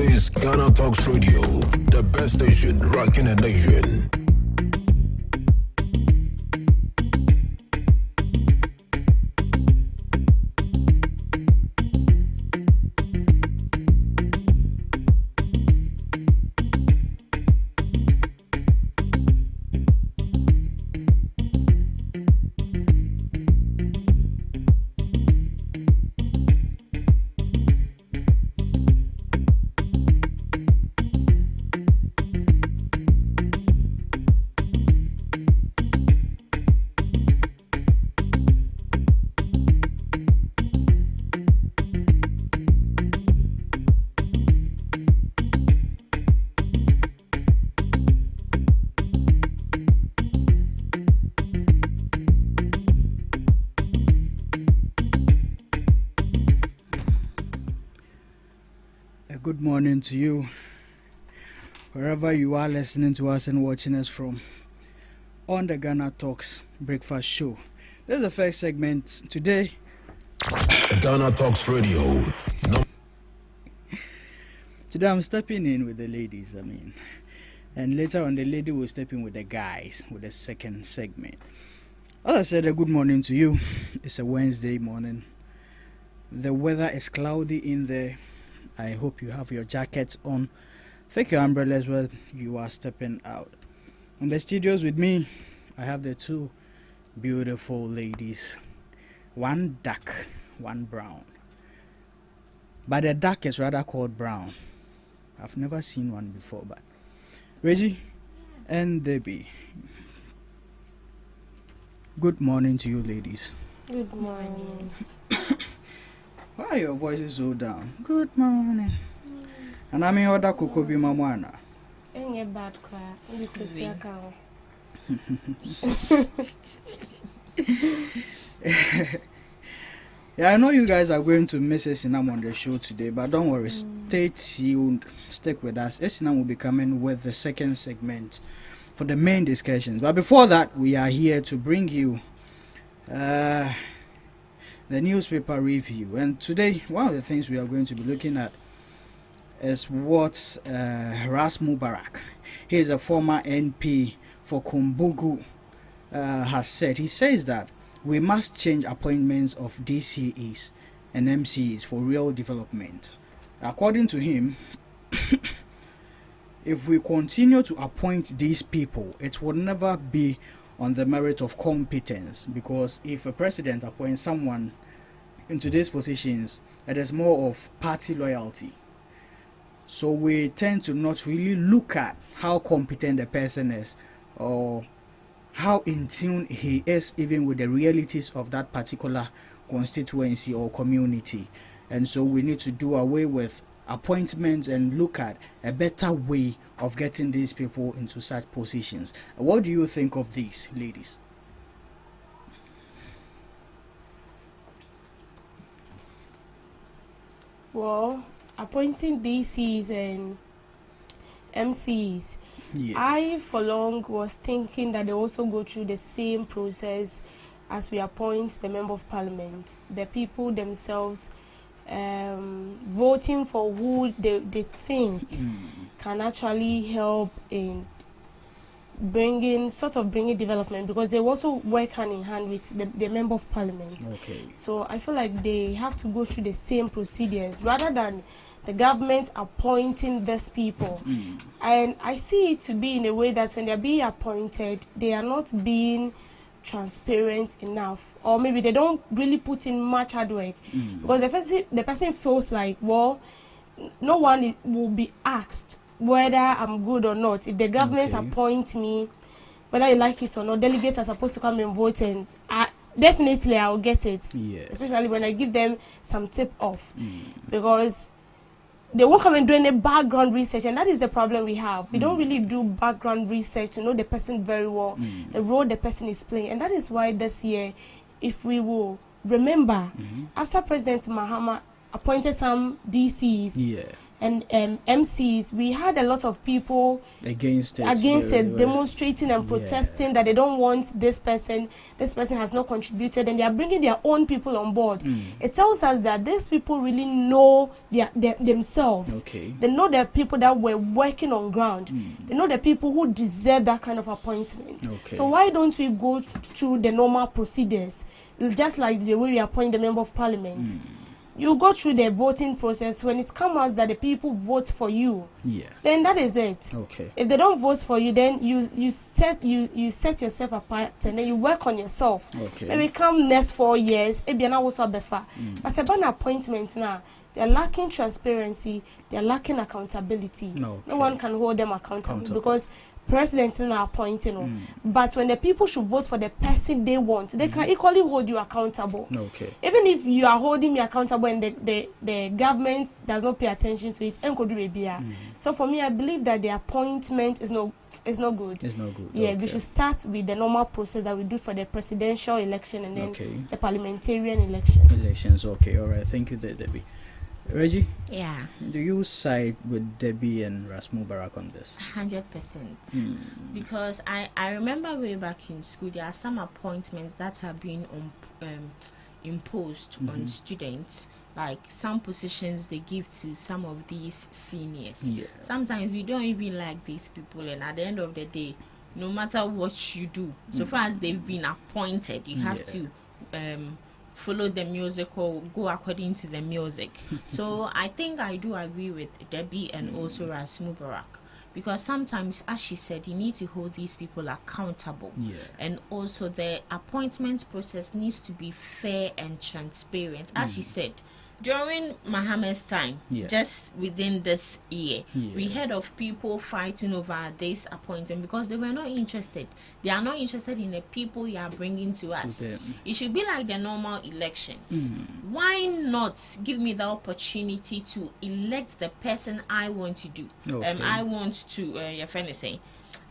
is GhanaTalks Radio, the best station rocking the nation. Good morning to you, wherever you are listening to us and watching us from on the Ghana Talks Breakfast Show. This is the first segment today. Ghana Talks Radio. Today I'm stepping in with the ladies, and later on the lady will step in with the guys with the second segment. As I said, a good morning to you. It's a Wednesday morning. The weather is cloudy in there. I hope you have your jackets on. Take your umbrella as well. You are stepping out. In the studios with me, I have the two beautiful ladies. One dark, one brown. But the dark is rather called brown. I've never seen one before, but Reggie and Debbie. Good morning to you, ladies. Good morning. Why are your voices so down? Good morning. And I mean, other cocoa be mamwana. Any bad cry? Because you can. Yeah, I know you guys are going to miss Esinam on the show today, but don't worry, stay tuned, stick with us. Esinam will be coming with the second segment for the main discussions. But before that, we are here to bring you the newspaper review. And today, one of the things we are going to be looking at is what Ras Mubarak, he is a former NP for Kumbugu, has said. He says that we must change appointments of DCEs and MCEs for real development. According to him, if we continue to appoint these people, it will never be on the merit of competence, because if a president appoints someone into these positions, it is more of party loyalty. So we tend to not really look at how competent the person is or how in tune he is even with the realities of that particular constituency or community. And so we need to do away with appointments and look at a better way of getting these people into such positions. What do you think of these, ladies? Well, appointing DCs and MCs, I for long was thinking that they also go through the same process as we appoint the member of parliament. The people themselves voting for who they think can actually help in bringing development, because they also work hand in hand with the member of parliament. Okay. So I feel like they have to go through the same procedures rather than the government appointing these people. And I see it to be in a way that when they're being appointed, they are not being transparent enough, or maybe they don't really put in much hard work, because the person feels like, well, no one will be asked whether I'm good or not. If the government appoint me, whether you like it or not, delegates are supposed to come and vote, and definitely I'll get it. Especially when I give them some tip off, because they won't come and do any background research, and that is the problem we have. We don't really do background research to know the person very well, the role the person is playing. And that is why this year, if we will remember, after President Mahama appointed some DCs and MCs, we had a lot of people against it, demonstrating and protesting that they don't want this person has not contributed, and they are bringing their own people on board. It tells us that these people really know themselves. They know the people that were working on ground. They know the people who deserve that kind of appointment. So why don't we go through the normal procedures, just like the way we appoint the member of parliament? You go through the voting process. When it comes out that the people vote for you, then that is it. If they don't vote for you, then you set yourself apart, and then you work on yourself. Maybe come next 4 years, but about an appointment now, they're lacking transparency, they're lacking accountability. No one can hold them accountable because presidents are appointing. But when the people should vote for the person they want, they can equally hold you accountable. Even if you are holding me accountable and the government does not pay attention to it, so for me, I believe that the appointment is not good. It's not good. Yeah, we should start with the normal process that we do for the presidential election and then the parliamentarian elections. All right. Thank you, Debbie. Reggie? Yeah. Do you side with Debbie and Ras Mubarak on this? 100%. Because I remember way back in school, there are some appointments that have been imposed on students. Like some positions they give to some of these seniors. Sometimes we don't even like these people, and at the end of the day, no matter what you do, so far as they've been appointed, you have to follow the music or go according to the music. So I think I do agree with Debbie and also Ras Mubarak, because sometimes, as she said, you need to hold these people accountable, and also the appointment process needs to be fair and transparent. As she said, during Mohammed's time, just within this year, we heard of people fighting over this appointment because they were not interested. They are not interested in the people you are bringing to us. It should be like the normal elections. Why not give me the opportunity to elect the person I want to do? I want to, your friend is saying,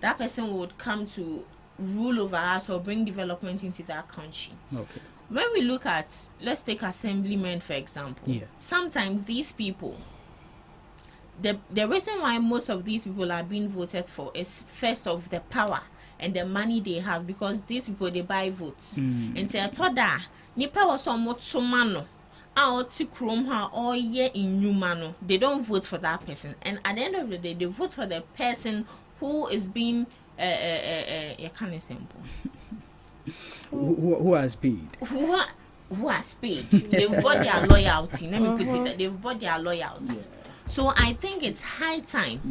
that person would come to rule over us or bring development into that country. When we look at, let's take assemblymen for example, sometimes these people, the reason why most of these people are being voted for is first of the power and the money they have, because these people, they buy votes. And say, Toda, nipa was somewhat so mano, they don't vote for that person. And at the end of the day, they vote for the person who is being, who has paid? Who has paid? They've bought their loyalty. Let me put it that they've bought their loyalty. So I think it's high time.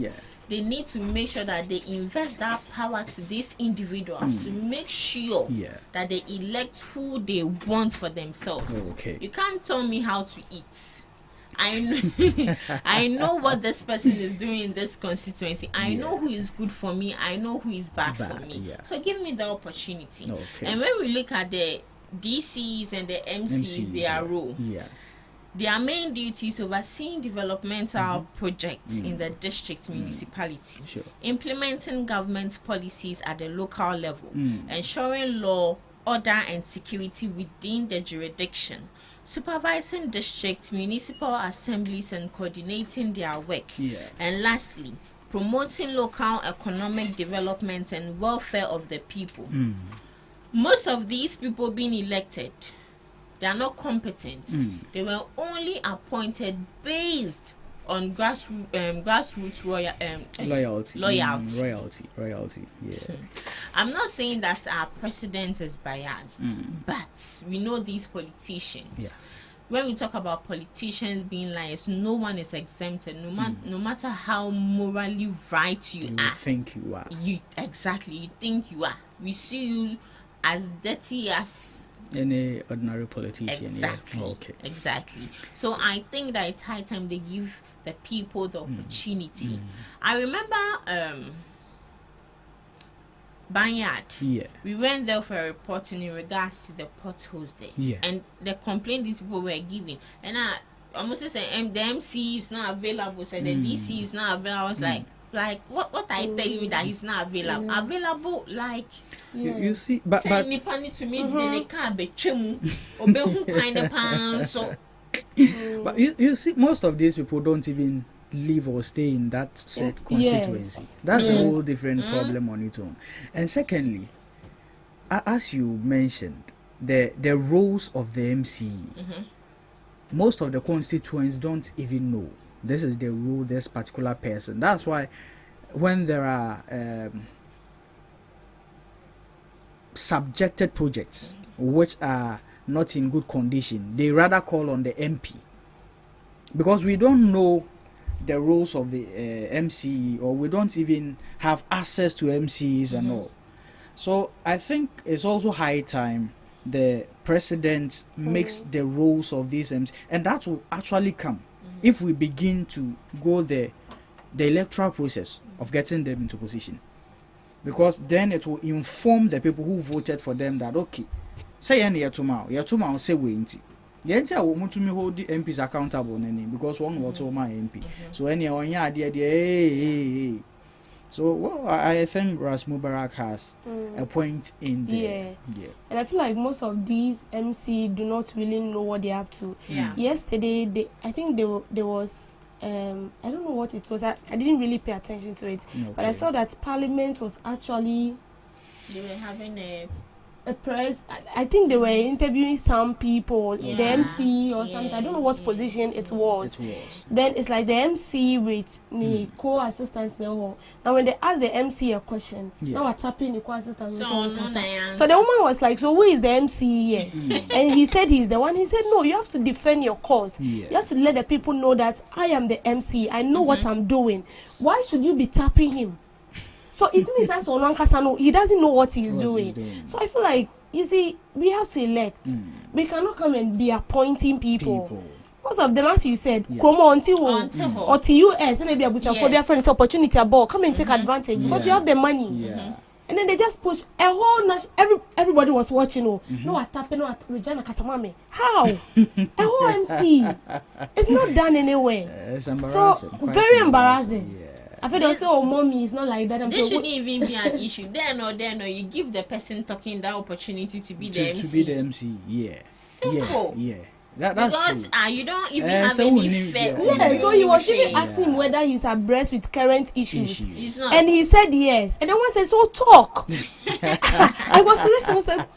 They need to make sure that they invest that power to these individuals to make sure that they elect who they want for themselves. You can't tell me how to eat. I know what this person is doing in this constituency. I know who is good for me. I know who is bad for me. So give me the opportunity. And when we look at the DCs and the MCs, their role, their main duty is overseeing developmental projects in the district municipality, implementing government policies at the local level, ensuring law, order and security within the jurisdiction, supervising district municipal assemblies and coordinating their work, and lastly, promoting local economic development and welfare of the people. Most of these people being elected, they are not competent. They were only appointed based on grassroots loyalty. I'm not saying that our president is biased, but we know these politicians. When we talk about politicians being liars, no one is exempted. No matter how morally right you are, think you are. You think you are. We see you as dirty as any ordinary politician. Exactly. So I think that it's high time they give the people the opportunity. I remember Banyard. We went there for a reporting in regards to the potholes there, and the complaint these people were giving, and I almost said the MC is not available, said the DC is not available. I was like what I tell you that he's not available, like you see, but to me they can't be so but you see, most of these people don't even live or stay in that said constituency. That's a whole different problem on its own. And secondly, as you mentioned, the roles of the MCE. Most of the constituents don't even know this is the role this particular person. That's why when there are subjected projects which are not in good condition, they rather call on the MP, because we don't know the roles of the MCE, or we don't even have access to MCEs and all. So I think it's also high time the president makes the roles of these MCs, and that will actually come if we begin to go the electoral process of getting them into position, because then it will inform the people who voted for them that okay, say any tomorrow say we ain't. The entire want to hold the MPs accountable, because one was my MP. So any on ya dear. So well, I think Ras Mubarak has a point in there. Yeah. And I feel like most of these MC do not really know what they have to. Yesterday, I think there was I don't know what it was. I didn't really pay attention to it, but I saw that Parliament was actually, they were having a press. I think they were interviewing some people, the MC or something. I don't know what position it was. Then it's like the MC with me co-assistants now. Now when they ask the MC a question, now we're tapping the co-assistant. So the woman was like, "So who is the MC here?" And he said he's the one. He said, "No, you have to defend your cause. You have to let the people know that I am the MC. I know what I'm doing. Why should you be tapping him?" So it means that he doesn't know what he's doing. So I feel like, you see, we have to elect. We cannot come and be appointing people. Most of them, as you said, come on to or to US, and maybe a for their friends opportunity about come and take advantage because you have the money. And then they just push a whole everybody was watching. No, I tapping no Regina Casamame. How? A whole MC. It's not done anywhere. It's embarrassing. So very embarrassing. I feel also, oh, mommy, it's not like that. There shouldn't even be an issue. There, no, you give the person talking that opportunity to be the MC. To be the MC, Simple. That's because true. You don't even have any fair. So he was even asking whether he's abreast with current issues. And he said yes. And then one said, so talk. I was listening, I was like,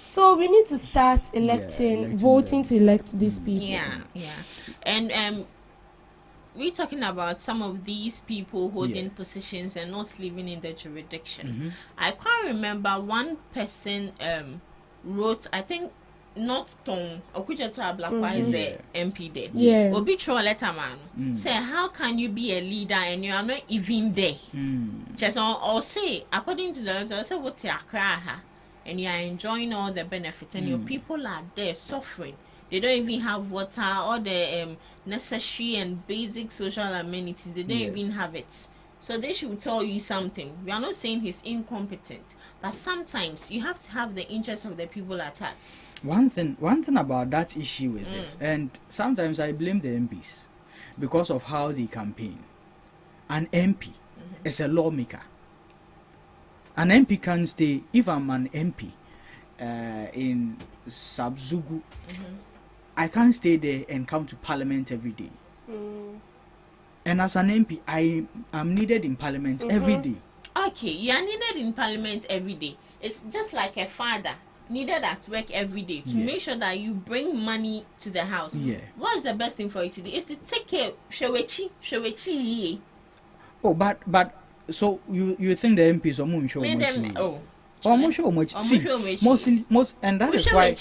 so we need to start electing, voting to elect these people. Yeah. And we're talking about some of these people holding positions and not living in the jurisdiction. I can't remember one person wrote, I think, not Tom Okujata Blackwa is the MP there. Obi Tro letter man say, how can you be a leader and you are not even there? Just or say, according to the letter, say what's your cry? And you are enjoying all the benefits, and your people are there suffering. They don't even have water, all the necessary and basic social amenities. They don't even have it. So they should tell you something. We are not saying he's incompetent, but sometimes you have to have the interests of the people at heart. One thing about that issue is this, and sometimes I blame the MPs because of how they campaign. An MP is a lawmaker. An MP can stay, if I'm an MP in Sabzugu, I can't stay there and come to Parliament every day. And as an MP, I am needed in Parliament every day. Okay, you are needed in Parliament every day. It's just like a father needed at work every day to make sure that you bring money to the house. What is the best thing for you to do? Is to take care of Oh, but so you think the MPs are more sure most and that is why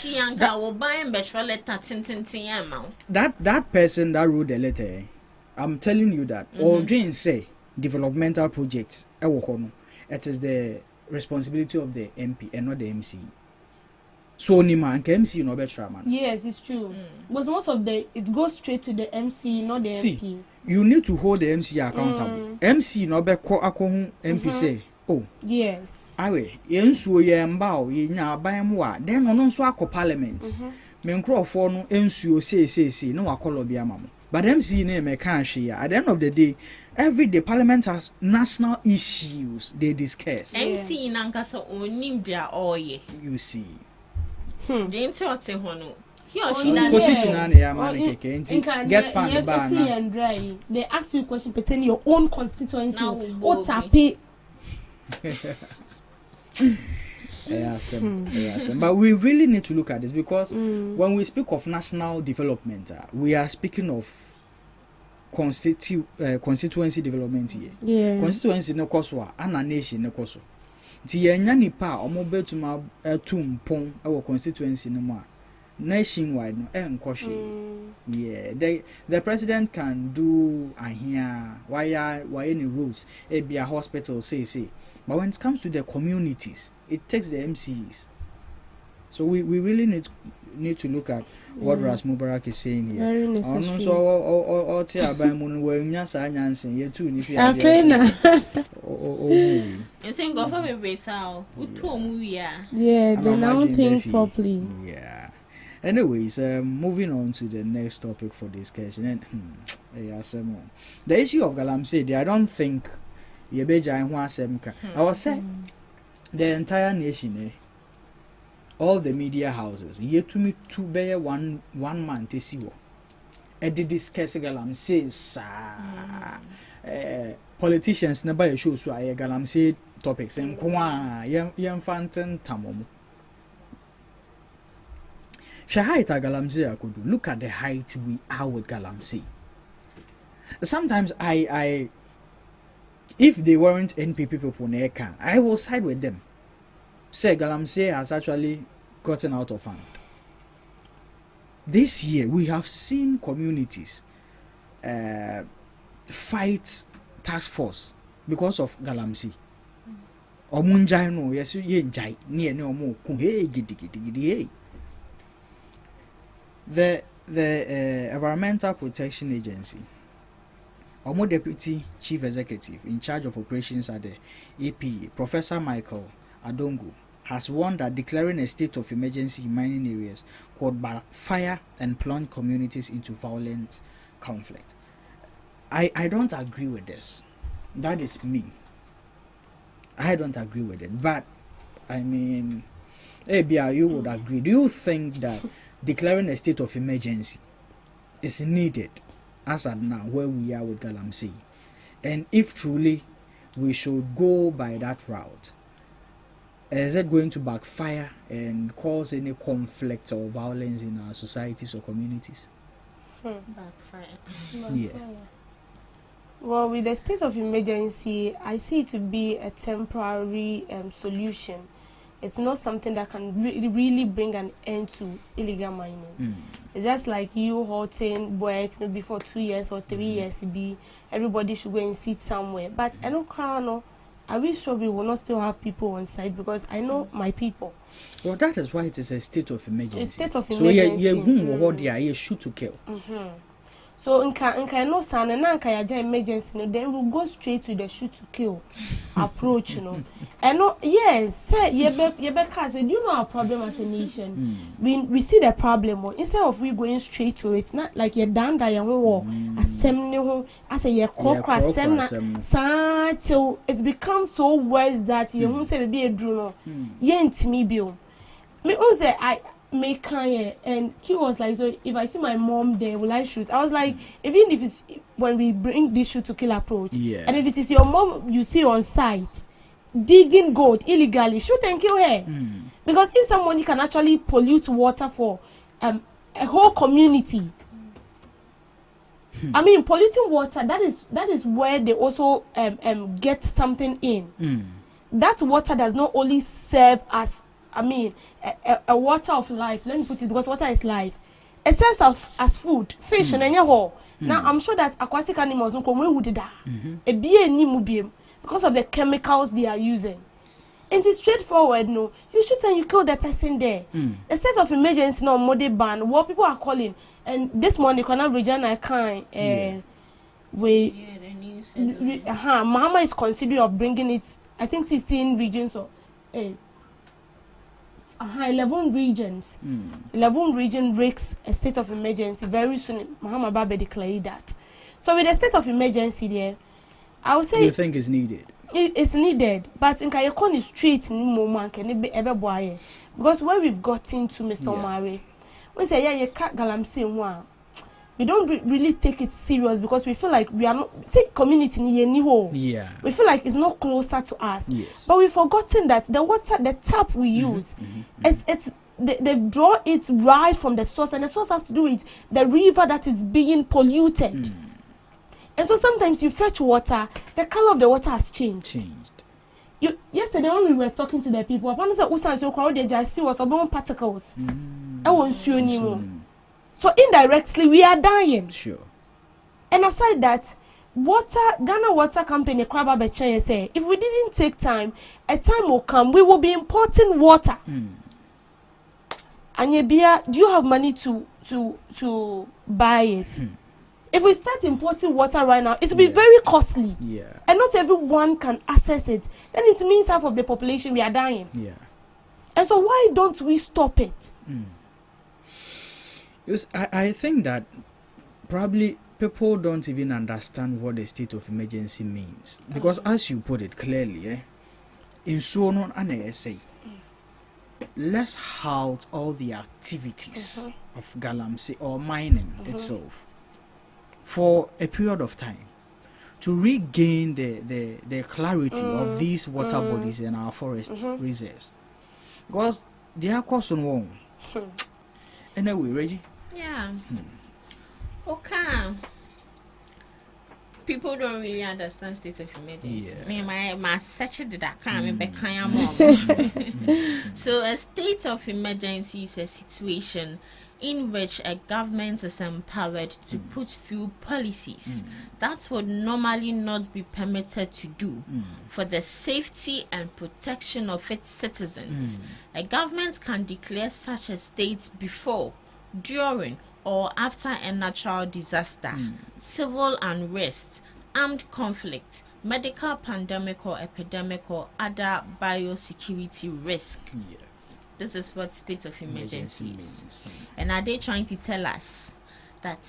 that person that wrote the letter, I'm telling you that or Jane say developmental projects it is the responsibility of the MP and not the MC. So man MC no better man. Yes, it's true. Because most of it goes straight to the MC, not the MP. You need to hold the MC accountable. MC no be ko akohu MP say, oh yes. Awe yensuo ye mba o ye nya aban mu a then no nso akọ parliament. Me nkrofo no ensuo say no akolo bia mamo. But MC na me kan hwe at the end of the day, every day Parliament has national issues they discuss. MC nankasa onim dia oye. You see. The inter hono. He or Oh, she yeah. Position and yeah, man, get fan dry. They ask you a question pertaining your own constituency. Now, Or tapi. Yes, but we really need to look at this because when we speak of national development, we are speaking of constituency development here. Yeah. Constituency no koso ana nation no koso. Ti yenya nipa omo betuma tumpon e constituency no ma nationwide no enkohwe. Yeah, the president can do ahia why any rules e be a hospital say. But when it comes to the communities, it takes the MCs. So we really need to look at what Ras Mubarak is saying here. Very necessary. So or mun we nyasa nyansen ye tu ni fi You saying go for baby sao. Utu movie yeah, they now think properly. Yeah. Anyways, moving on to the next topic for discussion. The issue of Galamsey, I don't think Yebeja and Wasemka. I was saying the entire nation, all the media houses, yet to me to bear one man to see what. I did discuss Galamsey, politicians never show so I Galamsey topics and Kuma, young Fanton Tamom. Shahaita Galamsey, I could look at the height we are with Galamsey. Sometimes I if they weren't NPP people, I will side with them. Say Galamsey has actually gotten out of hand. This year, we have seen communities fight task force because of Galamsey. Omunjai no, yes, ye jai, near no more. Hey, giddy. The Environmental Protection Agency, Omo Deputy Chief Executive in charge of operations at the APA, Professor Michael Adongo, has warned that declaring a state of emergency in mining areas could backfire and plunge communities into violent conflict. I don't agree with this. That is me. I don't agree with it. But, I mean, ABR, you would agree. Do you think that declaring a state of emergency is needed as at now where we are with Galamsey? And if truly we should go by that route, is it going to backfire and cause any conflict or violence in our societies or communities? Backfire. Yeah. Well, with the state of emergency, I see it to be a temporary solution. It's not something that can really bring an end to illegal mining. It's just like you halting work maybe for 2 years or 3 years. Everybody should go and sit somewhere. But I know, I wish sure we will not still have people on site because I know my people. Well, that is why it is a state of emergency. A state of emergency. So yeah, shoot to kill. So in no son and nanka emergency, no, then we'll go straight to the shoot to kill approach, And no, yes, say Yebeka said, you know our problem as a nation. We see the problem, instead of we going straight to it, it's not like you're done that you're as a year till it becomes so worse that you won't say be a drone. Yent me bill. Me also make kind and he was like, so if I see my mom there, will I shoot? I was like, even if it's when we bring this shoot to kill approach, and if it is your mom you see on site digging gold illegally, shoot and kill her. Because if someone can actually pollute water for a whole community, I mean polluting water, that is where they also get something in. That water does not only serve as a water of life. Let me put it, because water is life. It serves as food, fish, and anyhow. Now I'm sure that aquatic animals don't come with that. Because of the chemicals they are using. And it's straightforward, no. You shoot and you kill the person there. A state of emergency, no mode ban. What people are calling, and this morning, Kwana Regina Khan, Mahama is considering of bringing it. I think 16 regions or 11 regions. 11 region risks a state of emergency. Very soon, Mahama Babe declared that. So with a state of emergency there, I would say... You think it's needed? it's needed, but in Kayakon is straight in moment can it be ever boy because where we've gotten to Mr. Omari, we say yeah you can't galamsey one. We don't really take it serious because we feel like we are not say community yeah. We feel like it's not closer to us. Yes. But we've forgotten that the water, the tap we use, it's they draw it right from the source, and the source has to do with the river that is being polluted. And so sometimes you fetch water, the color of the water has changed. Yesterday when we were talking to the people, particles. So indirectly we are dying. Sure. And aside that, Ghana Water Company Kraba Beche say if we didn't take time, a time will come we will be importing water. And Yebia, do you have money to buy it? If we start importing water right now, it will be very costly. Yeah. And not everyone can access it. Then it means half of the population we are dying. Yeah. And so why don't we stop it? I think that probably people don't even understand what the state of emergency means. Because as you put it clearly, in Suonon and say, let's halt all the activities of galamsey or mining itself for a period of time to regain the clarity of these water bodies and our forest reserves. Because they are causing one. Anyway, Reggie? Yeah. Okay. People don't really understand state of emergency. Yeah. My search did that come So a state of emergency is a situation in which a government is empowered to put through policies that would normally not be permitted to do for the safety and protection of its citizens. A government can declare such a state before, during, or after a natural disaster, civil unrest, armed conflict, medical pandemic or epidemic, or other biosecurity risk. This is what state of emergency is. And are they trying to tell us that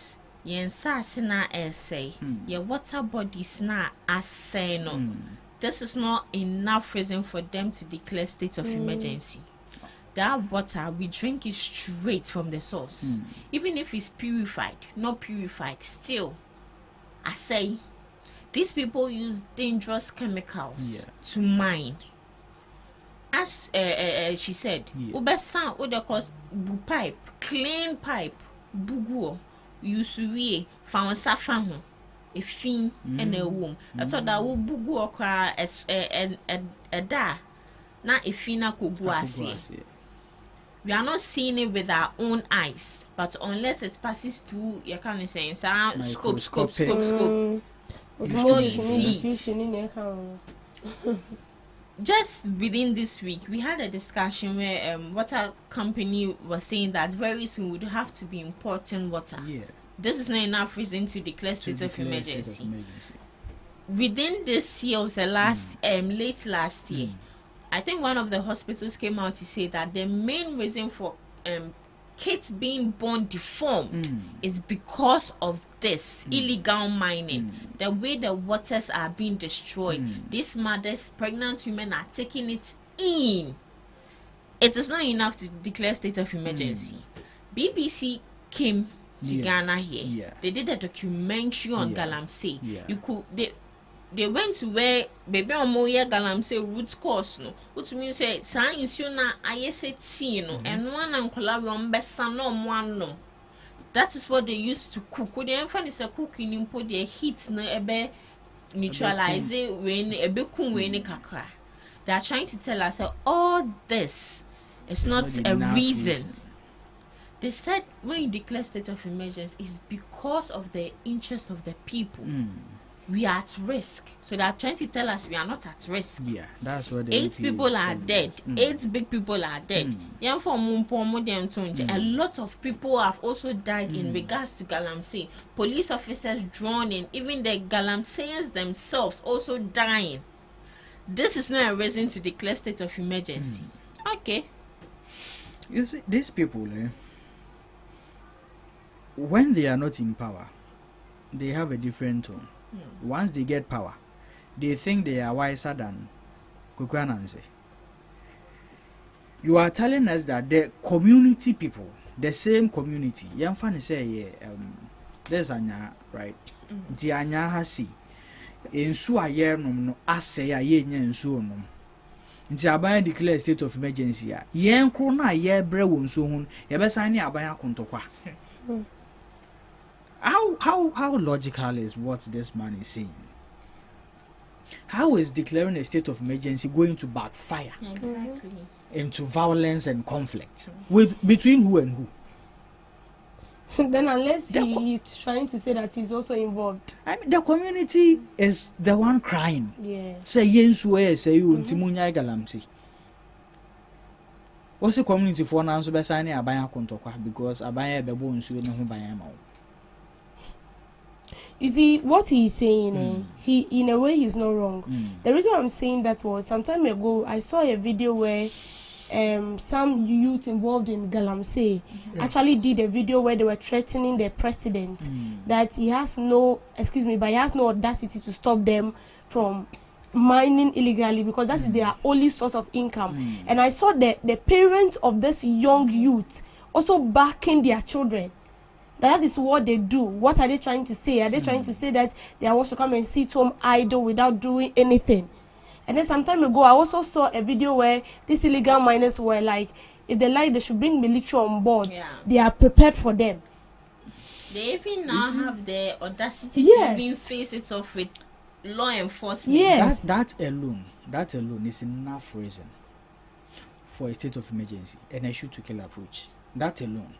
yensasina say your water bodies na asay no? This is not enough reason for them to declare state of emergency. That water, we drink it straight from the source. Even if it's purified, not purified, still, I say, these people use dangerous chemicals to mine. As she said, Ubesan Udekos pipe, clean pipe, bugu, usuye, found safan, a fin and a womb. I thought that would bugu or cry as a da, not a fina kuguasi. We are not seeing it with our own eyes, but unless it passes through, you can say, scope. Just within this week, we had a discussion where water company was saying that very soon we would have to be importing water. This is not enough reason to declare state of emergency. Within this year, was late last year. I think one of the hospitals came out to say that the main reason for kids being born deformed is because of this illegal mining. The way the waters are being destroyed. These mothers, pregnant women are taking it in. It is not enough to declare state of emergency. BBC came to Ghana here. They did a documentary on galamsey. They went to where baby omoye galamsey root cause no, which means say science you na ayese no and one ankola rombesa no one no. That is what they used to cook. When they find is a cooking in put their heat no ebe neutralize when ebe kun when kakra. They are trying to tell us that all this is not a reason. They said when you declare state of emergency is because of the interest of the people. We are at risk. So they are trying to tell us we are not at risk. That's what 8 people are dead. 8 big people are dead. A lot of people have also died in regards to galamsey. Police officers drawn in, even the galamseyans themselves also dying. This is not a reason to declare state of emergency. Okay. You see, these people, when they are not in power, they have a different tone. Once they get power, they think they are wiser than Kukwananse. You are telling us that the community people, the same community, Yamfani say, there's Anya, right? The Anya Hasi, in Suayer no assay a ye and so no. Nti Abaya declare state of emergency. Yen krona ye brewon so hun, yebesani Abaya kontokwa. How logical is what this man is saying? How is declaring a state of emergency going to backfire? Exactly. Into violence and conflict between who and who? Then unless he's trying to say that he's also involved. I mean, the community is the one crying. Yeah. Say yensu say you ntimunya galamsi. What's the community for now? So besani abaya kontokwa because abaya bebo nsu ne ho banya ma. You see, what he's saying, he in a way he's not wrong. The reason I'm saying that was some time ago I saw a video where some youth involved in Galamsey actually did a video where they were threatening the president that he has no audacity to stop them from mining illegally because that is their only source of income. And I saw the parents of this young youth also backing their children. That is what they do. What are they trying to say? Are they trying to say that they are supposed to come and sit home idle without doing anything? And then some time ago, I also saw a video where these illegal miners were like, if they like, they should bring military on board. Yeah. They are prepared for them. They even now have the audacity to even face it off with law enforcement. Yes. That alone is enough reason for a state of emergency and a shoot to kill approach. That alone.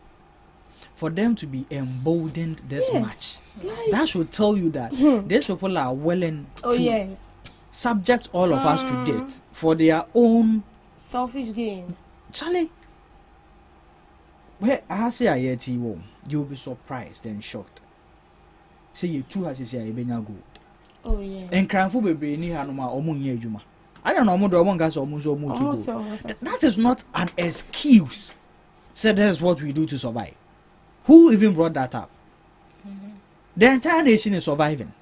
For them to be emboldened this much, that should tell you that these people are willing to subject all of us to death for their own selfish gain. Charlie, where I say I hear you, you'll be surprised and shocked. Say you too has say benya good. Oh yeah. And cranful baby ni hanuma omunye juma. I don't know one gas or that is not an excuse. Say that's what we do to survive. Who even brought that up? The entire nation is surviving.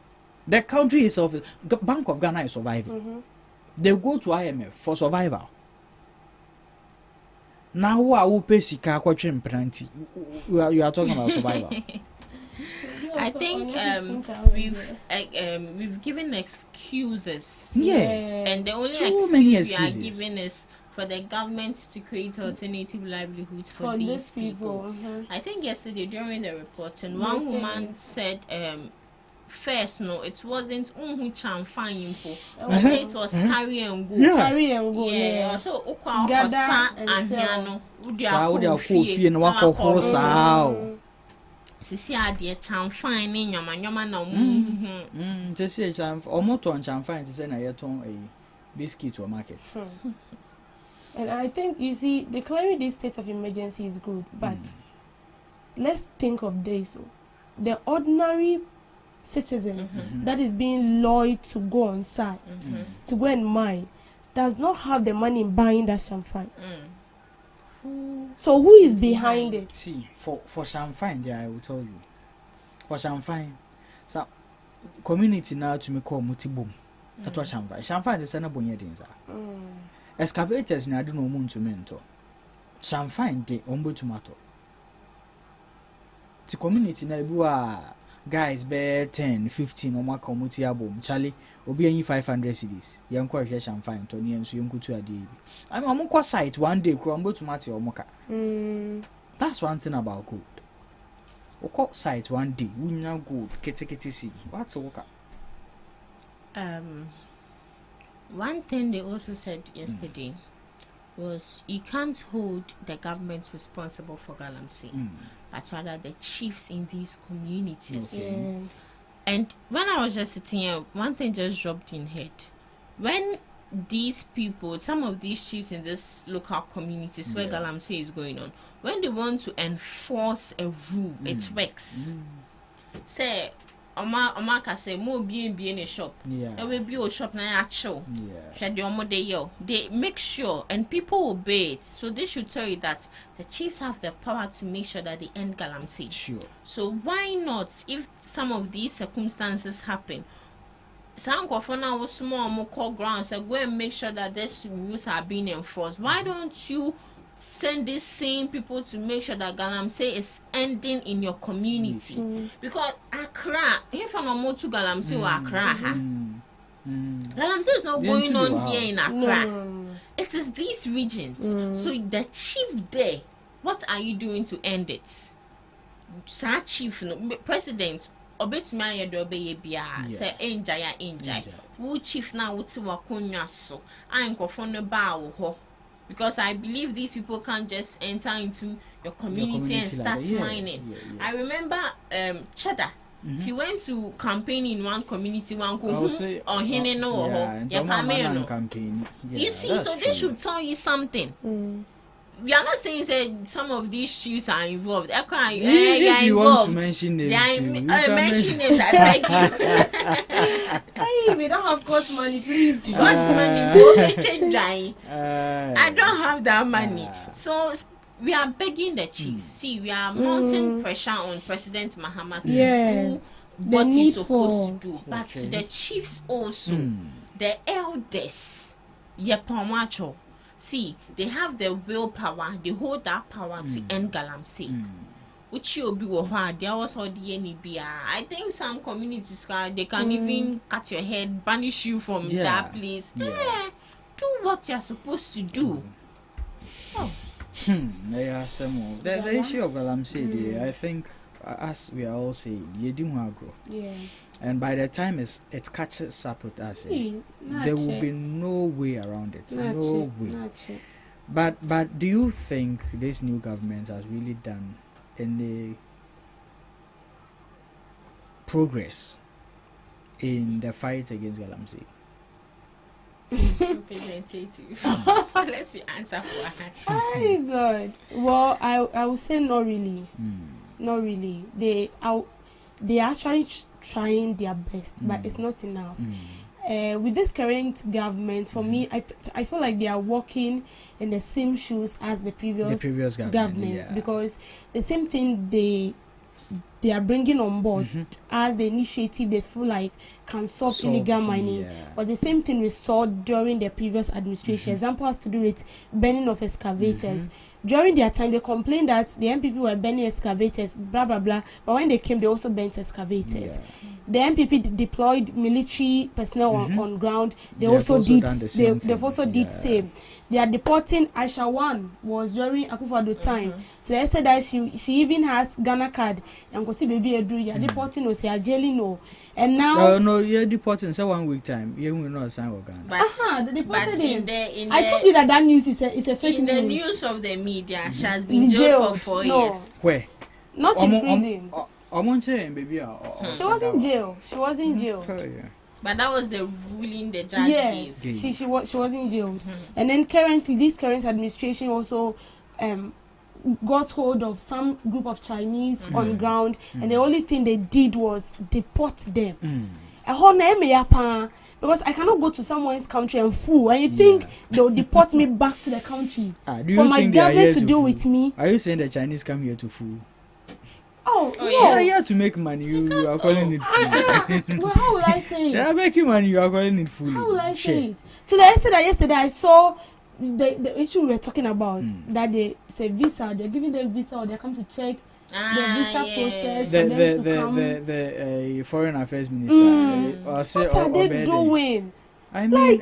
The country itself, the Bank of Ghana is surviving. They go to IMF for survival. Now who are pay sika kwatwe mpranti? You are talking about survival. I think we've given excuses. Yeah. And the only excuse we are giving is for the government to create alternative livelihoods for these people. I think yesterday during the reporting, one woman said, first, no, it wasn't who chamfan it was carry and go. Carry and go. Yeah. So gather and piano. Sisi adie chamfan ni nyama na sisi chamfan omoto chamfan ti say na yeton biscuit or market. And I think, you see, declaring this state of emergency is good, but let's think of this. The ordinary citizen that is being lured to go on site, to go and mine, does not have the money in buying that champagne. So who is behind it? See, for champagne, I will tell you. For champagne, so community now to me call multi-boom. That's what champagne. Champagne is not bonye dinza. Excavators na do no moon to mentor. Champagne de ombo tomato. The community na bua guys bear 10, 15 oma community album. Charlie obi any 500 cedis. Yanko here champagne to ni enso yonku to ade bi. I mean omko site one day kro ombo tomato omoka. That's one thing about gold. Oko site one day wunya gold kete see. What's oka? One thing they also said yesterday was you can't hold the government responsible for Galamsey, but rather the chiefs in these communities. And when I was just sitting here, one thing just dropped in head. When these people, some of these chiefs in this local communities where Galamsey is going on, when they want to enforce a rule, it works. Say, Oma ka say mo be in a shop. Yeah. Will be a shop na actual. Yeah. They make sure and people obey it. So this should tell you that the chiefs have the power to make sure that they end Galamsey. Sure. So why not, if some of these circumstances happen, some governor was small more call grounds and go and make sure that these rules are being enforced. Why don't you send these same people to make sure that Galamsey is ending in your community? Because Accra, if I'm not to Galamsey or Accra, Galamsey is not going on here in Accra. It is these regions. So the chief there, what are you doing to end it? Sir chief, president, obetumi ayede obeye bia say enjaya wo chief na wo ti wakonya so ankofo no ba wo ho, because I believe these people can't just enter into your community and start mining. I remember Cheddar, he went to campaign in one community, one on hine no campaign. You see, so they should tell you something. We are not saying say some of these chiefs are involved. If you want to mention names, mention names. I beg you. Hey, we don't have God's money, please. God's money, I don't have that money. So we are begging the chiefs. See, we are mounting pressure on President Mahama to do what he's supposed to do. But to the chiefs also, the elders, Yepamacho. See, they have the willpower, they hold that power to end Galamsey. Which will be what there was all the NBR. I think some communities they can even cut your head, banish you from that place. Do what you're supposed to do. There are some more. The issue of Galamsey, I think, as we are all saying, you do want to grow. And by the time it catches up with us, there will be no way around it. No way. But do you think this new government has really done any progress in the fight against Galamsey? Representative. Let's see answer for that. Oh God. Well, I would say not really. Not really. They are actually trying their best, but it's not enough. With this current government, for me, I feel like they are walking in the same shoes as the previous government, because the same thing they are bringing on board as the initiative they feel like can solve illegal mining was the same thing we saw during the previous administration. Example has to do with burning of excavators. During their time, they complained that the MPP were burning excavators, blah blah blah. But when they came, they also burnt excavators. The MPP deployed military personnel on ground. They also did same. They are deporting Aisha One was during Akufo-Addo time. So they said that she even has Ghana card and Kosi baby Edu. You are deporting no, say jailing no. And now no, you're deporting. So 1 week time, you will not sign with Ghana. They deported him. I told you that news is a fake news. In the news of the media, she has been jailed for 4 years. Where? Not in prison. She was in jail. She was in jail. But that was the ruling the judge gave. Yes, she was in jail. And then this current administration also got hold of some group of Chinese on ground, and the only thing they did was deport them. Because I cannot go to someone's country and fool, and you think they'll deport me back to the country for my government to deal with me. Are you saying the Chinese come here to fool? Oh yes. They are here to make money. You are calling it fool. Well, how will I say it? They are making money. You are calling it fool. How will I say it? So yesterday I saw the issue we were talking about, that they say visa, they're giving them visa, or they come to check the visa process for them to come. The foreign affairs minister. What are they doing? I mean,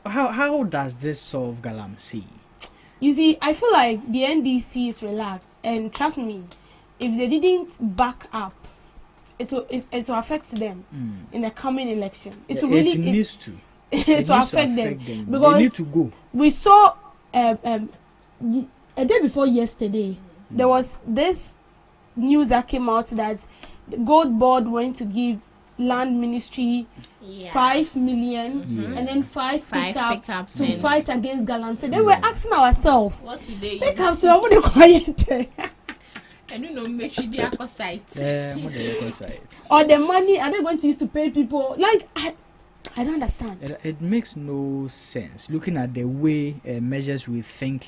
how does this solve Galamsey? You see, I feel like the NDC is relaxed, and trust me, if they didn't back up, it will affect them in the coming election. It needs to. It will affect them because they need to go. We saw a day before yesterday, there was this news that came out that the Gold Board went to give Land Ministry 5 million and then 5 pickups to fight against Galamsey. Then we're asking ourselves, what today? Pickups are only quiet. I don't know, make sure they are sites. Or the money are they going to use to pay people? Like I don't understand. It makes no sense looking at the way measures we think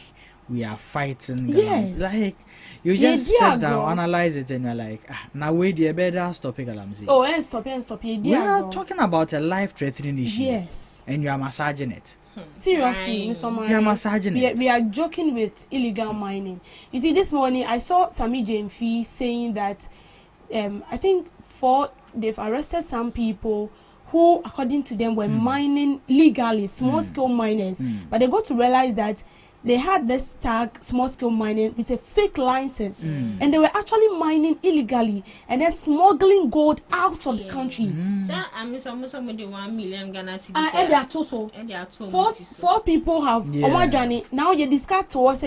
we are fighting. Yes. Like you just sit down, analyze it, and you're like, now wait, you better stop it, Galamzi. Oh, and stop. We are talking about a life-threatening issue. Yes. And you are massaging it. Seriously, Mr. Mari, you are massaging it. We are joking with illegal mining. You see, this morning I saw Sami Jemfi saying that I think they've arrested some people who, according to them, were mining legally, small-scale miners. But they got to realize that they had this tag, small-scale mining, with a fake license. And they were actually mining illegally and then smuggling gold out of the country. So, I'm almost 1 million Ghana cedis. And they are also. Four people have. Now you discuss to us,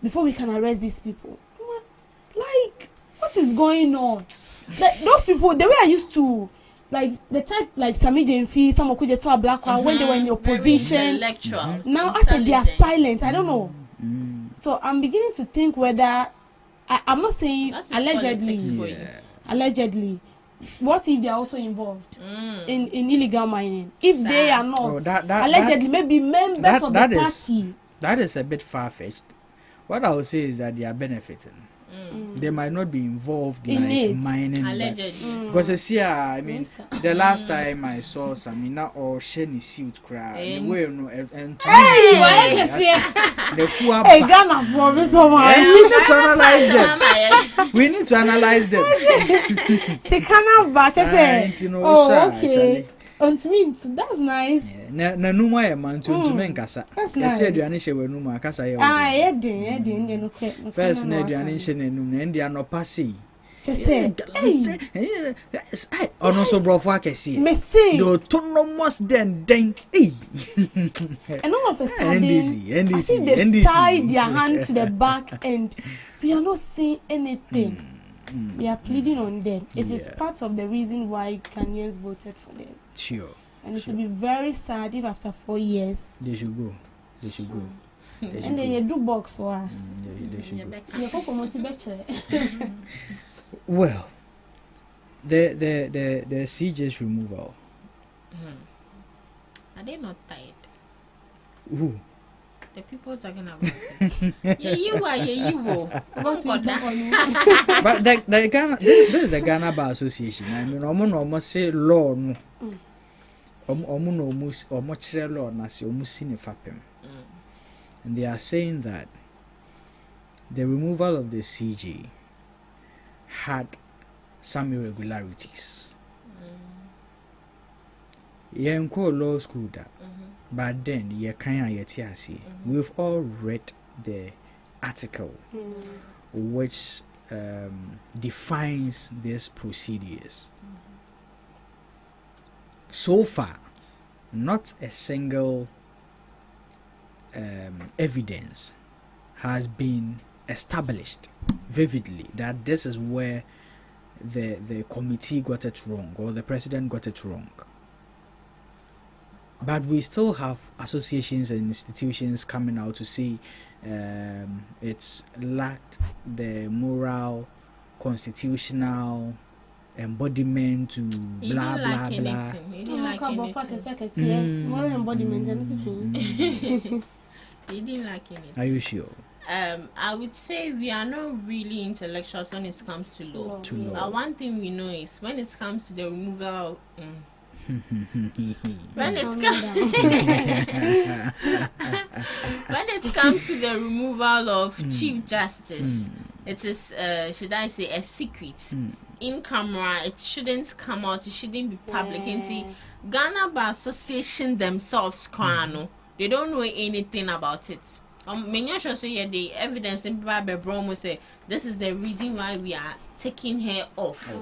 before we can arrest these people. Like, what is going on? Those people, the way I used to, like the type like Sami Jemfi, some of which are black when they were in opposition. Now I said they are silent. I don't know. So I'm beginning to think whether I'm not saying allegedly. Allegedly, what if they are also involved in illegal mining? If they are not, allegedly, maybe members of the party. That is a bit far-fetched. What I would say is that they are benefiting. They might not be involved in mining, because I mean, the last time I saw Samina or Sheni suit cry, the way and the full Ghana from we need to analyze them. Okay. That's nice. Na numa ya mantu ntume nkasa. Ese aduane hye wanuma akasa ye. Edin no kre. First na aduane hye nanum na ndi anopa sei. Chese. Ono so brofo akese. Me say. The autonomous den. And all of a sudden, NDC tied their hand to the back and we are not seeing anything. We are pleading on them. It is part of the reason why Ghanaians voted for them. Sure. And it will be very sad if after 4 years they should go. And then you do box or they should go. Well, the CJ's removal. Are they not tired? Who? The people talking about it. You are. But the Ghana, this is the Ghana Bar Association. I mean, almost say law no. Almost law na si omusini fapem. And they are saying that the removal of the CJ had some irregularities. Yenko law school that. But then, we've all read the article which defines these procedures. So far, not a single evidence has been established vividly that this is where the committee got it wrong or the president got it wrong. But we still have associations and institutions coming out to say it's lacked the moral, constitutional embodiment to blah blah blah. Moral embodiment. He didn't like it. Are you sure? I would say we are not really intellectuals when it comes to law. One thing we know is when it comes to the removal. When it comes to the removal of Chief Justice, it is should I say a secret in camera. It shouldn't come out. It shouldn't be public. Ghana Bar Association themselves, they don't know anything about it. Many sure so the evidence the Bromo say this is the reason why we are taking her off.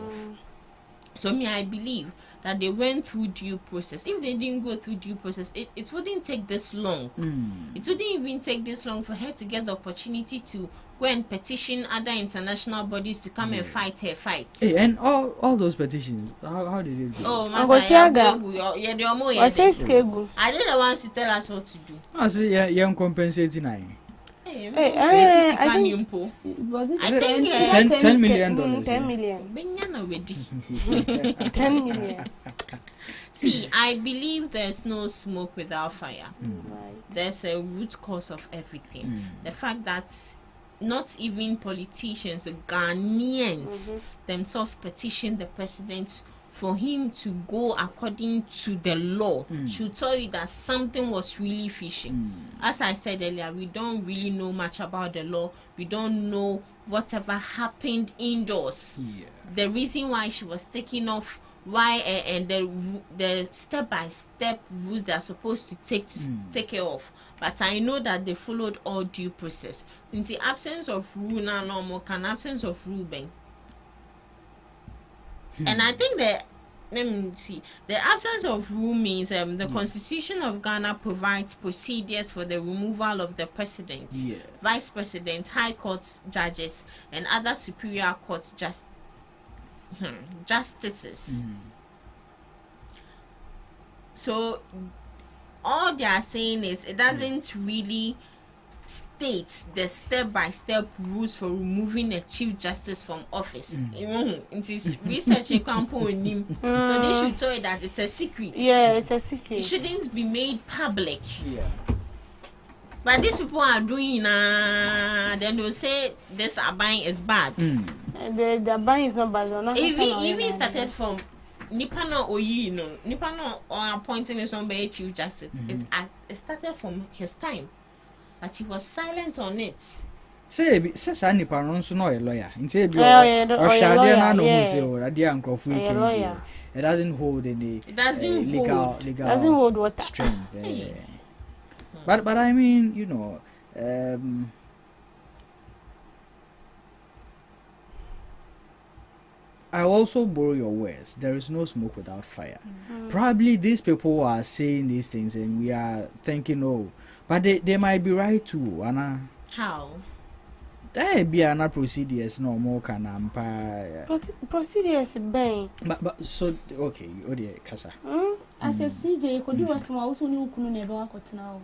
So I believe that they went through due process. If they didn't go through due process, it wouldn't take this long. It wouldn't even take this long for her to get the opportunity to go and petition other international bodies to come and fight her fight. Hey, and all those petitions, how did it go? I didn't want to tell us what to do. I say, yeah, compensating. Hey, I think Was it? I think 10 million dollars. 10 million. 10 million. See, I believe there's no smoke without fire. Right. There's a root cause of everything. The fact that not even politicians, the Ghanaians themselves petitioned the president for him to go according to the law should tell you that something was really fishy. As I said earlier, we don't really know much about the law. We don't know whatever happened indoors. The reason why she was taken off, why and the step-by-step rules they are supposed to take her off. But I know that they followed all due process. In the absence of rule now, no more can absence of rule bang. And I think that, let me see, the absence of rule means the Constitution of Ghana provides procedures for the removal of the president, vice president, high court judges, and other superior court justices. So all they are saying is it doesn't really state the step-by-step rules for removing a chief justice from office. It is research in campaign, so they should tell you that it's a secret. Yeah, it's a secret. It shouldn't be made public. But these people are doing then they'll say this buying is bad. The buying is not bad. Even started from Nipano Oyi, Nipano or appointing somebody chief justice. It started from his time. But he was silent on it. Say nipa no nso no lawyer. Nti bi lawyer. It doesn't hold any legal doesn't hold water. Strength. But I mean, you know, I also borrow your words. There is no smoke without fire. Probably these people are saying these things and we are thinking, oh, but they might be right too, Anna. How? There be another procedures no more can procedures bang. But so okay, Odi Kasa. As a CJ, could you ask me also new kunu never got now?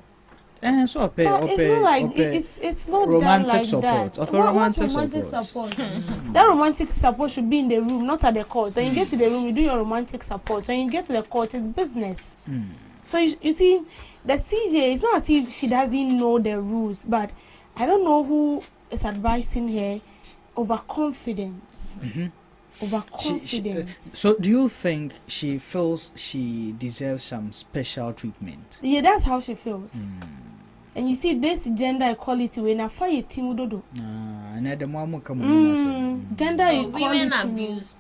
So it's not like it's not romantic done like support. that. Romantic support. That romantic support should be in the room, not at the court. When you get to the room, you do your romantic support. When you get to the court, it's business. So you see, the CJ, it's not as if she doesn't know the rules, but I don't know who is advising her overconfidence. Overconfidence. So do you think she feels she deserves some special treatment? Yeah, that's how she feels. And you see, this gender equality when I fight team dodo. Gender equality. Women abuse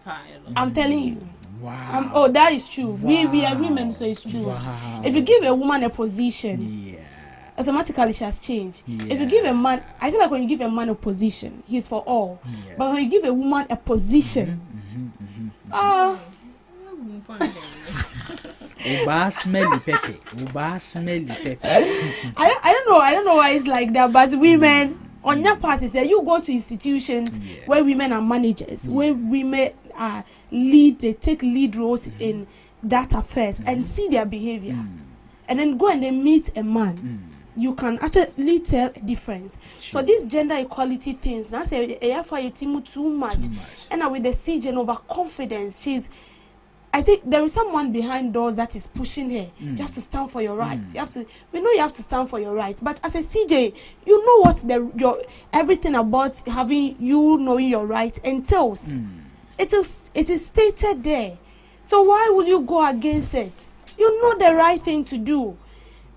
I'm telling you. Wow. Oh, that is true. Wow. We are women, so it's true. Wow. If you give a woman a position, automatically she has changed. If you give a man, I feel like when you give a man a position, he's for all. But when you give a woman a position, smelly pepper. I don't know why it's like that, but women on your part is that you go to institutions where women are managers, where women are they take lead roles in that affairs and see their behavior, and then go and then meet a man. You can actually tell a difference. So these gender equality things, now say too much. And with the siege and overconfidence, I think there is someone behind doors that is pushing her. You have to stand for your rights. We know you have to stand for your rights. But as a CJ, you know what your everything about having you knowing your rights entails. It is stated there. So why will you go against it? You know the right thing to do.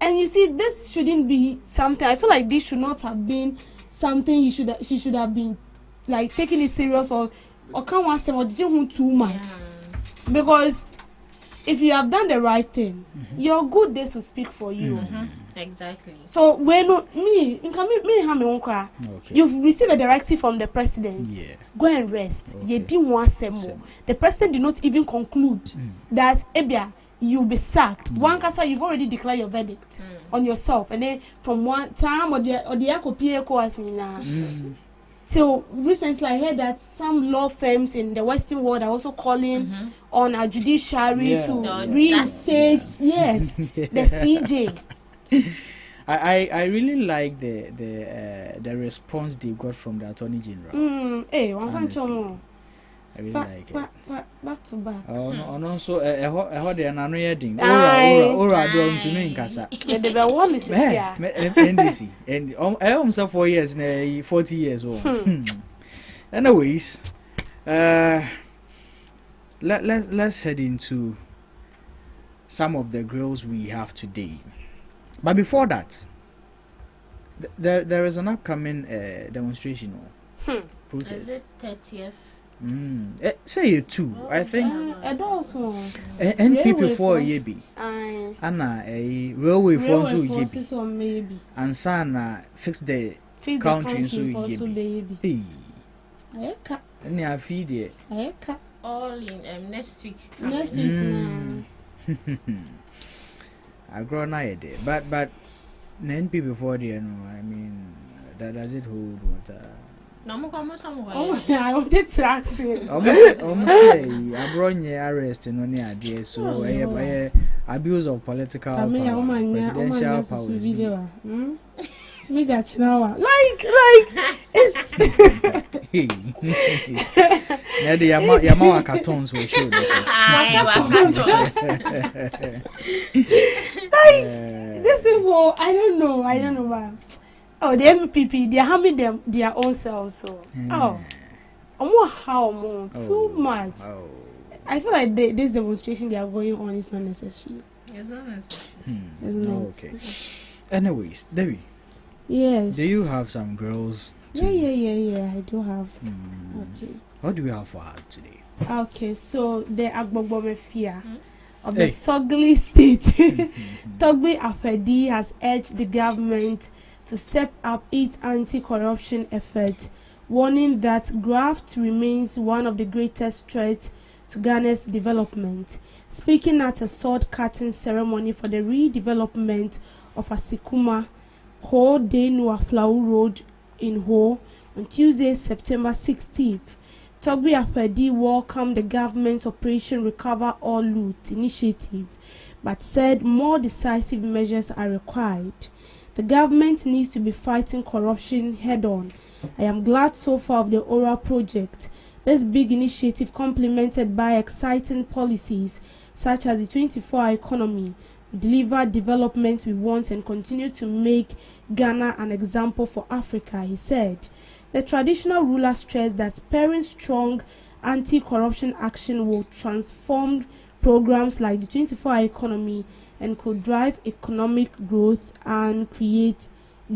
And you see, this shouldn't be something. I feel like this should not have been something she should have been like taking it serious or can't want to say too much. Because if you have done the right thing, your good days will speak for you. Exactly. So when you've received a directive from the president, go and rest. You didn't want some more. The president did not even conclude that you'll be sacked. One case you've already declared your verdict on yourself, and then from one time or the so recently I heard that some law firms in the Western world are also calling on our judiciary to reinstate the CJ. I really like the response they got from the Attorney General. Hey, one Honestly. I really like it. Back to back. And also, the anano yeding. Aye. Ora do to me nkasa. The wall is here. NDC and I almost 4 years, 40 years old. Anyways, let's head into some of the grills we have today. But before that, there is an upcoming demonstration or protest. Is it 30th? Say it too. I think also NPP for yebi. Anna a railway for so yebi. Maybe. And sana fix the country so yebi. Hey. Ayeka. Any a feed it. Ayeka. All in next week. Next week now. I grow an idea, but NPP before the I mean that does it hold water? No more somewhere. Oh, I wanted to ask you. Almost say I brought your arrest in any idea, so abuse of political power, presidential powers. Me got now. Like it's yeah, the Yamaha cartons will show this. These people, I don't know why. Oh, the MPP, they are harming them their own selves. So, too much. Oh. I feel like this demonstration they are going on is not necessary. It's not Okay. Anyways, Debbie. Yes. Do you have some girls? Yeah. I do have. Okay. What do we have for her today? Okay, so the Agbogbomefia of the Sogli state, Togbe Apedi has urged the government to step up its anti-corruption effort, warning that graft remains one of the greatest threats to Ghana's development. Speaking at a sword-cutting ceremony for the redevelopment of Asikuma, Ho Denua Flau Road in Ho on Tuesday, September 16th, Togbe Apedi welcomed the government's Operation Recover or Loot initiative, but said more decisive measures are required. The government needs to be fighting corruption head-on. I am glad so far of the Aura project. This big initiative, complemented by exciting policies such as the 24-hour economy, deliver development we want and continue to make Ghana an example for Africa, he said. The traditional ruler stressed that spurring strong anti-corruption action will transform programs like the 24-hour economy and could drive economic growth and create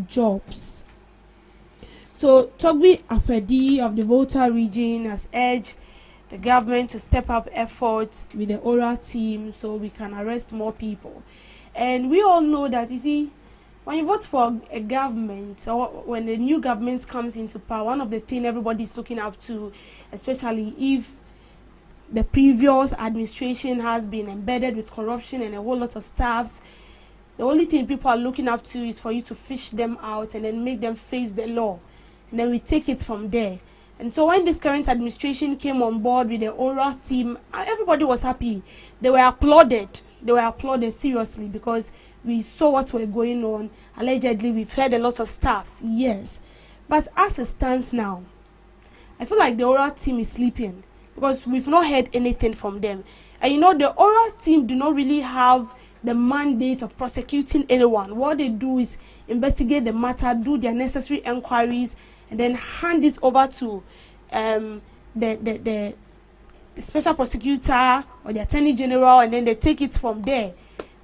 jobs. So, Togbe Apedi of the Volta region has urged the government to step up efforts with the Aura team so we can arrest more people. And we all know that, you see, when you vote for a government or when a new government comes into power, one of the things everybody is looking up to, especially if the previous administration has been embedded with corruption and a whole lot of staffs, the only thing people are looking up to is for you to fish them out and then make them face the law. And then we take it from there. And so when this current administration came on board with the Aura team, everybody was happy. They were applauded. They were applauded seriously because we saw what was going on. Allegedly, we've heard a lot of staffs. Yes. But as it stands now, I feel like the Aura team is sleeping because we've not heard anything from them. And you know, the Aura team do not really have the mandate of prosecuting anyone. What they do is investigate the matter, do their necessary inquiries, and then hand it over to the special prosecutor or the attorney general, and then they take it from there.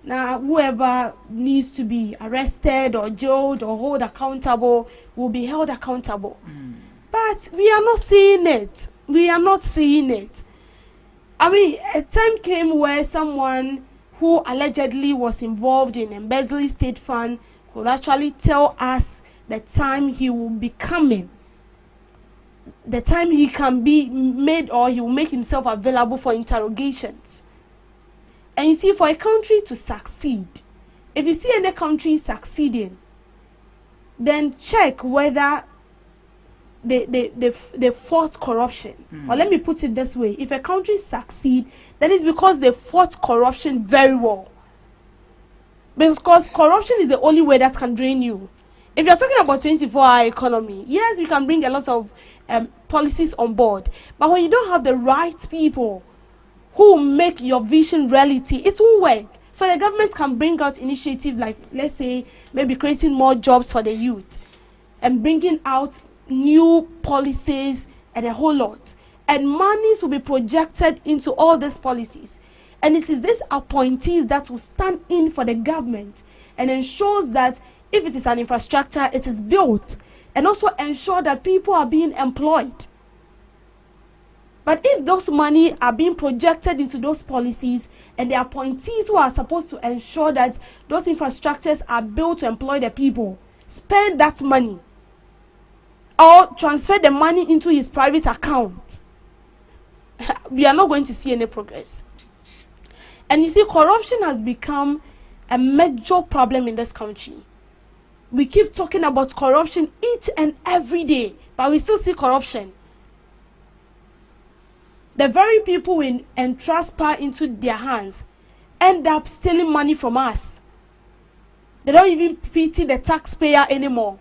Now, whoever needs to be arrested or jailed or held accountable will be held accountable. But we are not seeing it. We are not seeing it. I mean, a time came where someone who allegedly was involved in embezzling state fund could actually tell us the time he will be coming, the time he can be made or he will make himself available for interrogations. And you see, for a country to succeed, if you see any country succeeding, then check whether they fought corruption. Or let me put it this way, if a country succeed, that is because they fought corruption very well. Because corruption is the only way that can drain you. If you're talking about 24-hour economy, yes, we can bring a lot of policies on board. But when you don't have the right people who make your vision reality, it won't work. So the government can bring out initiative like, let's say, maybe creating more jobs for the youth and bringing out new policies and a whole lot. And monies will be projected into all these policies. And it is these appointees that will stand in for the government and ensures that if it is an infrastructure, it is built, and also ensure that people are being employed. But if those money are being projected into those policies and the appointees who are supposed to ensure that those infrastructures are built to employ the people spend that money or transfer the money into his private account, we are not going to see any progress. And you see, corruption has become a major problem in this country. We keep talking about corruption each and every day, but we still see corruption. The very people we entrust power into their hands end up stealing money from us. They don't even pity the taxpayer anymore.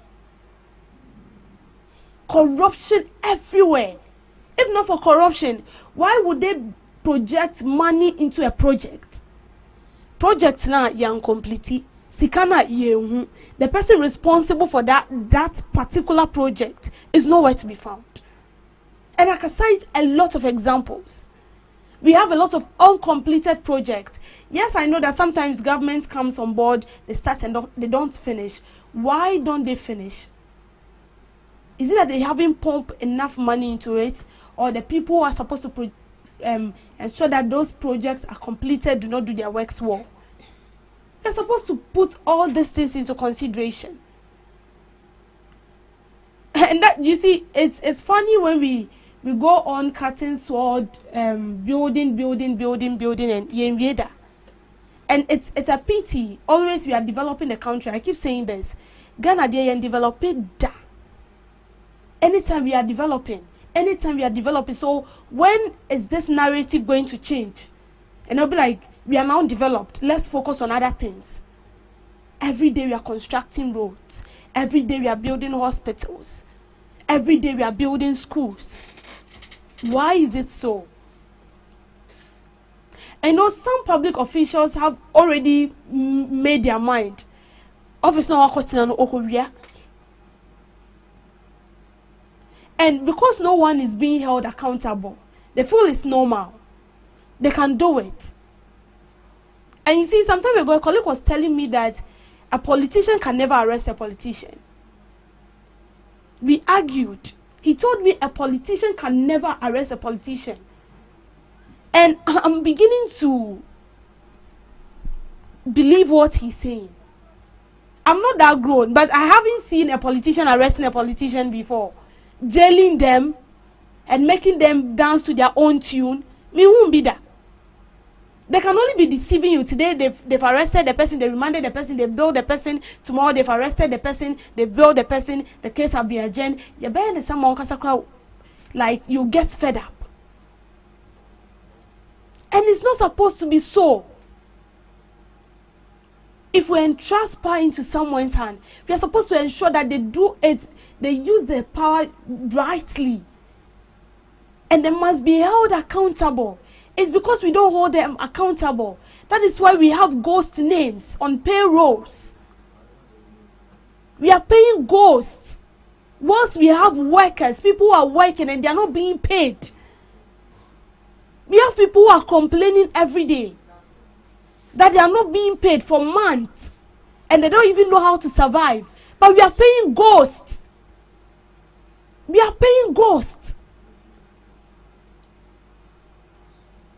Corruption everywhere. If not for corruption, why would they project money into a project? Project na yang complete. Sikana yehu. The person responsible for that particular project is nowhere to be found. And I can cite a lot of examples. We have a lot of uncompleted projects. Yes, I know that sometimes government comes on board, they start and they don't finish. Why don't they finish? Is it that they haven't pumped enough money into it, or the people who are supposed to ensure that those projects are completed do not do their works well? They're supposed to put all these things into consideration. And that, you see, it's funny when we go on cutting sword, building, and yenvieda. And it's a pity. Always we are developing the country. I keep saying this. Ghana they develop it da. Anytime we are developing. So when is this narrative going to change? And I'll be like, we are now developed. Let's focus on other things. Every day we are constructing roads. Every day we are building hospitals. Every day we are building schools. Why is it so? I know some public officials have already made their mind. Obviously, and because no one is being held accountable, they feel it's normal. They can do it. And you see, some time ago, a colleague was telling me that a politician can never arrest a politician. We argued. He told me a politician can never arrest a politician. And I'm beginning to believe what he's saying. I'm not that grown, but I haven't seen a politician arresting a politician before. Jailing them and making them dance to their own tune. Me won't be that. They can only be deceiving you. Today they've arrested the person, they remanded the person, they billed the person. Tomorrow they've arrested the person, they billed the person, the case have been adjourned. Like, you get fed up. And it's not supposed to be so. If we entrust power into someone's hand, we are supposed to ensure that they do it, they use their power rightly. And they must be held accountable. It's because we don't hold them accountable. That is why we have ghost names on payrolls. We are paying ghosts. Once we have workers, people who are working and they are not being paid. We have people who are complaining every day that they are not being paid for months and they don't even know how to survive. But we are paying ghosts. We are paying ghosts.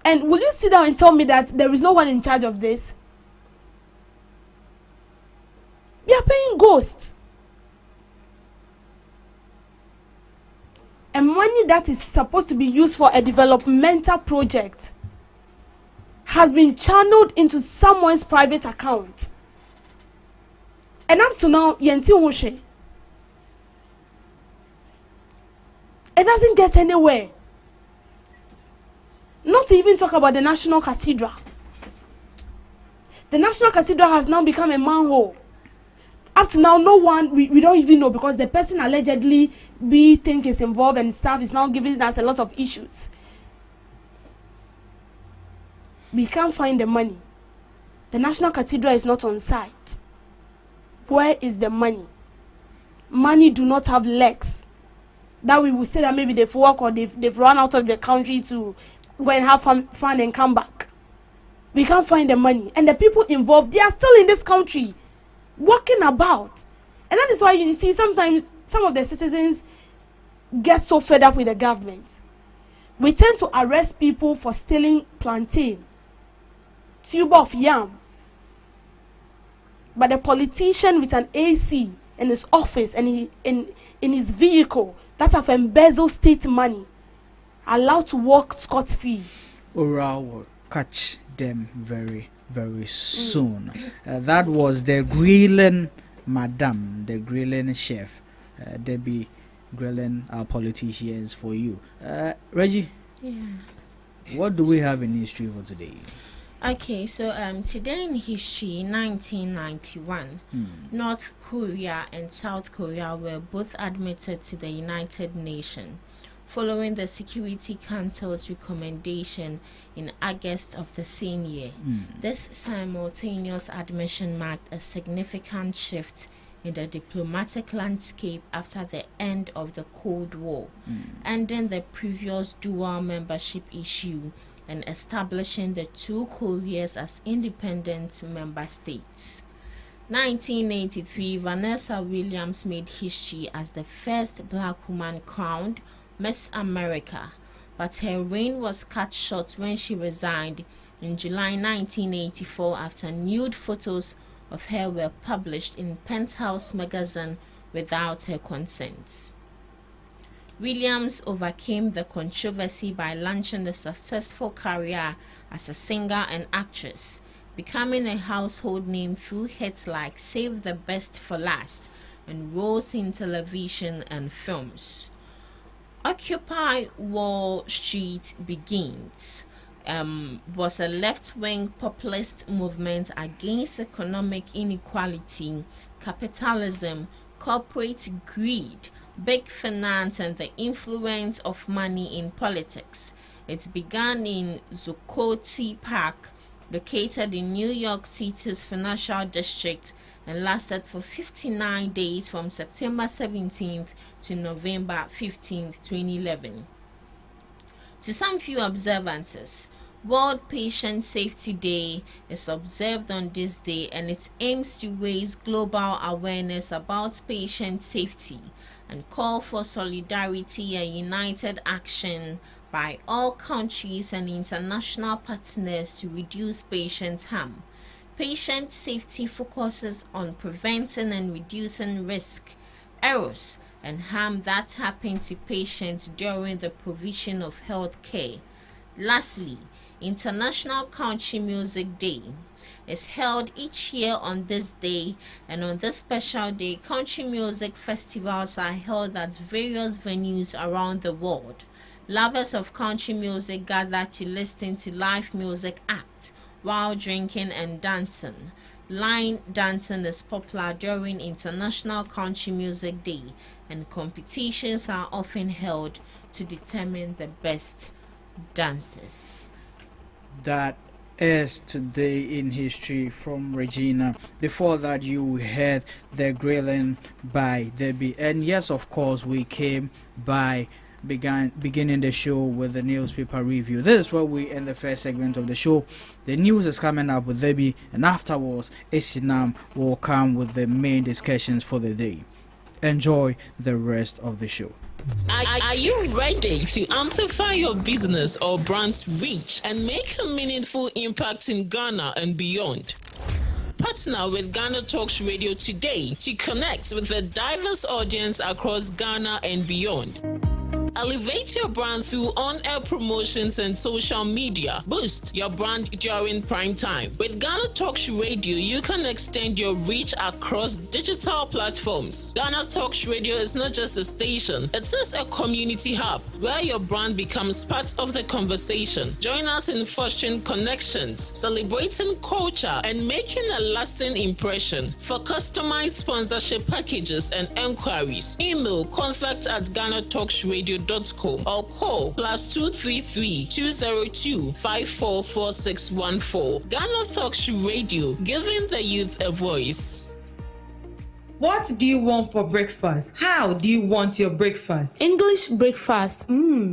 And will you sit down and tell me that there is no one in charge of this? We are paying ghosts. And money that is supposed to be used for a developmental project has been channeled into someone's private account. And up to now, yenti woshe. It doesn't get anywhere. Not to even talk about the National Cathedral. The National Cathedral has now become a manhole. Up to now, no one, we don't even know, because the person allegedly we think is involved and stuff is now giving us a lot of issues. We can't find the money. The National Cathedral is not on site. Where is the money? Money do not have legs. That we will say that maybe they've worked or they've run out of the country to go and have fun and come back. We can't find the money. And the people involved, they are still in this country, walking about. And that is why you see sometimes some of the citizens get so fed up with the government. We tend to arrest people for stealing plantain, tube of yam. But the politician with an AC in his office and in his vehicle that have embezzled state money, allowed to walk scot-free. Ora will catch them very, very soon. That was the grilling madam, the grilling chef. Debbie grilling our politicians for you. Reggie, what do we have in history for today? Okay, so today in history, 1991, North Korea and South Korea were both admitted to the United Nations, following the Security Council's recommendation in August of the same year. This simultaneous admission marked a significant shift in the diplomatic landscape after the end of the Cold War, ending the previous dual membership issue and establishing the two Koreas as independent member states. 1983, Vanessa Williams made history as the first black woman crowned Miss America, but her reign was cut short when she resigned in July 1984 after nude photos of her were published in Penthouse magazine without her consent. Williams overcame the controversy by launching a successful career as a singer and actress, becoming a household name through hits like Save the Best for Last and roles in television and films. Occupy Wall Street Begins was a left-wing populist movement against economic inequality, capitalism, corporate greed, big finance, and the influence of money in politics. It began in Zuccotti Park, located in New York City's financial district, and lasted for 59 days from September 17th to November 15th, 2011. To some few observances, World Patient Safety Day is observed on this day, and it aims to raise global awareness about patient safety and call for solidarity and united action by all countries and international partners to reduce patient harm. Patient safety focuses on preventing and reducing risk, errors, and harm that happen to patients during the provision of health care. Lastly, International Country Music Day is held each year on this day, and on this special day, country music festivals are held at various venues around the world. Lovers of country music gather to listen to live music acts while drinking and dancing. Line dancing is popular during International Country Music Day, and competitions are often held to determine the best dancers. That is today in history from Regina. Before that, you heard the grilling by Debbie, and yes, of course, we came by beginning the show with the newspaper review. This is where we end the first segment of the show. The news is coming up with Debbie, and afterwards, Isinam will come with the main discussions for the day. Enjoy the rest of the show. Are you ready to amplify your business or brand's reach and make a meaningful impact in Ghana and beyond? Partner with GhanaTalks Radio today to connect with a diverse audience across Ghana and beyond. Elevate your brand through on-air promotions and social media. Boost your brand during prime time. With GhanaTalks Radio, you can extend your reach across digital platforms. GhanaTalks Radio is not just a station, it is a community hub where your brand becomes part of the conversation. Join us in fostering connections, celebrating culture, and making a lasting impression. For customized sponsorship packages and enquiries, email contact@GhanaTalksRadio.com or call +233 202 544614. GhanaTalks Radio, giving the youth a voice. What do you want for breakfast? How do you want your breakfast? English breakfast.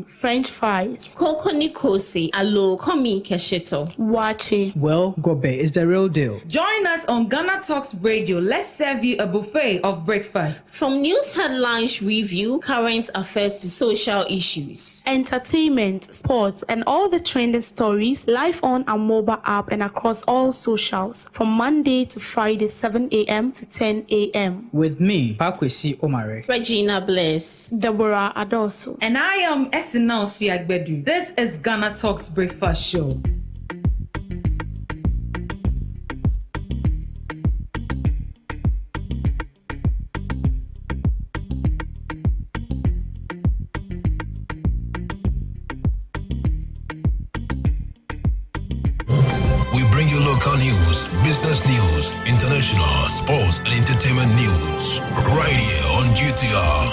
French fries. Koko Nikose, alo komi kesheto. Wache. Well, Gobe is the real deal. Join us on Ghana Talks Radio. Let's serve you a buffet of breakfast. From news headlines review, current affairs to social issues. Entertainment, sports, and all the trending stories live on our mobile app and across all socials from Monday to Friday, 7 a.m. to 10 a.m. With me, Pakwesi Omare, Regina Bless, Deborah Adoso, and I am Esinal Fiagbedu. This is Ghana Talks Breakfast Show. Local news, business news, international, sports, and entertainment news. Right here on GTR.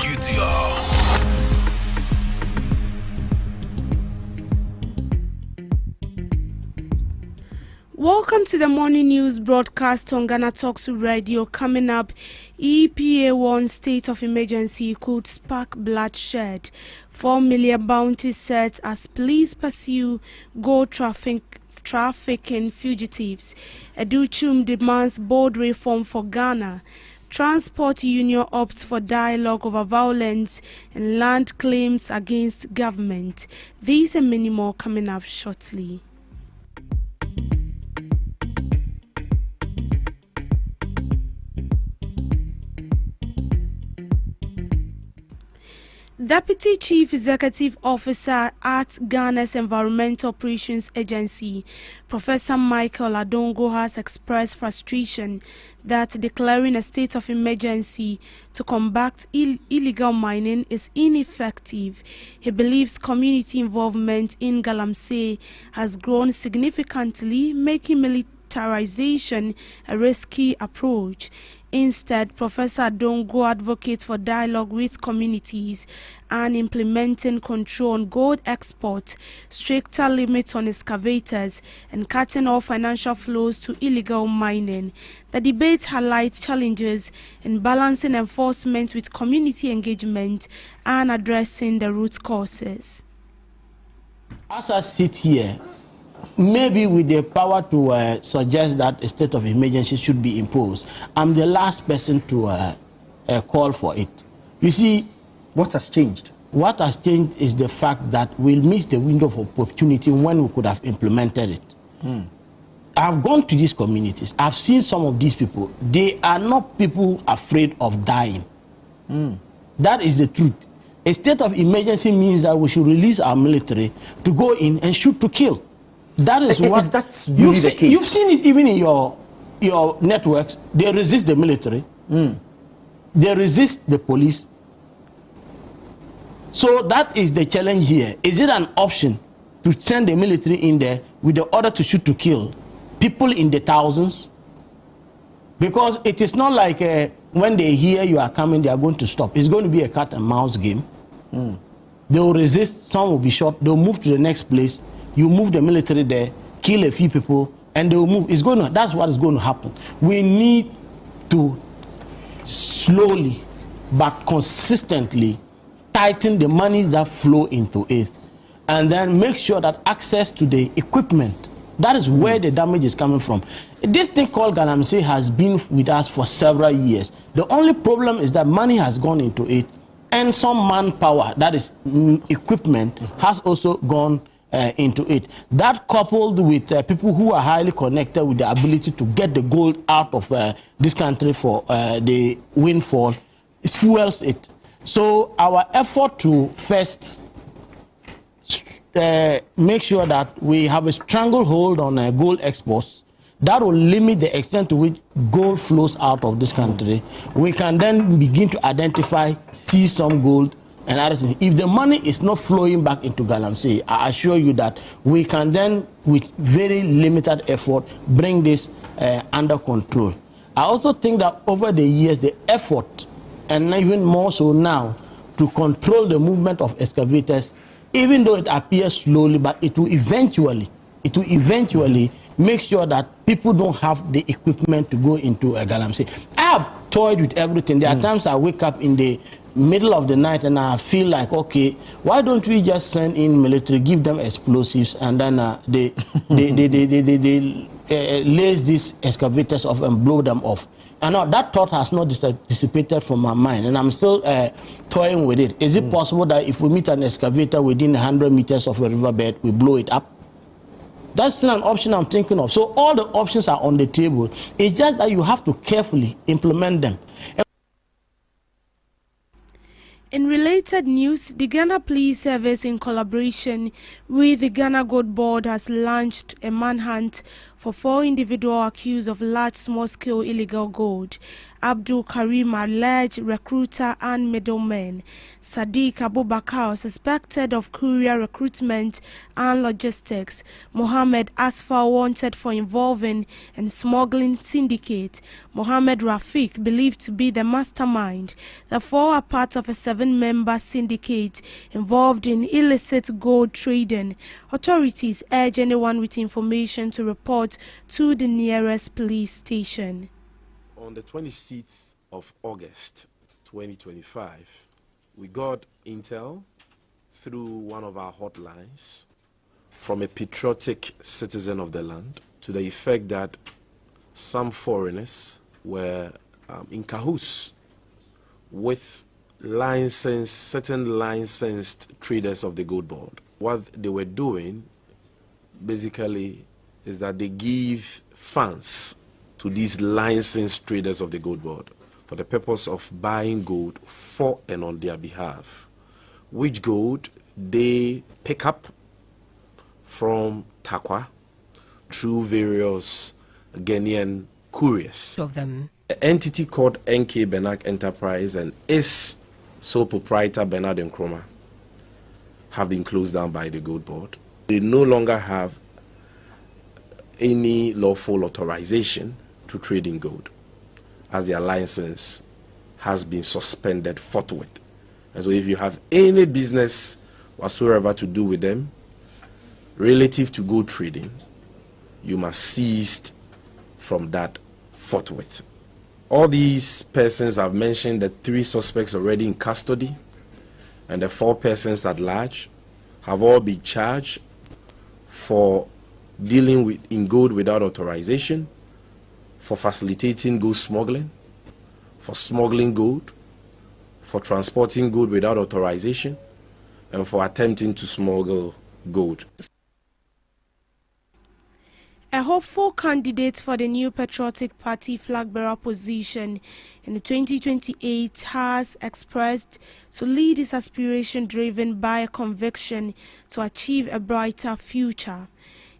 Welcome to the morning news broadcast on Ghana Talks Radio. Coming up, EPA warns state of emergency could spark bloodshed. 4 million bounty set as police pursue gold trafficking fugitives. Educhum demands board reform for Ghana. Transport union opts for dialogue over violence and land claims against government. These and many more coming up shortly. Deputy Chief Executive Officer at Ghana's Environmental Operations Agency, Professor Michael Adongo, has expressed frustration that declaring a state of emergency to combat illegal mining is ineffective. He believes community involvement in Galamsey has grown significantly, making militarization a risky approach. Instead, Professor Adongo advocates for dialogue with communities and implementing control on gold export, stricter limits on excavators, and cutting off financial flows to illegal mining. The debate highlights challenges in balancing enforcement with community engagement and addressing the root causes. As I sit here, maybe with the power to suggest that a state of emergency should be imposed, I'm the last person to call for it. You see, what has changed? What has changed is the fact that we'll miss the window of opportunity when we could have implemented it. I've gone to these communities. I've seen some of these people. They are not people afraid of dying. That is the truth. A state of emergency means that we should release our military to go in and shoot to kill. That is what that's really the case. You've seen it even in your networks. They resist the military. They resist the police. So that is the challenge here. Is it an option to send the military in there with the order to shoot to kill people in the thousands? Because it is not like when they hear you are coming, they are going to stop. It's going to be a cat and mouse game. They will resist, some will be shot, they'll move to the next place. You move the military there, kill a few people, and they will move. That's what is going to happen. We need to slowly but consistently tighten the monies that flow into it, and then make sure that access to the equipment, that is where the damage is coming from. This thing called Galamsey has been with us for several years. The only problem is that money has gone into it, and some manpower, that is equipment, has also gone into it. That coupled with people who are highly connected with the ability to get the gold out of this country for the windfall, it fuels it. So our effort to first make sure that we have a stranglehold on gold exports. That will limit the extent to which gold flows out of this country. We can then begin to identify, see some gold and other things. If the money is not flowing back into Galamsey, I assure you that we can then, with very limited effort, bring this under control. I also think that over the years, the effort, and even more so now, to control the movement of excavators, even though it appears slowly, but it will eventually make sure that people don't have the equipment to go into a Galamsey. I have toyed with everything. There are times I wake up in the middle of the night and I feel like, okay, why don't we just send in military, give them explosives, and then they lace these excavators off and blow them off. And now that thought has not dissipated from my mind, and I'm still toying with it. Is it possible that if we meet an excavator within 100 meters of a riverbed, we blow it up? That's still an option I'm thinking of. So all the options are on the table. It's just that you have to carefully implement them. In related news, the Ghana Police Service, in collaboration with the Ghana Gold Board, has launched a manhunt for 4 individuals accused of large small-scale illegal gold. Abdul Karim, alleged recruiter and middleman. Sadiq Abubakar, suspected of courier recruitment and logistics. Mohammed Asfar, wanted for involving in smuggling syndicate. Mohammed Rafiq, believed to be the mastermind. The 4 are part of a 7-member syndicate involved in illicit gold trading. Authorities urge anyone with information to report to the nearest police station. On the 26th of August 2025, we got intel through one of our hotlines from a patriotic citizen of the land to the effect that some foreigners were in cahoots with certain licensed traders of the gold board. What they were doing basically is that they give funds to these licensed traders of the gold board for the purpose of buying gold for and on their behalf, which gold they pick up from Takwa through various Ghanaian couriers. Of them. An entity called NK Bernard Enterprise and its sole proprietor Bernard Nkrumah have been closed down by the gold board. They no longer have any lawful authorization to trade in gold, as their license has been suspended forthwith. And so if you have any business whatsoever to do with them relative to gold trading, you must cease from that forthwith. All these persons I've mentioned, the 3 suspects already in custody and the 4 persons at large, have all been charged for dealing in gold without authorization, for facilitating gold smuggling, for smuggling gold, for transporting gold without authorization, and for attempting to smuggle gold. A hopeful candidate for the new Patriotic Party flag bearer position in the 2028 has expressed to lead his aspiration driven by a conviction to achieve a brighter future.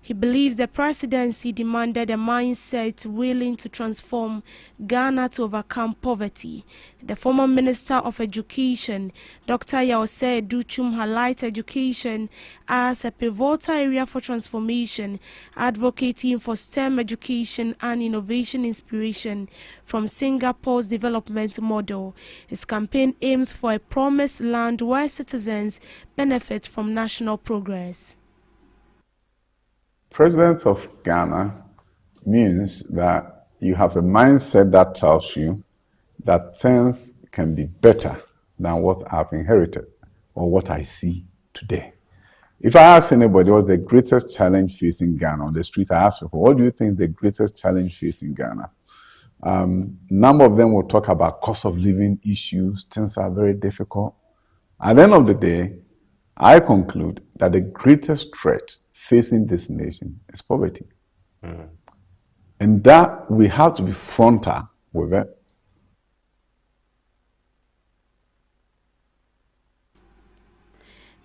He believes the presidency demanded a mindset willing to transform Ghana to overcome poverty. The former Minister of Education, Dr. Yawse Duchum, highlighted education as a pivotal area for transformation, advocating for STEM education and innovation inspiration from Singapore's development model. His campaign aims for a promised land where citizens benefit from national progress. President of Ghana means that you have a mindset that tells you that things can be better than what I've inherited or what I see today. If I ask anybody what's the greatest challenge facing Ghana on the street, I ask people, what do you think is the greatest challenge facing Ghana? Number of them will talk about cost of living issues. Things are very difficult. At the end of the day, I conclude that the greatest threat facing this nation is poverty. And that we have to be frontal with it.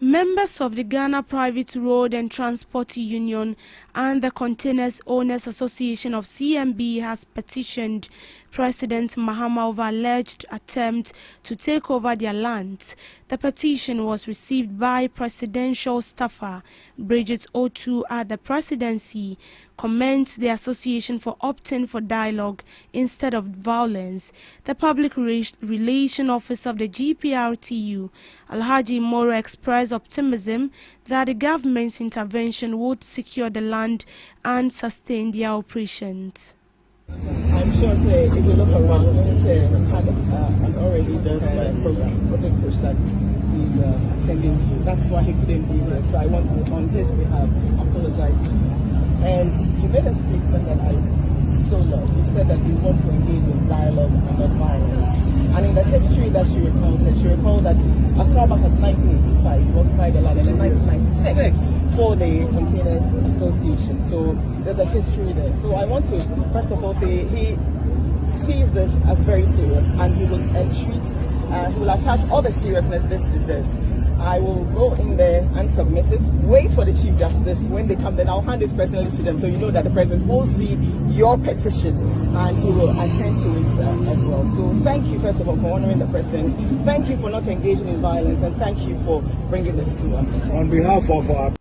Members of the Ghana Private Road and Transport Union and the Containers Owners Association of CMB has petitioned President Mahama over alleged attempt to take over their lands. The petition was received by presidential staffer Bridget Otu at the presidency, commends the association for opting for dialogue instead of violence. The public relation officer of the GPRTU, Alhaji Moro, expressed optimism that the government's intervention would secure the land and sustain their operations. I'm sure, say, if you look around, say, had already just program for the push that he's attending to. That's why he couldn't be here. So I want to, on his behalf, apologize to you. And you made a statement that I so love. You said that you want to engage in dialogue and not violence. And in the history that she recalled that as far back as 1985, you occupied the land, and in 1996 for the Containers Association. So there's a history there. So I want to first of all say he sees this as very serious, and he will he will attach all the seriousness this deserves. I will go in there and submit it. Wait for the Chief Justice. When they come, then I'll hand it personally to them. So you know that the President will see your petition and he will attend to it as well. So thank you, first of all, for honoring the President. Thank you for not engaging in violence, and thank you for bringing this to us. On behalf of our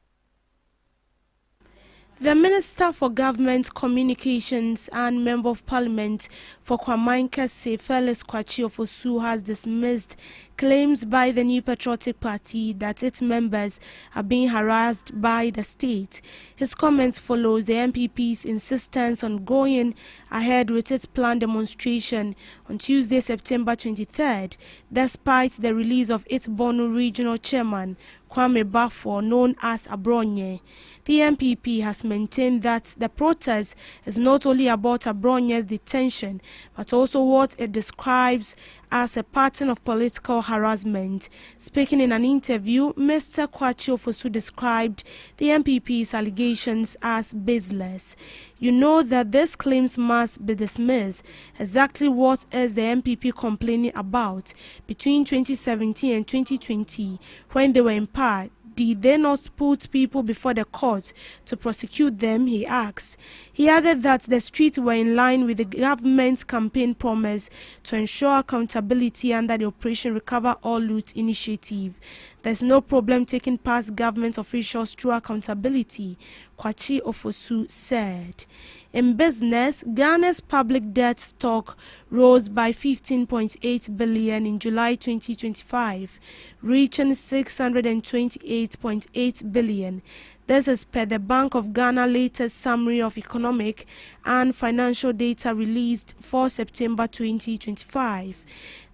The Minister for Government Communications and Member of Parliament for Kwamankese, Felix Kwakye Ofosu, has dismissed claims by the New Patriotic Party that its members are being harassed by the state. His comments follows the MPP's insistence on going ahead with its planned demonstration on Tuesday, September 23rd, despite the release of its Bonu Regional Chairman, Kwame Bafo, known as Abronye. The MPP has maintained that the protest is not only about Abronye's detention, but also what it describes as a pattern of political harassment. Speaking in an interview, Mr. Kwakye Ofosu described the MPP's allegations as baseless. You know that these claims must be dismissed. Exactly what is the MPP complaining about? Between 2017 and 2020, when they were in power, did they not put people before the court to prosecute them, he asked. He added that the streets were in line with the government's campaign promise to ensure accountability under the Operation Recover All Loot initiative. There's no problem taking past government officials through accountability, Kwakye Ofosu said. In business, Ghana's public debt stock rose by 15.8 billion in July 2025, reaching 628.8 billion. This is per the Bank of Ghana latest summary of economic and financial data released for September 2025.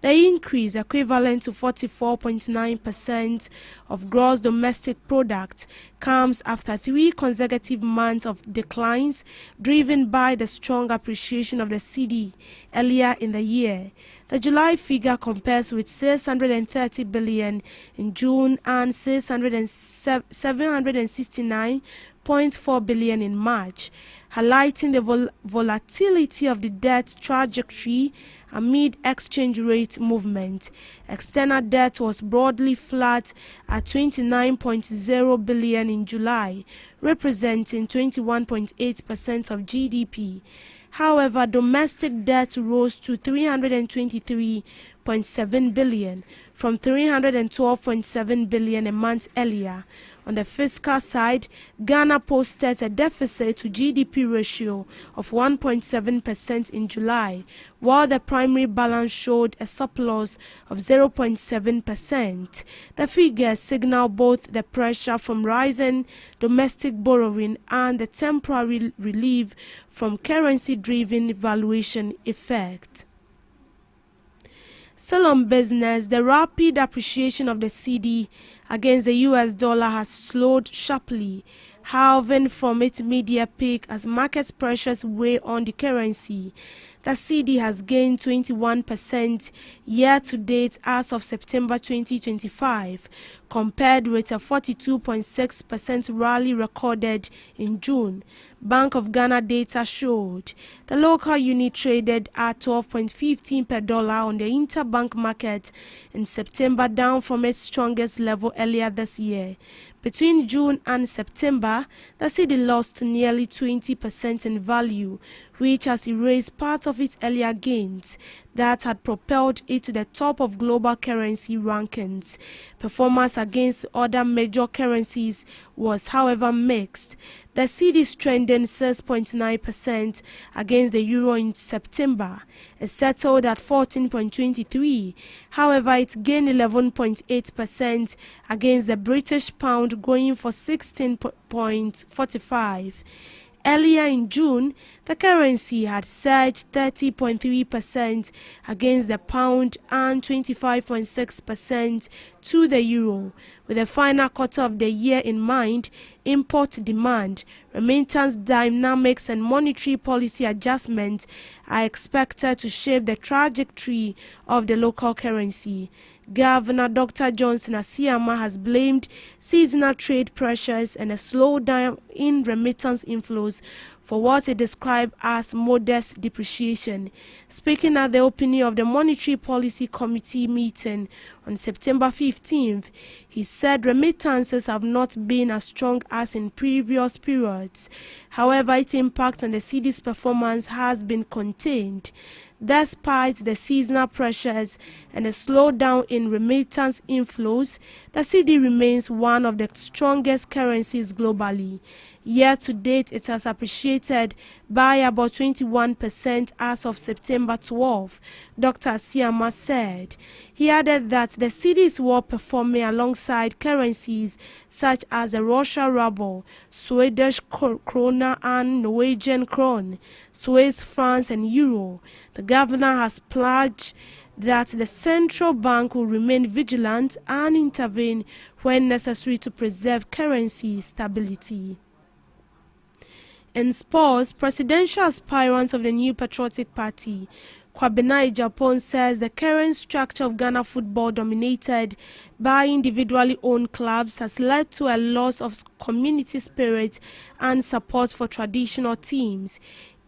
The increase, equivalent to 44.9% of gross domestic product, comes after 3 consecutive months of declines driven by the strong appreciation of the cedi earlier in the year. The July figure compares with 630 billion in June and 769.4 billion in March, highlighting the volatility of the debt trajectory amid exchange rate movement. External debt was broadly flat at 29.0 billion in July, representing 21.8% of GDP. However, domestic debt rose to 323.7 billion from 312.7 billion a month earlier. On the fiscal side, Ghana posted a deficit to GDP ratio of 1.7% in July, while the primary balance showed a surplus of 0.7%. The figures signal both the pressure from rising domestic borrowing and the temporary relief from currency-driven valuation effect. Still on business, the rapid appreciation of the cedi against the US dollar has slowed sharply, halving from its media peak as market pressures weigh on the currency. The cedi has gained 21% year-to-date as of September 2025, compared with a 42.6% rally recorded in June. Bank of Ghana data showed the local unit traded at 12.15 per dollar on the interbank market in September, down from its strongest level earlier this year. Between June and September, the cedi lost nearly 20% in value, which has erased part of its earlier gains that had propelled it to the top of global currency rankings. Performance against other major currencies was, however, mixed. The cedi strengthened 6.9% against the euro in September. It settled at 14.23. However, it gained 11.8% against the British pound, going for 16.45. Earlier in June, the currency had surged 30.3% against the pound and 25.6% to the euro. With the final quarter of the year in mind, import demand, remittance dynamics and monetary policy adjustments are expected to shape the trajectory of the local currency. Governor Dr. Johnson Asiama has blamed seasonal trade pressures and a slowdown in remittance inflows for what he described as modest depreciation. Speaking at the opening of the Monetary Policy Committee meeting on September 15th, he said remittances have not been as strong as in previous periods. However, its impact on the cedi's performance has been contained. Despite the seasonal pressures and a slowdown in remittance inflows, the cedi remains one of the strongest currencies globally. Year to date, it has appreciated by about 21% as of September 12, Dr. Asiama said. He added that the cedi is well performing alongside currencies such as the Russian ruble, Swedish krona and Norwegian krone, Swiss francs and euro. The governor has pledged that the central bank will remain vigilant and intervene when necessary to preserve currency stability. In sports, presidential aspirant of the New Patriotic Party, Kwabena Ejapon, says the current structure of Ghana football, dominated by individually owned clubs, has led to a loss of community spirit and support for traditional teams.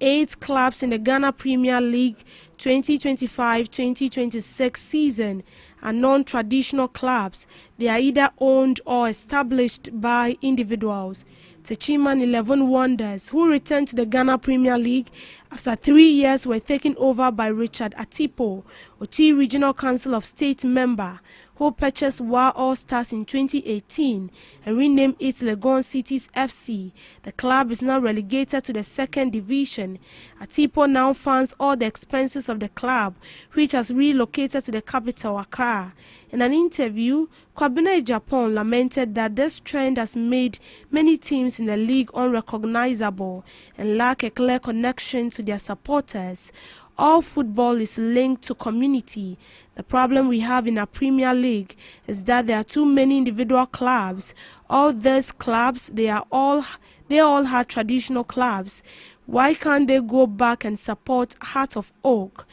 8 clubs in the Ghana Premier League 2025-2026 season are non-traditional clubs. They are either owned or established by individuals. Techiman 11 Wonders, who returned to the Ghana Premier League after 3 years, were taken over by Richard Atipo, Oti Regional Council of State member, who purchased Wa All Stars in 2018 and renamed it Legon Cities FC. The club is now relegated to the 2nd division. Atipo now funds all the expenses of the club, which has relocated to the capital, Accra. In an interview, Kwabena Ejapon lamented that this trend has made many teams in the league unrecognizable and lack a clear connection to their supporters. All football is linked to community. The problem we have in our Premier League is that there are too many individual clubs. All these clubs, they all had traditional clubs. Why can't they go back and support Heart of Oak,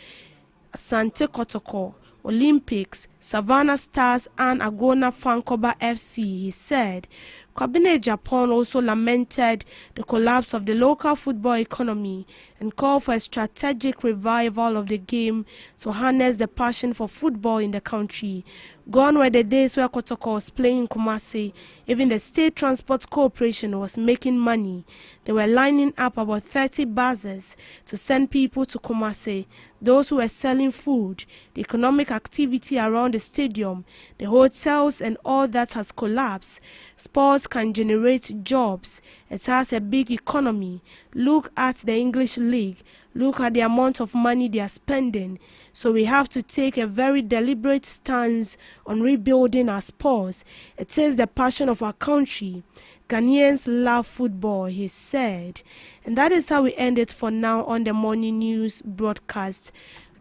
Asante Kotoko, Olympics, Savannah Stars and Agona Fankoba FC, he said. Kwabena Ejapon also lamented the collapse of the local football economy and called for a strategic revival of the game to harness the passion for football in the country. Gone were the days where Kotoko was playing in Kumasi. Even the State Transport Corporation was making money. They were lining up about 30 buses to send people to Kumasi. Those who were selling food, the economic activity around the stadium, the hotels and all that has collapsed. Sports can generate jobs. It has a big economy. Look at the English League. Look at the amount of money they are spending. So we have to take a very deliberate stance on rebuilding our sports. It is the passion of our country. Ghanaians love football, he said. And that is how we end it for now on the morning news broadcast.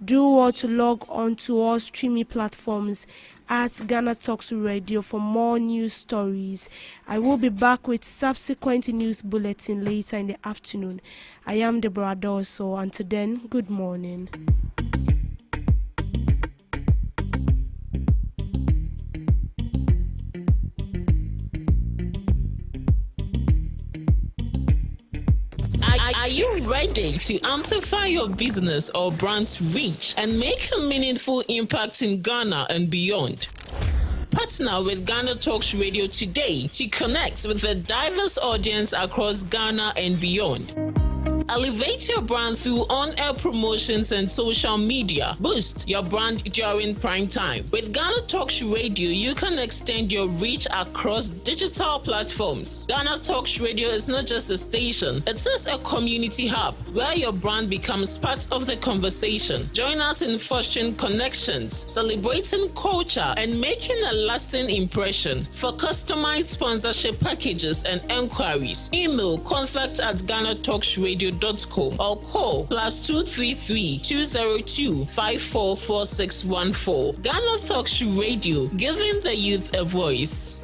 Do well to log on to all streaming platforms at Ghana Talks Radio for more news stories. I will be back with subsequent news bulletin later in the afternoon. I am Deborah Dorso. Until then, good morning. Are you ready to amplify your business or brand's reach and make a meaningful impact in Ghana and beyond? Partner with Ghana Talks Radio today to connect with a diverse audience across Ghana and beyond. Elevate your brand through on-air promotions and social media. Boost your brand during prime time. With Ghana Talks Radio, you can extend your reach across digital platforms. Ghana Talks Radio is not just a station, it is a community hub where your brand becomes part of the conversation. Join us in fostering connections, celebrating culture, and making a lasting impression. For customized sponsorship packages and enquiries, email contact@GhanaTalksRadio.com or call +233 202 544614. Ghana Talks Radio, giving the youth a voice.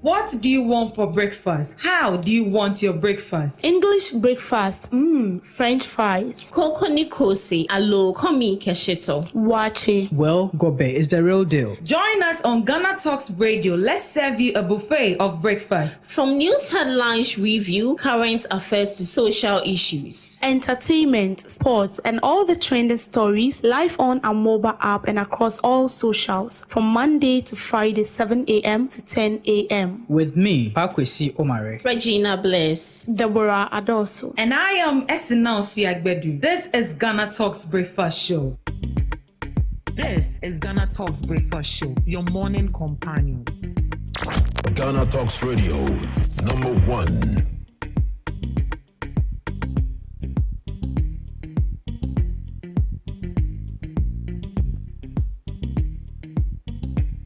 What do you want for breakfast? How do you want your breakfast? English breakfast, French fries. Koko Nikose, alo komi keshito. Wache. Well, Gobe is the real deal. Join us on Ghana Talks Radio. Let's serve you a buffet of breakfast. From news headlines review, current affairs to social issues. Entertainment, sports, and all the trending stories live on our mobile app and across all socials from Monday to Friday, 7 a.m. to 10 a.m. With me, Pakwesi Omare, Regina Bless, Deborah Adoso, and I am Esinam Fiagbedu. This is Ghana Talks Breakfast Show. This is Ghana Talks Breakfast Show, your morning companion. Ghana Talks Radio, #1.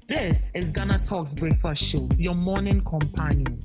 This is Ghana Talks Breakfast Show, your morning companion.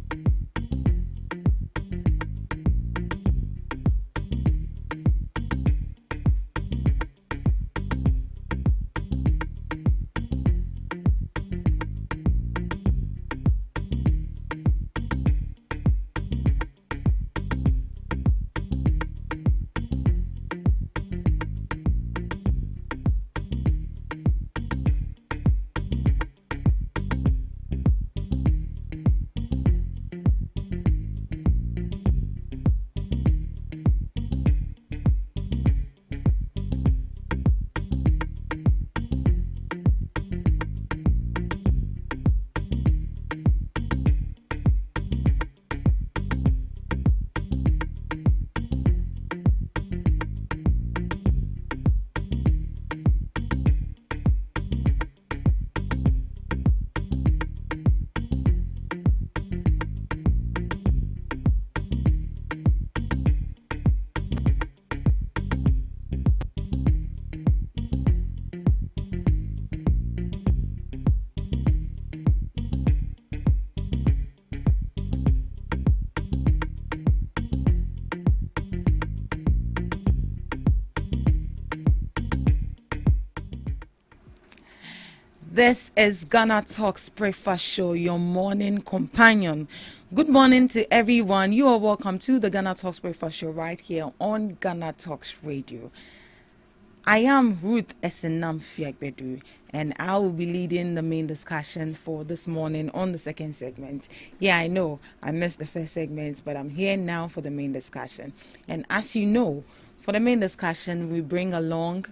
This is Ghana Talks Breakfast Show, your morning companion. Good morning to everyone. You are welcome to the Ghana Talks Breakfast Show right here on Ghana Talks Radio. I am Ruth Esinam Fiagbedu, and I will be leading the main discussion for this morning on the second segment. Yeah, I know I missed the first segment, but I'm here now for the main discussion. And as you know, for the main discussion, we bring along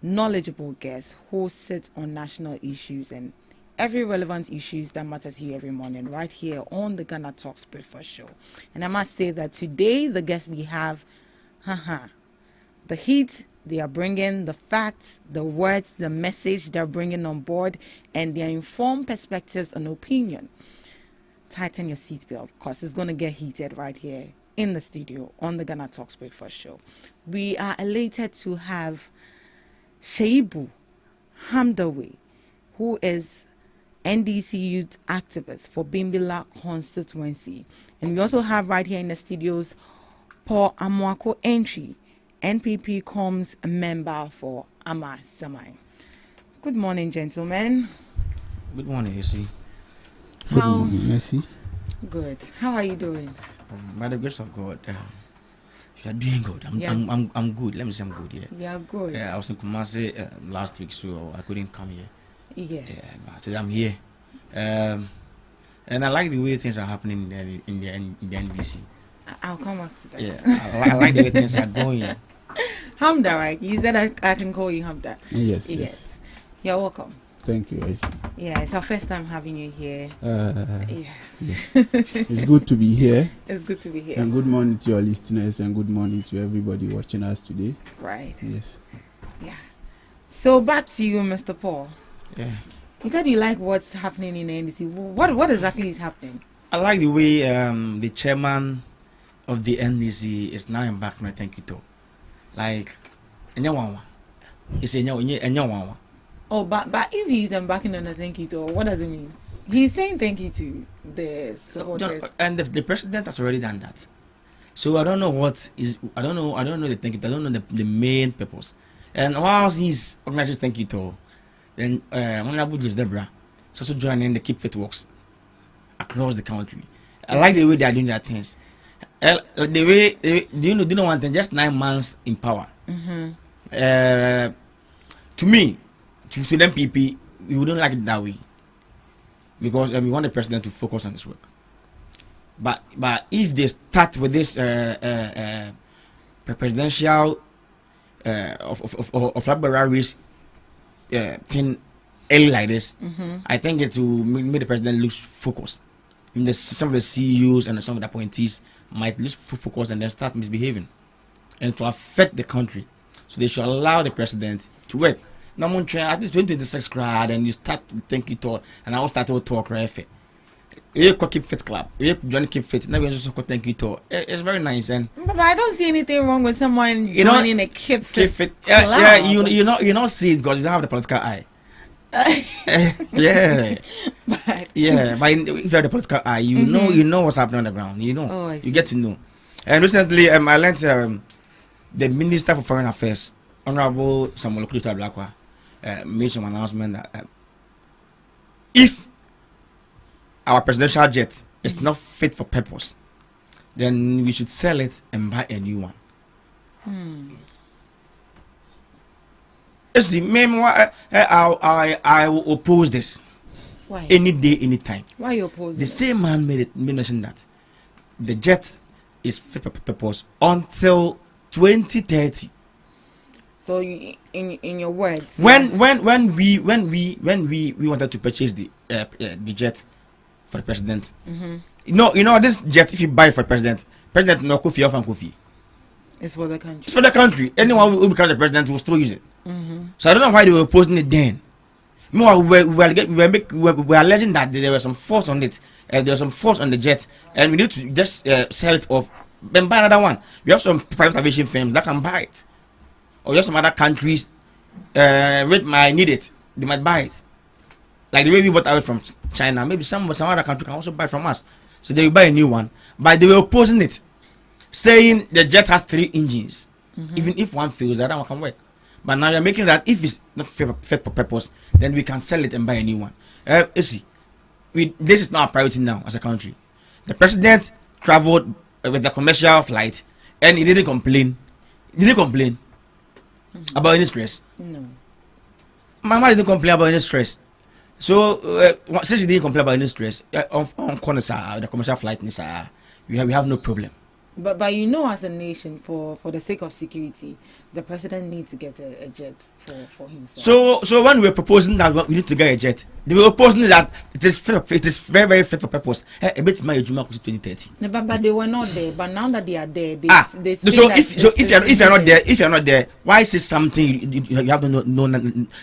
knowledgeable guests who sit on national issues and every relevant issues that matters to you every morning right here on the Ghana Talks Breakfast Show. And I must say that today the guests we have, the heat they are bringing, the facts, the words, the message they're bringing on board, and their informed perspectives and opinion. Tighten your seatbelt because it's going to get heated right here in the studio on the Ghana Talks Breakfast Show. We are elated to have Shaibu Hamdawi, who is NDC youth activist for Bimbila constituency. And we also have right here in the studios Paul Amwako Entry, NPP Coms member for Ama Samai. Good morning, gentlemen. Good morning, Essie. Good morning, Messi. Good. How are you doing? By the grace of God, you are doing good. I'm good. Let me say I'm good. Yeah. You are good. I was in Kumasi last week, so I couldn't come here. Yes. Yeah, but today I'm here. And I like the way things are happening in the NDC. I'll come back to that. Yeah, I like the way things are going. Hamda, right? You said I can call you Hamda. Yes. You're welcome. Thank you, I see. Yeah, it's our first time having you here. Yes. It's good to be here. It's good to be here. And good morning to your listeners and good morning to everybody watching us today. Right. Yes. Yeah. So back to you, Mr. Paul. Yeah. You said you like what's happening in the NDC. What exactly is happening? I like the way the chairman of the NDC is now embarking on a thank you talk. Like, it's a Oh, but if he's embarking on a thank you talk, what does it mean? He's saying thank you to the supporters. And the president has already done that. So I don't know what is. I don't know the thank you. I don't know the main purpose. And whilst he's organizing thank you talk, then Honorable Deborah is also joining the Keep Fit Walks across the country. I like the way they are doing their things. The way do you know one thing? Just 9 months in power. To me, to them people, we wouldn't like it that way because we want the president to focus on his work. But if they start with this presidential of libraries thing early like this, I think it will make the president lose focus. Some of the CEOs and some of the appointees might lose focus and then start misbehaving and to affect the country. So they should allow the president to work. Now, at this 2026 crowd, and you start to think it all, and I will start to talk right. You Keep Fit Club, you join Keep Fit. Now we just thank you to. It's very nice, and but I don't see anything wrong with someone joining a Keep Fit club. Yeah, you not see it because you don't have the political eye. Yeah, but if you have the political eye, you know what's happening on the ground. You get to know. And recently, I learned the Minister for Foreign Affairs, Honorable Samuel Okututa Blakwa, made some announcement that if our presidential jet is not fit for purpose, then we should sell it and buy a new one. See, I will oppose this. Why? Any day, any time. Why you oppose the same man made mention that the jet is fit for purpose until 2030. So in your words, when we wanted to purchase the jet for the president, you know this jet, if you buy it for president no Kofi off and Kofi. It's for the country. It's for the country. Anyone who becomes the president will still use it. So I don't know why they were opposing it then. Meanwhile, we were alleging that there was some force on it. There was some force on the jet, and we need to just sell it off. Then buy another one. We have some private aviation firms that can buy it, or just some other countries which might need it. They might buy it, like the way we bought away from China. Maybe some other country can also buy from us. So they will buy a new one. But they were opposing it, saying the jet has 3 engines. Even if one fails, the other one can work. But now you're making that if it's not fit for purpose, then we can sell it and buy a new one. This is not a priority now as a country. The president traveled with a commercial flight and he didn't complain. About any stress. No. Mama didn't complain about any stress. So since he didn't complain about any stress, on corner the commercial flight, we have no problem. But as a nation, for the sake of security, the president needs to get a jet for himself. So when we were proposing that we need to get a jet, they were opposing that it is very, very fit for purpose. A bit my Juma 2030. No, but they were not there. But now that they are there, they if you're not there, why say something you have no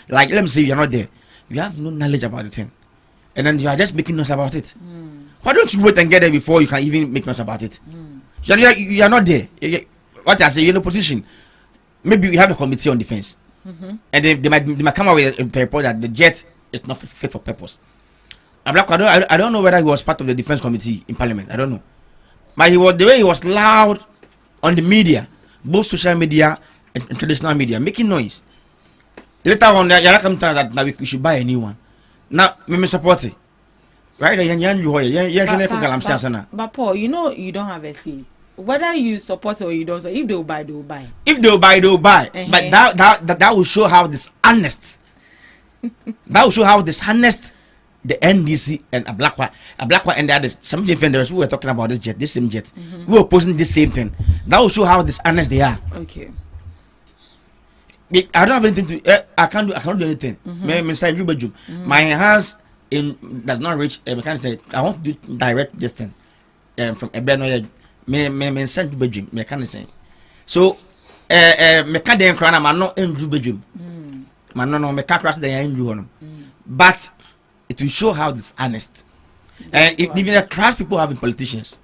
like? Let me say you're not there. You have no knowledge about the thing, and then you are just making noise about it. Why don't you wait and get there before you can even make noise about it? You are not there. What I say, you're in a position. Maybe we have a committee on defense, and they might come out with a report that the jet is not fit for purpose. I don't know whether he was part of the defense committee in parliament. I don't know, but the way he was loud on the media, both social media and traditional media, making noise. Later on, you come tell that now we should buy a new one. Now, we support it. Right? But Paul, you don't have a say. Whether you support or you don't, so if they'll buy, they'll buy. If they'll buy, they'll buy. But that will show how dishonest. That will show how dishonest the NDC and a black one and the others, some defenders who were talking about this same jet, who were opposing this same thing. That will show how dishonest they are. Okay. I don't have anything to. I can't do anything. My hands does not reach. I can't say I want to do direct distance from a bed. Me send to bedroom. Me can't say. So me can't then cry. I'm not in bedroom. Man, no, me can't cross the end. But it will show how dishonest. And even the trust people have in politicians,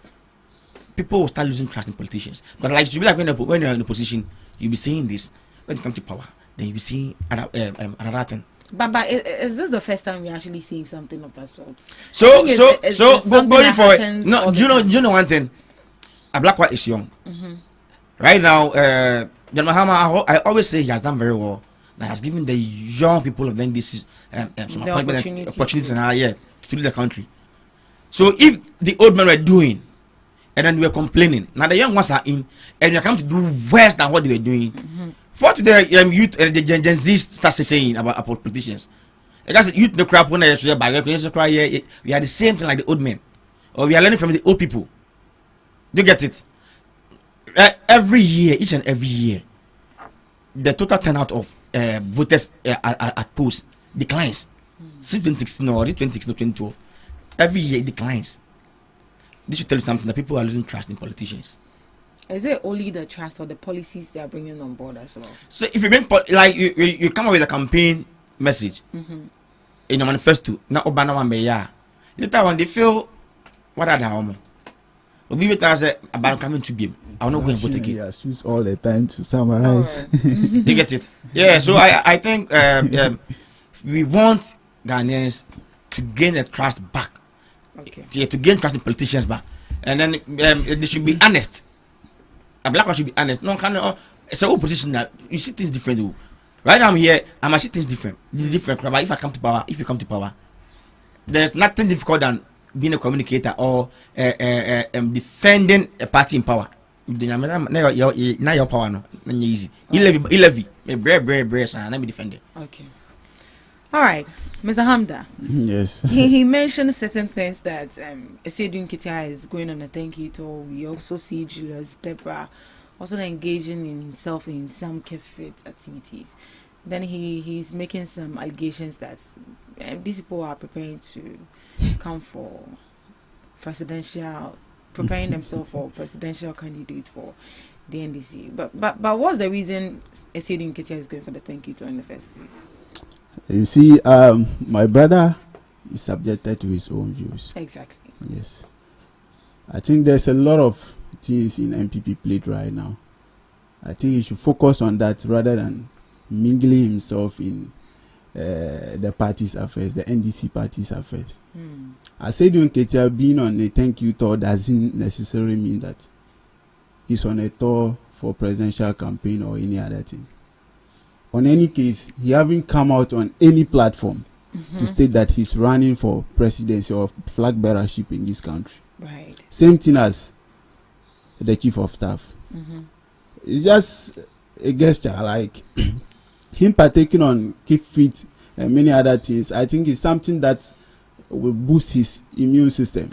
people will start losing trust in politicians. Because like you be like when you're in a position, you'll be saying this. When you come to power, then you'll be seeing another thing. But is this the first time we're actually seeing something of that sort? So going forward, no, do you know one thing? A black white is young. Right now, John Mahama, I always say he has done very well. That has given the young people of then this some opportunities to lead the country. So if the old men were doing, and then we were complaining, now the young ones are in, and they come to do worse than what they were doing. What the youth and the Gen Z start saying about politicians? I guess youth the crap when they we are the same thing like the old men, or we are learning from the old people. Do you get it? Every year, each and every year, the total turnout of voters at polls declines. Since 2016 or 2016 or 2012. Every year it declines. This should tell you something that people are losing trust in politicians. Is it only the trust or the policies they are bringing on board as well? So if you bring like you come up with a campaign message in your manifesto, now Obama one beya. Later when they feel what are the homo? Obi better say about coming to game. I will not go and vote again. Yeah, choose all the time to summarize. They get it. Yeah. So I think we want Ghanaians to gain the trust back. Okay. To gain trust in politicians back, and then they should be honest. A black one should be honest. No, it's a whole position that you see things different. Though. Right now I'm here, I might see things different. Different. But if you come to power, there's nothing difficult than being a communicator or defending a party in power. Now your power no easy. Elevi, let me defend it. Okay. All right, Mr. Hamda. Yes. He mentioned certain things that Esiedun Kitia is going on a thank you tour. We also see Julius Deborah also engaging himself in some kefit activities. Then he's making some allegations that these people are preparing to come for preparing themselves for presidential candidates for the NDC. But what's the reason Esiedun Kitia is going for the thank you tour in the first place? You see, my brother is subjected to his own views. Exactly. Yes. I think there's a lot of things in MPP plate right now. I think he should focus on that rather than mingling himself in the party's affairs, the NDC party's affairs. I said when Ketia being on a thank you tour doesn't necessarily mean that he's on a tour for presidential campaign or any other thing. On any case, he haven't come out on any platform to state that he's running for presidency or flag bearership in this country. Right. Same thing as the chief of staff. It's just a gesture, like him partaking on keep fit and many other things. I think it's something that will boost his immune system,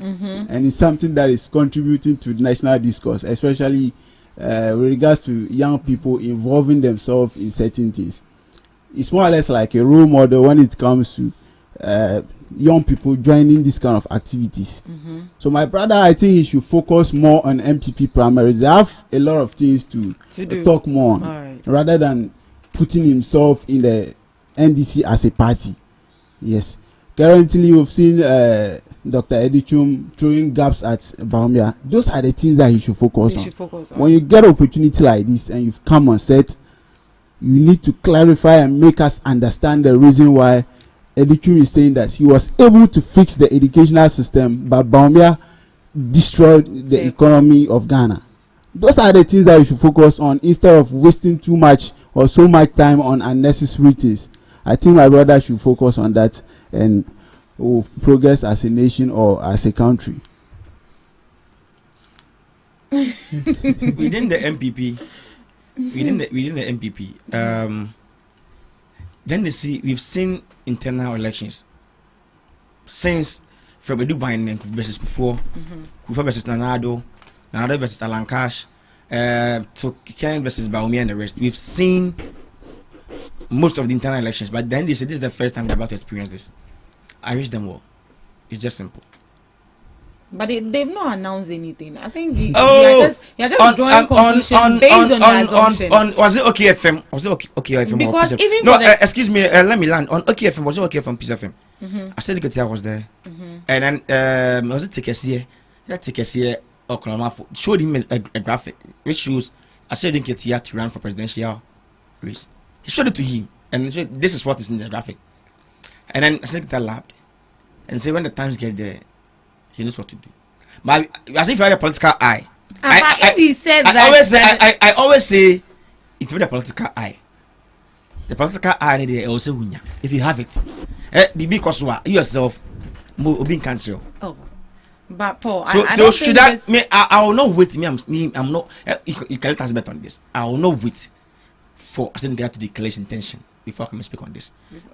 and it's something that is contributing to the national discourse, especially with regards to young people involving themselves in certain things. It's more or less like a role model when it comes to young people joining this kind of activities. So my brother, I think he should focus more on MPP primaries. They have a lot of things to talk more on, rather than putting himself in the NDC as a party. Yes. Currently, we've seen Dr. Edichum throwing gaps at Baumia. Those are the things that he should focus on. When you get an opportunity like this and you've come on set, you need to clarify and make us understand the reason why Edichum is saying that he was able to fix the educational system, but Baumia destroyed the economy of Ghana. Those are the things that you should focus on instead of wasting too much or so much time on unnecessary things. I think my brother should focus on that and will progress as a nation or as a country. Within the MPP, then we've seen internal elections since from Dubai versus before, Kufa versus Nanado versus Alankash, to Ken versus Baumia and the rest. We've seen most of the internal elections, but then they said this is the first time they're about to experience this. I wish them well. It's just simple. But they've not announced anything. I think you're just drawing conclusions based on the assumption. Was it OKFM? Was it OKFM? Because even no, excuse me, let me land. On OKFM, was it OKFM, Peace FM? I said the was there. And then, was it TKC? That TKC, Oklahoma, showed him a graphic which shows, I said TKC to run for presidential race. He showed it to him. And this is what is in the graphic. And then I said that laughed. And say when the times get there, he knows what to do. But as if you had a political eye. If he said I that, I always say, if you have a political eye, the political eye they also win. If you have it, because you yourself, being cancelled. Oh, but Paul, so I don't should think I will not wait. I'm not. You can let us bet on this. I will not wait for us to get to declare his intention before I can speak on this.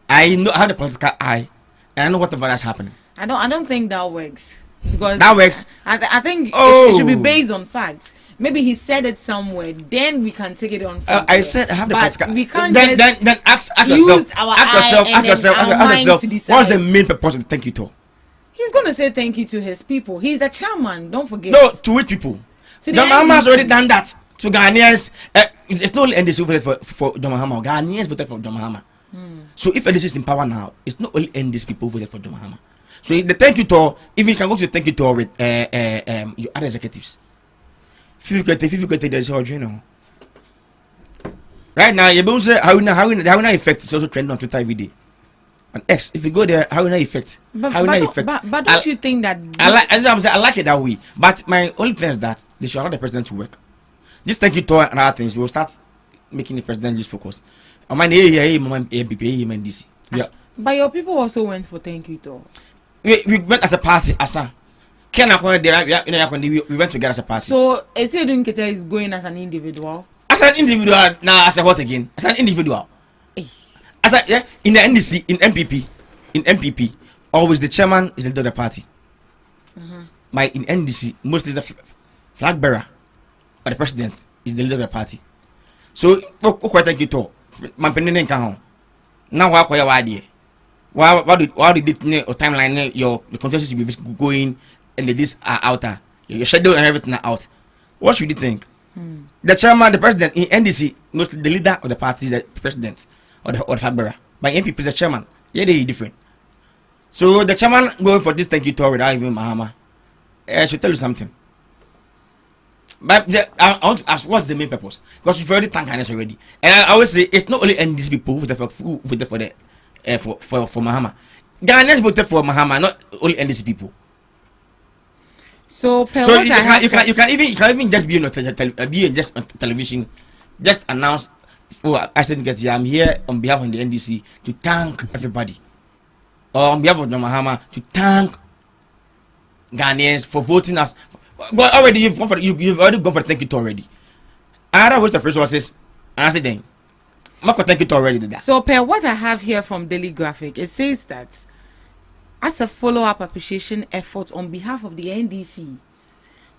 I know I have the political eye, and I know whatever that's happening. I don't think that works. Because that works. I think it should be based on facts. Maybe he said it somewhere. Then we can take it on. I said I have the political. We can't then ask yourself. Ask yourself. What's the main purpose of the thank you tour? He's gonna say thank you to his people. He's the chairman. Don't forget. No, to which people? John Mahama has already done that to Ghanaians. It's not only NDC voted for John Mahama. Ghanaians voted for John Mahama. So if NDC is in power now, it's not only NDC people voted for John Mahama. So the thank you tour, even you can go to the thank you tour with your other executives. If you get there's all you know. Right now, you're going to say how now effect is also trending on Twitter every day. On X, if you go there, how now effect? But don't you think that I like it that way. But my only thing is that they should allow the president to work. This thank you tour and other things will start making the president lose focus. I mean, yeah. But your people also went for thank you tour. We went as a party, Asa. We went together as a party. So, Esedun Kete is going as an individual? As an individual, now as a what again? As an individual. As a, in the NDC, in MPP, always the chairman is the leader of the party. In NDC, mostly the flag bearer or the president is the leader of the party. So, thank you to now what did it timeline your the contest should be going and the list are out your schedule and everything are out. What should you think? The chairman, the president in NDC, mostly the leader of the party is the president or the flag bearer. By MPP is the chairman. Yeah, they are different. So the chairman going for this thank you tour without even Mahama. I should tell you something. But I want to ask, what's the main purpose? Because you've already thanked Highness already, and I always say it's not only NDC people who voted for the for Mahama. Ghanaians voted for Mahama, not only NDC people. So you can even just be on television, just announce. Oh, I said, I'm here on behalf of the NDC to thank everybody, or on behalf of Mahama to thank Ghanaians for voting us. But already you've already gone for the thank you to already. I was the first one says, and I said then, thank you to already did that. So what I have here from Daily Graphic, it says that as a follow-up appreciation effort on behalf of the NDC,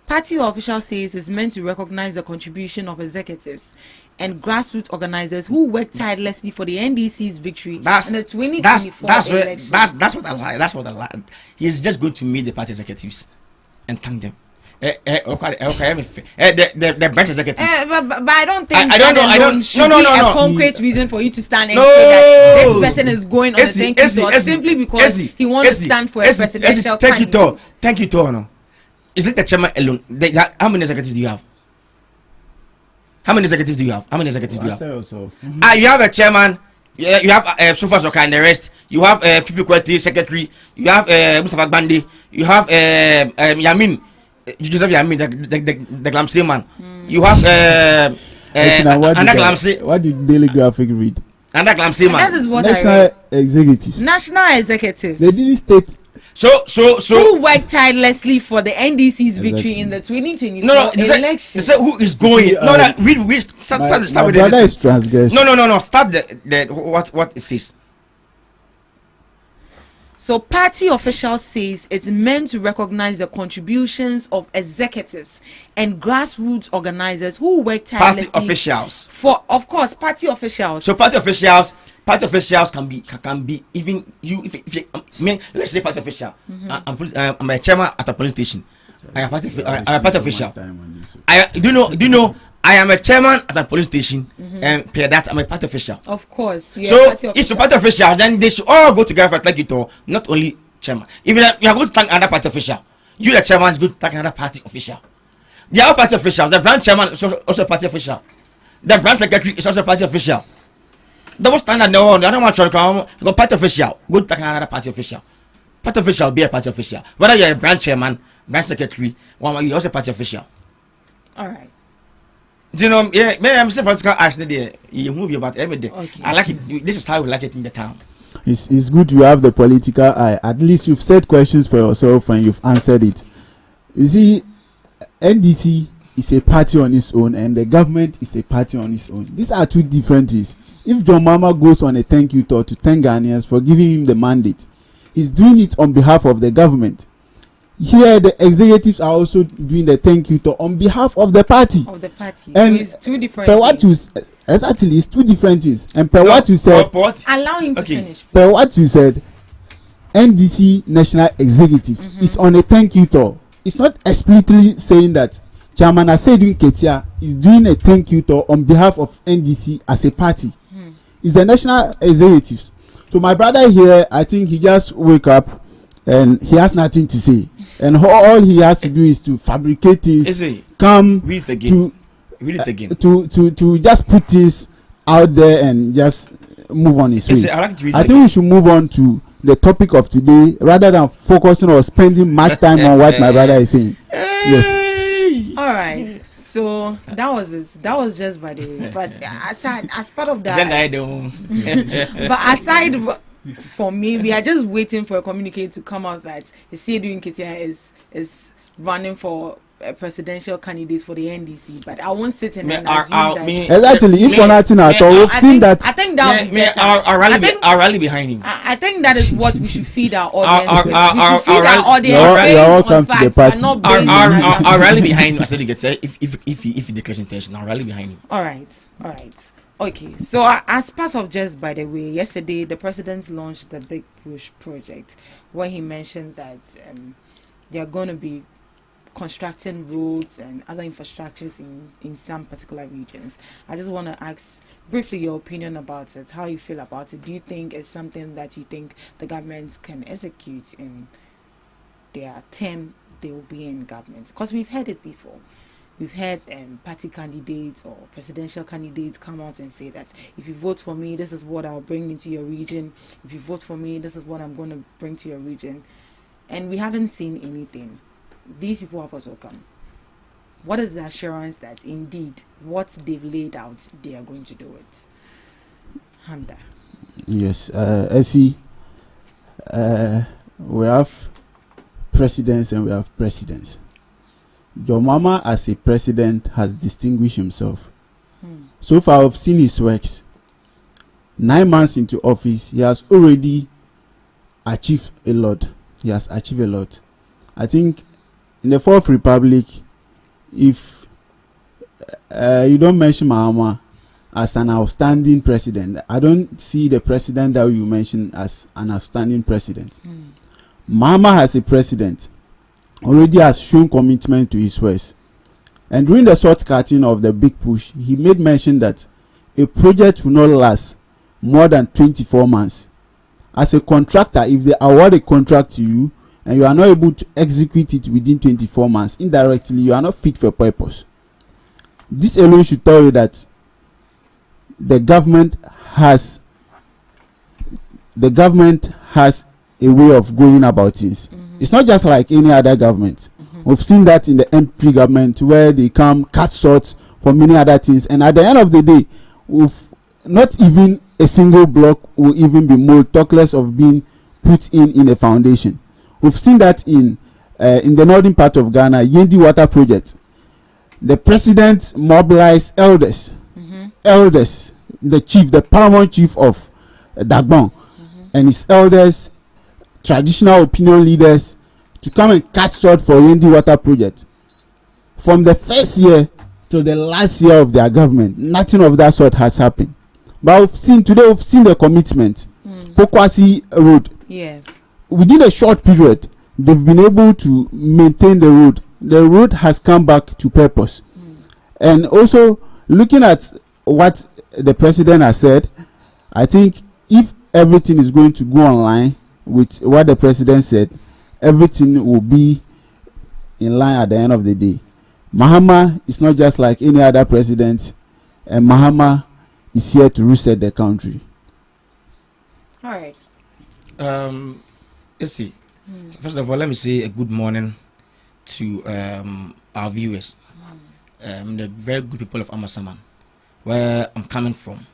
party official says it's meant to recognize the contribution of executives and grassroots organizers who worked tirelessly for the NDC's victory in the 2024 election. That's what I like. That's what I like. He's just going to meet the party executives and thank them. The branch executives. But I don't think I don't know. A concrete reason for you to stand and say that this person is going on the thank you tour simply because he wants to stand for a presidential candidate. Thank you tour, no. Is it the chairman alone? How many executives do you have? How many executives do you have? You have a chairman. You have Sofa Soka and the rest. You have Fifi Kweti, secretary. You have Mustafa Bandi. You have Yamin. Joseph Yamin, the Glamsey man. You have what did Daily Graphic read? And that Glamsey man. That is what National I read. Executives. National executives. They didn't state. So who worked tirelessly for the NDC's victory in the 2024 election? They say who is going. We start with the brother is transgression. No. Start the what it says. So party officials says it's meant to recognize the contributions of executives and grassroots organizers who work tirelessly. Party officials. For, of course, party officials. So party officials can be even you. If you, let's say party official. I'm a chairman at a police station. I am a party official. Do you know? I am a chairman at a police station, and per that I'm a party official. Of course. So it's a party officials, then they should all go together for thank you to not only chairman. Even you are going to thank another party official, you the chairman is going to thank another party official. The other party officials, the branch chairman is also a party official. The branch secretary is also a party official. Double standard, no, the other one should come. Go party official, go thank another party official. Party official be a party official. Whether you're a branch chairman, branch secretary, one you also party official. All right. Do you know? Yeah, man, I'm saying political action there. You move about every day. Okay. I like it. This is how we like it in the town. It's good you have the political eye. At least you've said questions for yourself and you've answered it. You see, NDC is a party on its own and the government is a party on its own. These are two different things. If John Mama goes on a thank you tour to thank Ghanaians for giving him the mandate, he's doing it on behalf of the government. Here, the executives are also doing the thank you tour on behalf of the party. Of the party. And so it's two different things. Exactly, it's two different things. And per what you said, allow him to finish. Per what you said, NDC National Executive is on a thank you tour. It's not explicitly saying that Chairman Asedun Ketia is doing a thank you tour on behalf of NDC as a party. It's the national executives. So my brother here, I think he just wake up and he has nothing to say. And all he has to do is to fabricate things, come to just put this out there and just move on his way. I think we should move on to the topic of today rather than focusing or spending much time on what my brother is saying. Yes. All right. So that was it. That was just by the way. But aside, as part of that, but aside. For me, we are just waiting for a communique to come out that Asedun Ketia is running for a presidential candidate for the NDC. But I won't sit and assume that. Exactly, if for nothing at all, we've seen that. I think that would be better. I'll rally behind him. I think that is what we should feed our audience. We should feed our audience. You're welcome to the party. I'll rally behind Asedun Ketia if he declares intention. I'll rally behind him. All right. Okay, so as part of Just By the Way, yesterday the president launched the Big Push project where he mentioned that they are going to be constructing roads and other infrastructures in some particular regions. I just want to ask briefly your opinion about it, how you feel about it. Do you think it's something that you think the government can execute in their term they will be in government? Because we've heard it before. We've had party candidates or presidential candidates come out and say that if you vote for me, this is what I'll bring into your region. If you vote for me, this is what I'm going to bring to your region. And we haven't seen anything. These people have also come. What is the assurance that indeed what they've laid out, they are going to do it? Handa. Yes, Essie, we have presidents and we have presidents. Your Mama as a president has distinguished himself. So far I've seen his works. 9 months into office, he has already achieved a lot. I think in the Fourth Republic, if you don't mention Mahama as an outstanding president, I don't see the president that you mention as an outstanding president. Mahama as a president already has shown commitment to his works. And during the short cutting of the Big Push, he made mention that a project will not last more than 24 months. As a contractor, if they award a contract to you and you are not able to execute it within 24 months, indirectly you are not fit for purpose. This alone should tell you that the government has a way of going about things. It's not just like any other government. We've seen that in the MP government where they come cut short for many other things, and at the end of the day, with not even a single block will even be mold, talk less of being put in a foundation. We've seen that in the northern part of Ghana, Yendi Water Project. The president mobilized elders, the paramount chief of Dagbon, and his elders traditional opinion leaders to come and cut short for Yendi water project. From the first year to the last year of their government, nothing of that sort has happened. But we've seen the commitment. Pokwasi Road. Yeah. Within a short period, they've been able to maintain the road. The road has come back to purpose. And also, looking at what the president has said, I think if everything is going to go online with what the president said, everything will be in line at the end of the day. Mahama is not just like any other president, and Mahama is here to reset the country. All right. Let's see. First of all, let me say a good morning to our viewers. The very good people of Amasaman, where I'm coming from,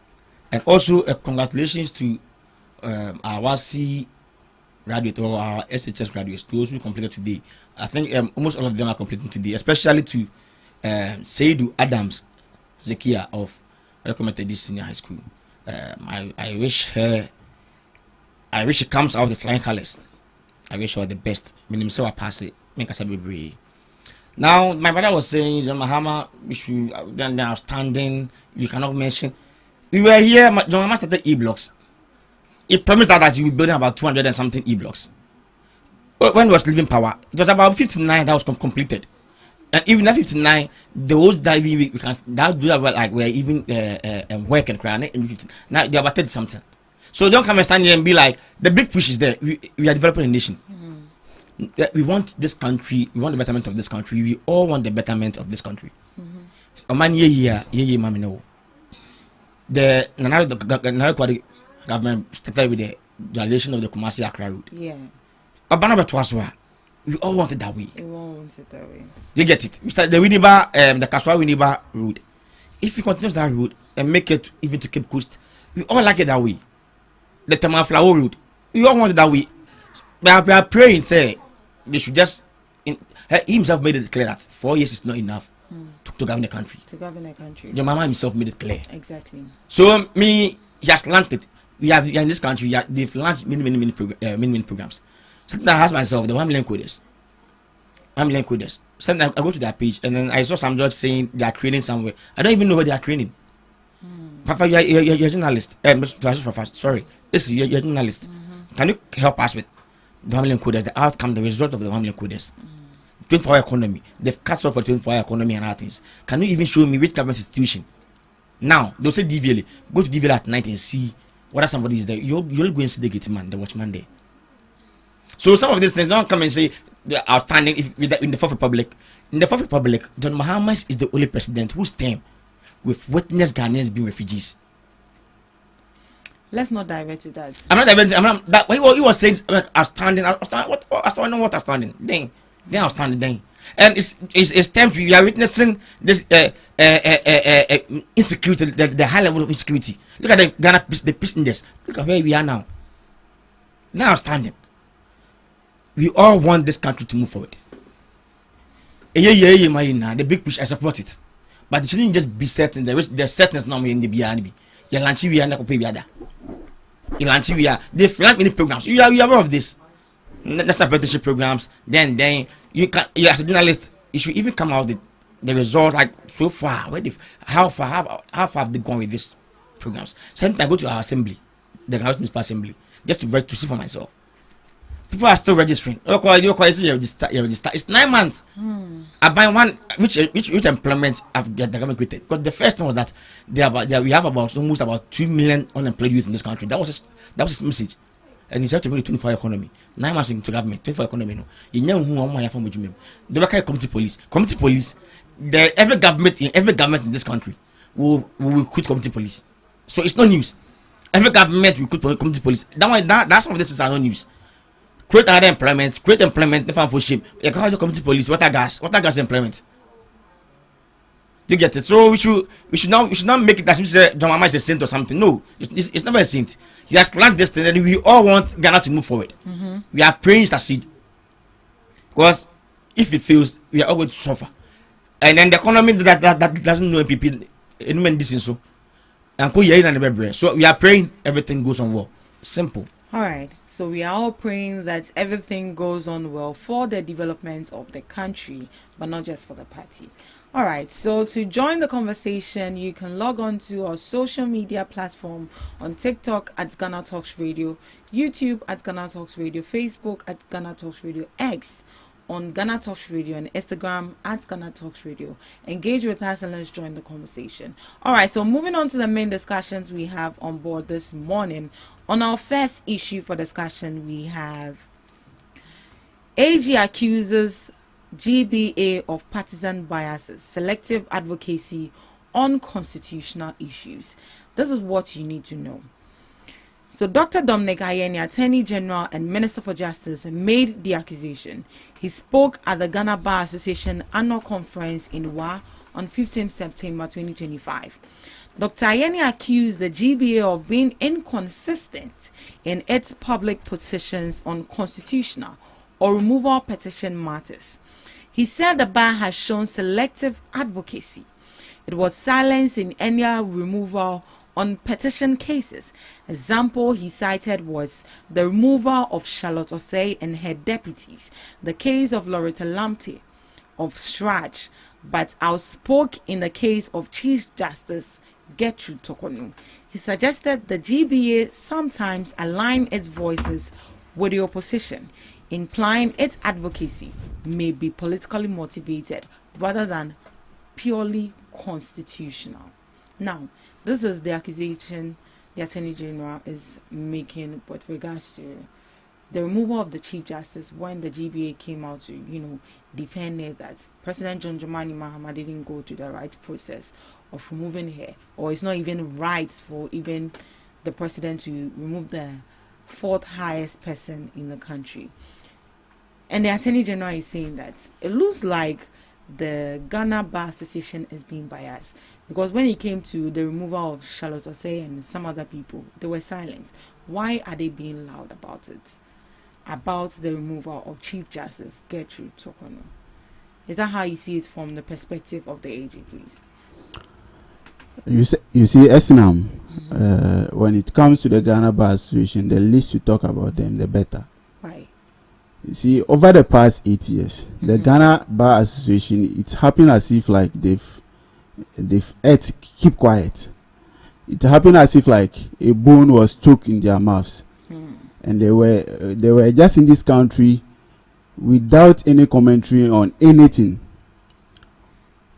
and also congratulations to our WASI graduate or our SHS graduates, those who completed today. I think almost all of them are completing today, especially to Seidu Adams Zekia of recommended this senior high school. I wish she comes out with flying colors. I wish her the best. Meaning, so I pass it. Make us be brave. Now, my brother was saying, John Mahama, which we then outstanding. You cannot mention. We were here. John Mahama started E-blocks. He promised that you will be building about 200 and something E-blocks. When he was leaving power, it was about 59 that was completed. And even at 59, those that we can that do that like we're even work and crying. Now they're about 30 something. So don't come and stand here and be like, the big push is there. We are developing a nation. We want this country. We want the betterment of this country. We all want the betterment of this country. The Nana government started with the realization of the Kumasi Accra road. Yeah. We all want it that way. We all want it that way. You get it? We start the Winneba, the Kaswa Winneba road. If we continue that road and make it even to Cape Coast, we all like it that way. The Tamaflao road, we all want it that way. But we are praying, say, they should just. He himself made it clear that 4 years is not enough to govern the country. To govern the country. Your mama himself made it clear. Exactly. So he has launched it. We have in this country. They've launched many programs. Something I ask myself, the 1 million coders. 1 million coders. Sometimes I go to their page and then I saw some judge saying they are training somewhere. I don't even know where they are training. Papa, you're a journalist. Sorry, you're a journalist. Can you help us with the 1 million coders, the outcome, the result of the 1 million coders? 24-hour economy. They've cut off for 24-hour economy and other things. Can you even show me which government institution? Now, they'll say DVLA. Go to DVLA at night and see whether somebody is there. You'll go and see the gate man, the watchman there. So some of these things don't come and say they're outstanding in the Fourth Republic. In the Fourth Republic, John Mahama is the only president whose term we've witnessed Ghanaians being refugees. Let's not divert to that. I'm not diverting. That he was saying outstanding. What outstanding? Then outstanding. And it's time we are witnessing this insecurity, the high level of insecurity. Look at the Ghana peace, the peace index. Look at where we are now. Now outstanding. We all want this country to move forward. The big push, I support it. But it shouldn't just be certain. There's settings now in the BNB. They've launched many programs. You are aware of this. National apprenticeship programs. Then you as a journalist, you should even come out with the results like so far. How far have they gone with these programs? Sometimes I go to our assembly, the municipal assembly, just to see for myself. People are still registering. It's 9 months. I buy one which employment have the government created. Because the first one was that we have almost about 2 million unemployed youth in this country. That was his message. And he said to me the 24-hour economy. 9 months into government, 24-hour economy. No, you know who am I from? They were community police. Community police. Every government in this country will quit community police. So it's no news. Every government will quit community police. That's some of this is no news. Create another employment, never for shame. Community police, water gas employment. Do you get it? So we should not make it as if John Mahama is a saint or something. No, it's never a saint. He has planned this thing, and we all want Ghana to move forward. We are praying to succeed. Because if it fails, we are all going to suffer. And then the economy that doesn't know MPP, anyone this so. So we are praying everything goes on well. Simple. All right, so we are all praying that everything goes on well for the development of the country, but not just for the party. All right, so to join the conversation, you can log on to our social media platform on TikTok at Ghana Talks Radio, YouTube at Ghana Talks Radio, Facebook at Ghana Talks Radio, X on Ghana Talks Radio, and Instagram at Ghana Talks Radio. Engage with us and let's join the conversation. All right, so moving on to the main discussions we have on board this morning. On our first issue for discussion, we have AG accuses GBA of partisan biases, selective advocacy on constitutional issues. This is what you need to know. So Dr. Dominic Ayeni, Attorney General and Minister for Justice, made the accusation. He spoke at the Ghana Bar Association annual conference in Wa on 15 September 2025. Dr. Ayeni accused the GBA of being inconsistent in its public positions on constitutional or removal petition matters. He said the bar has shown selective advocacy. It was silence in any removal on petition cases. Example he cited was the removal of Charlotte Osei and her deputies, the case of Loretta Lamptey of Sraj, but outspoke in the case of Chief Justice Gertrude Tokonu. He suggested the GBA sometimes align its voices with the opposition, implying its advocacy may be politically motivated rather than purely constitutional. Now, this is the accusation the Attorney General is making with regards to the removal of the Chief Justice when the GBA came out to, defend it that President John Dramani Mahama didn't go through the right process of removing her, or it's not even right for even the president to remove the fourth highest person in the country. And the Attorney General is saying that it looks like the Ghana Bar Association is being biased, because when it came to the removal of Charlotte Osei and some other people, they were silent. Why are they being loud about it? About the removal of Chief Justice Gertrude Tokonu. Is that how you see it from the perspective of the AG, please? You see, Esnam, when it comes to the Ghana Bar Association, the least you talk about them, the better. Why? You see, over the past 8 years, the Ghana Bar Association, it's happened as if like they've keep quiet. It happened as if like a bone was stuck in their mouths, and they were just in this country without any commentary on anything.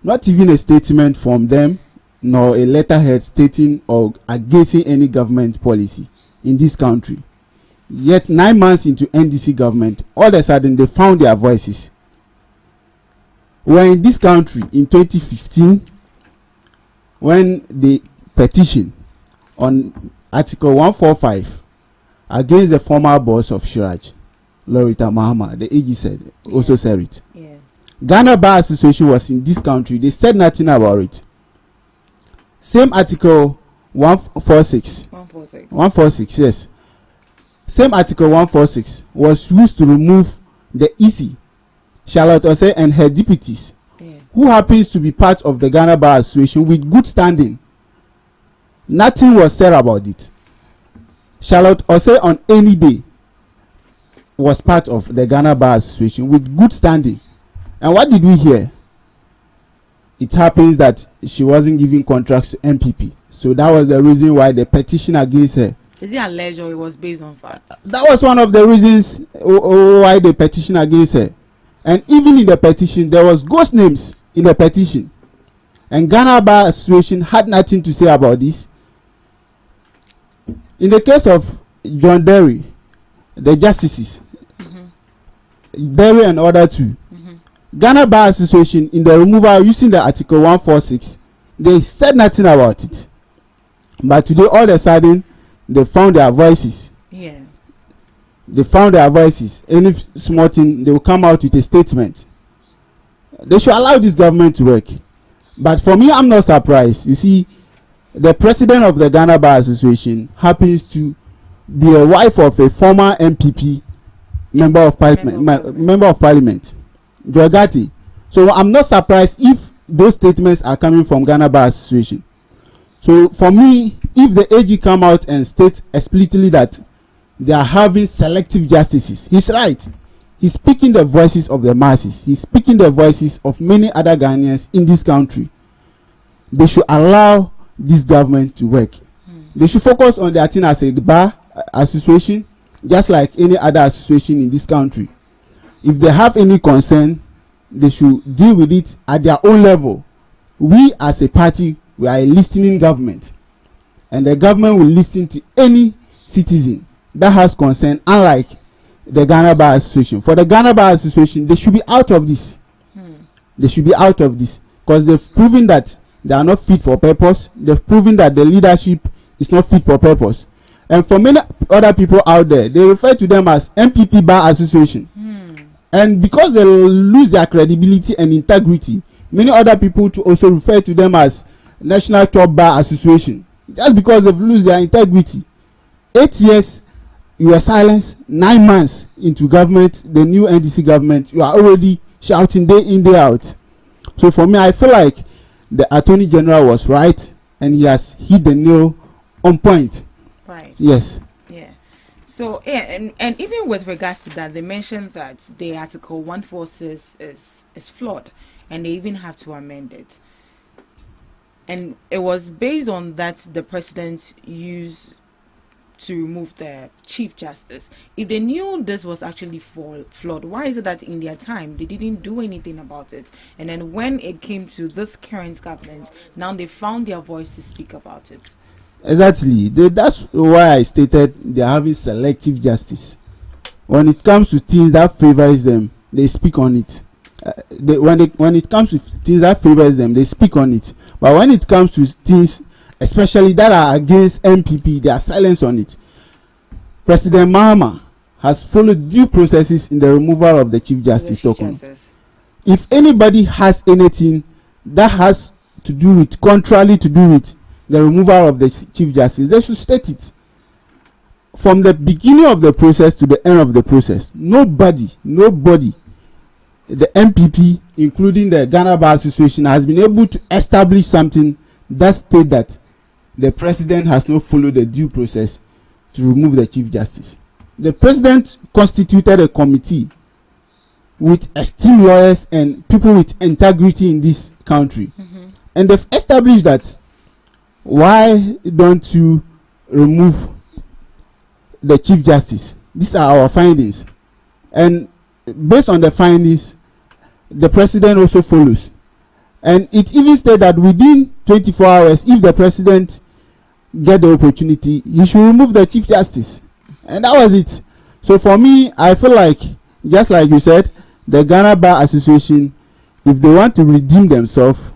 Not even a statement from them, nor a letterhead stating or against any government policy in this country. Yet 9 months into NDC government, all of a sudden they found their voices. We were in this country in 2015 when the petition on Article 145 against the former boss of Siraj, Loretta Mahama, the AG said, also said it. Yeah. Ghana Bar Association was in this country. They said nothing about it. Same Article 146. 146, yes. Same Article 146 was used to remove the EC, Charlotte Osei, and her deputies, who happens to be part of the Ghana Bar Association with good standing. Nothing was said about it. Charlotte Osei on any day was part of the Ghana Bar Association with good standing. And what did we hear? It happens that she wasn't giving contracts to MPP. So that was the reason why the petition against her. Is it alleged or it was based on facts? That was one of the reasons why the petition against her. And even in the petition, there was ghost names in the petition. And Ghana Bar Association had nothing to say about this. In the case of John Derry, the justices, Derry and other two, Ghana Bar Association, in the removal using the Article 146, they said nothing about it. But today, all of a sudden, they found their voices. Yeah. They found their voices. Any small thing, they will come out with a statement. They should allow this government to work. But for me, I'm not surprised. You see, the president of the Ghana Bar Association happens to be a wife of a former MPP member of parliament, Jogati. So I'm not surprised if those statements are coming from Ghana Bar Association. So for me, if the AG come out and state explicitly that they are having selective justices. He's right. He's speaking the voices of the masses. He's speaking the voices of many other Ghanaians in this country. They should allow this government to work. They should focus on their thing as a bar association, just like any other association in this country. If they have any concern, they should deal with it at their own level. We as a party, we are a listening government, and the government will listen to any citizen that has concern, unlike the Ghana Bar Association. For the Ghana Bar Association, they should be out of this. They should be out of this because they've proven that they are not fit for purpose. They've proven that the leadership is not fit for purpose. And for many other people out there, they refer to them as MPP Bar Association. And because they lose their credibility and integrity, many other people to also refer to them as National Top Bar Association, just because they've lose their integrity. 8 years, you were silenced. 9 months into government, the new NDC government, you are already shouting day in, day out. So for me, I feel like the Attorney General was right, and he has hit the nail on point. Right. Yes. Yeah. So yeah, and even with regards to that, they mentioned that the Article 146 is flawed, and they even have to amend it. And it was based on that the president used to remove the Chief Justice. If they knew this was actually flawed, why is it that in their time they didn't do anything about it? And then when it came to this current government, now they found their voice to speak about it. Exactly. That's why I stated they are having selective justice. When it comes to things that favors them, they speak on it. When it comes to things that favors them, they speak on it. But when it comes to things, especially that are against MPP, they are silent on it. President Mahama has followed due processes in the removal of the Chief Justice token. If anybody has anything that has to do with, contrary to do with the removal of the Chief Justice, they should state it. From the beginning of the process to the end of the process, nobody, the MPP, including the Ghana Bar Association, has been able to establish something that states that the president has not followed the due process to remove the Chief Justice. The president constituted a committee with esteemed lawyers and people with integrity in this country. And they've established that why don't you remove the Chief Justice? These are our findings. And based on the findings, the president also follows. And it even stated that within 24 hours, if the president get the opportunity, he should remove the Chief Justice. And that was it. So for me, I feel like, just like you said, the Ghana Bar Association, if they want to redeem themselves,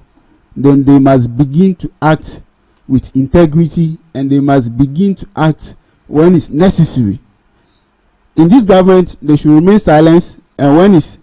then they must begin to act with integrity, and they must begin to act when it's necessary. In this government, they should remain silent, and when it's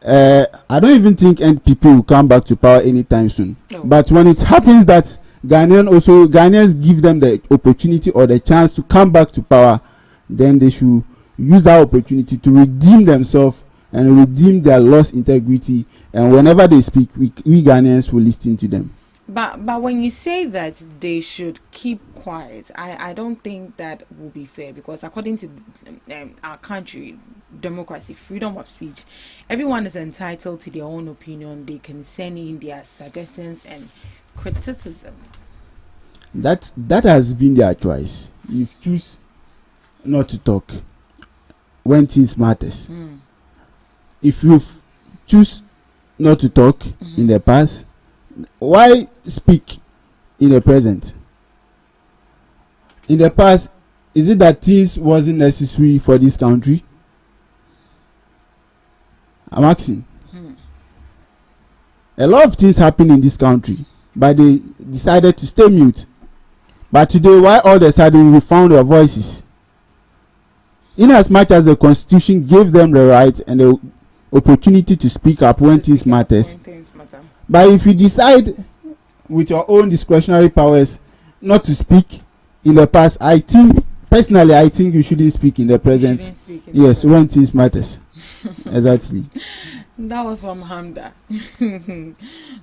I don't even think NPP will come back to power anytime soon. No. But when it happens that Ghanaians give them the opportunity or the chance to come back to power, then they should use that opportunity to redeem themselves and redeem their lost integrity. And whenever they speak, we Ghanaians will listen to them. But when you say that they should keep quiet, I don't think that will be fair, because according to our country, democracy, freedom of speech, everyone is entitled to their own opinion. They can send in their suggestions and criticism. That has been their choice. You've choose not to talk when things matters. If you've choose not to talk in the past, why speak in the present? In the past, is it that things wasn't necessary for this country? I'm asking. A lot of things happen in this country, but they decided to stay mute. But today, why all of a sudden we found their voices? In as much as the Constitution gave them the right and the opportunity to speak up when things matters. But if you decide with your own discretionary powers not to speak in the past, I think you shouldn't speak in the present. Yes, when things matters. Exactly. That was from Hamda.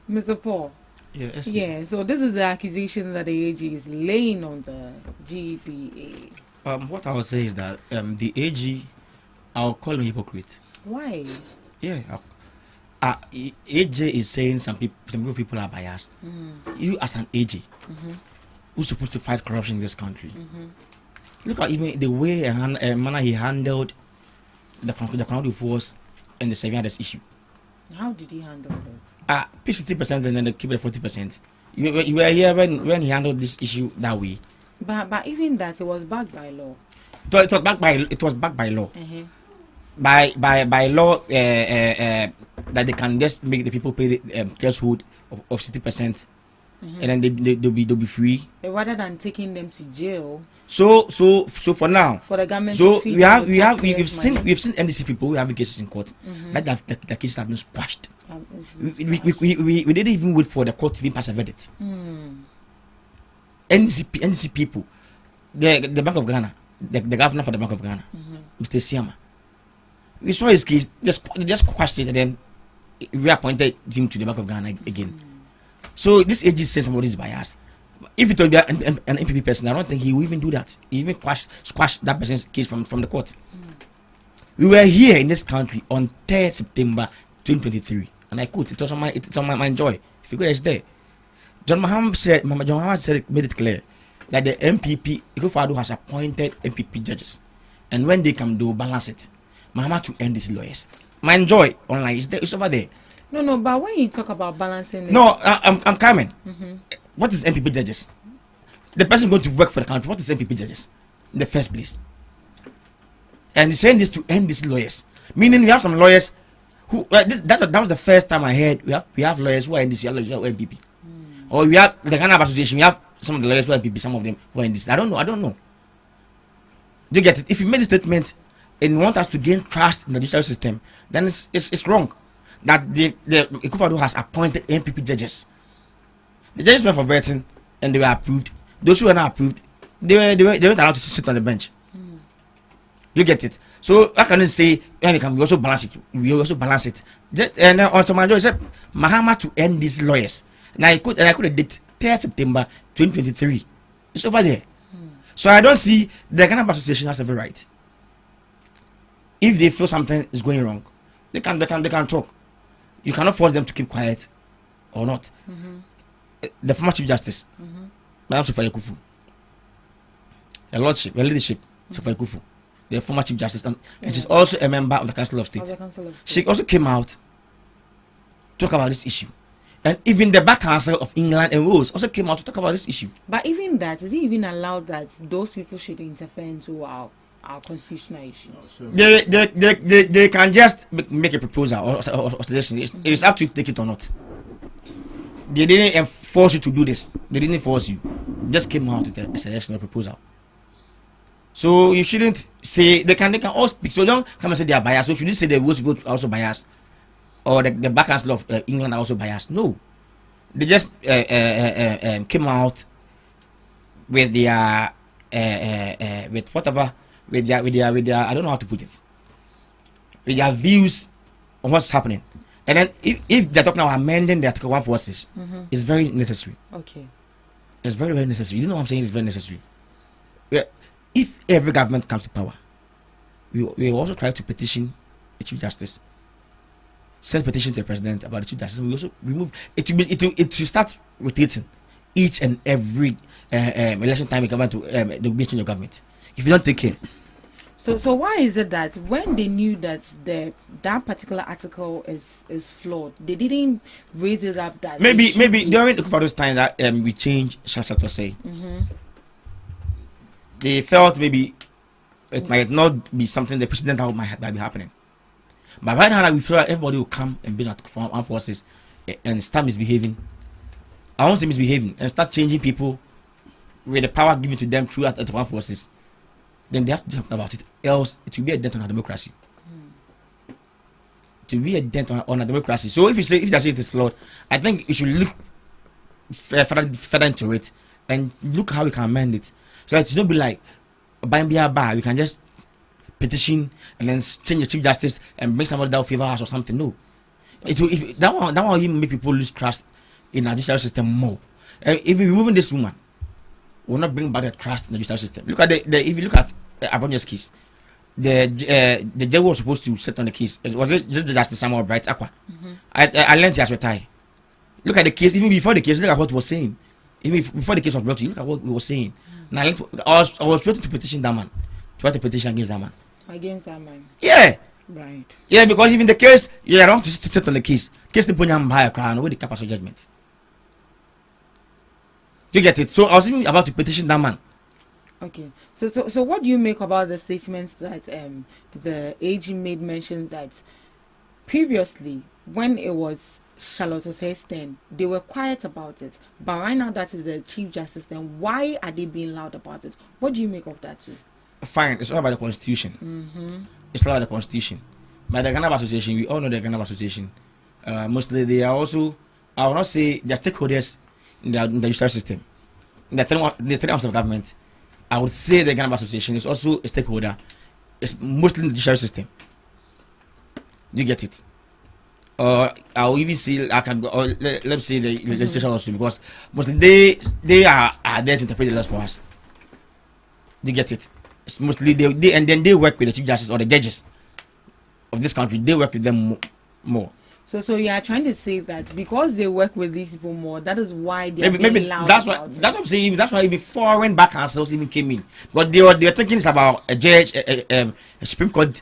Mr. Paul. Yes. Yeah, so this is the accusation that the AG is laying on the GPA. What I would say is that the AG, I'll call him a hypocrite. Why? Yeah. AJ is saying some people are biased. You as an AG, who's supposed to fight corruption in this country, look at even the way and manner he handled the Economic Force and the 7 years issue. How did he handle it? Pick 60% and then they keep it 40%. You were here when he handled this issue that way. But even that, it was backed by law. It was backed by law. By law that they can just make the people pay the threshold of 60%, and then they'll be free. Rather than taking them to jail. So for now, for the government. So we've seen NDC people who having cases in court that the cases have been squashed. We didn't even wait for the court to even pass a verdict. NDC people, the Bank of Ghana, the governor for the Bank of Ghana, Mr. Siama, we saw his case, just squashed it and then reappointed him to the Bank of Ghana again. So this AG says somebody is biased. If it would be an MPP person, I don't think he will even do that. He even squash that person's case from the court. We were here in this country on 3rd September 2023, and I quote, it's on my joy. If you go, it's there. John Mahama made it clear that the MPP, Ikufo-Addo has appointed MPP judges, and when they come, they will balance it. Mahama to end these lawyers. My joy online is there, it's over there. No, but when you talk about balancing it, no, I'm coming. What is MPP judges? The person going to work for the country. What is MPP judges in the first place? And he's saying this to end these lawyers, meaning we have some lawyers who that was the first time I heard we have lawyers who are in this, lawyers who are MPP, or we have the Ghana Association. We have some of the lawyers who are MPP, some of them who are in this. I don't know. Do you get it? If you made a statement and want us to gain trust in the judicial system, then it's wrong. That the Ikufo-Addo has appointed MPP judges. The judges went for vetting and they were approved. Those who were not approved, they weren't allowed to sit on the bench. You get it? So I can say we also balance it. And on some majority said Mahama to end these lawyers. Now I could have date 3rd September 2023. It's over there. So I don't see the Ghana Association has every right. If they feel something is going wrong, they can talk. You cannot force them to keep quiet or not. The former Chief Justice, Madam Sophia Kufu, her lordship, her leadership, Sophia Kufu, the former Chief Justice, and she's also a member of the Council of State. She also came out talk about this issue, and even the Bar Council of England and Wales also came out to talk about this issue. But even that, is it even allowed that those people should interfere into our constitutional issues? They can just make a proposal or suggestion. It's up to you to take it or not. They didn't force you to do this. They didn't force you. Just came out with a suggestion or proposal. So you shouldn't say they can all speak. So don't come and say they are biased. So you shouldn't say that those people are also biased, or the Bar Council of England are also biased. No, they just came out with their with whatever. With their I don't know how to put it, with their views on what's happening. And then if they're talking about amending the Article 1 forces, it's very necessary. Okay. It's very, very necessary. You know what I'm saying? It's very necessary. If every government comes to power, we also try to petition the Chief Justice, send petition to the President about the Chief Justice. We also remove it. It will start rotating each and every election time we come to the change of government. If you don't take care. So why is it that when they knew that that particular article is flawed, they didn't raise it up? That maybe during the Ikufo-Addo's time that we changed Shasha say they felt maybe it might not be something the president might be happening. But right now we feel like everybody will come and build armed forces and start misbehaving. I won't say misbehaving and start changing people with the power given to them through armed forces. Then they have to do something about it. Else, it will be a dent on our democracy. It will be a dent on our democracy. So if they say it is flawed, I think we should look further into it and look how we can amend it. So that it don't be like we can just petition and then change the Chief Justice and bring somebody that will favor us or something. No, that one will even make people lose trust in our judicial system more. If we're removing this woman, will not bring back the trust in the judicial system. Look at the if you look at Abonya's case, the judge was supposed to sit on the case. Was it just Justice Samuel Bright Aqua? I learned he has retired. Look at the case, even before the case, look at what he was saying. Even before the case was brought to you, look at what he was saying. Now I was waiting to petition that man, to write a petition against that man. Against that man. Yeah. Right. Yeah, because even the case, you don't to sit on the case. Case the Ponyam by a crown with the capital judgment. Do you get it? So I was even about to petition that man. Okay. So what do you make about the statements that the AG made mention that previously when it was Charlotte Osei's turn, they were quiet about it, but right now that is the Chief Justice, then why are they being loud about it? What do you make of that too? Fine, it's all about the Constitution. It's all about the Constitution. By the Ghana Bar Association, we all know the Ghana Bar Association. Mostly they are also, I will not say they are stakeholders in the judicial system. In the three arms of government, I would say the Ghana Bar Association is also a stakeholder. It's mostly in the judicial system. Do you get it? I'll even see, I can, or let's say the legislation also, because mostly they are there to interpret the laws for us. Do you get it? It's mostly they and then they work with the Chief Justice or the judges of this country. They work with them more. So you are trying to say that because they work with these people more, that is why they maybe loud that's about what I'm saying. That's why even foreign back councils even came in, but they were thinking it's about a judge, a Supreme Court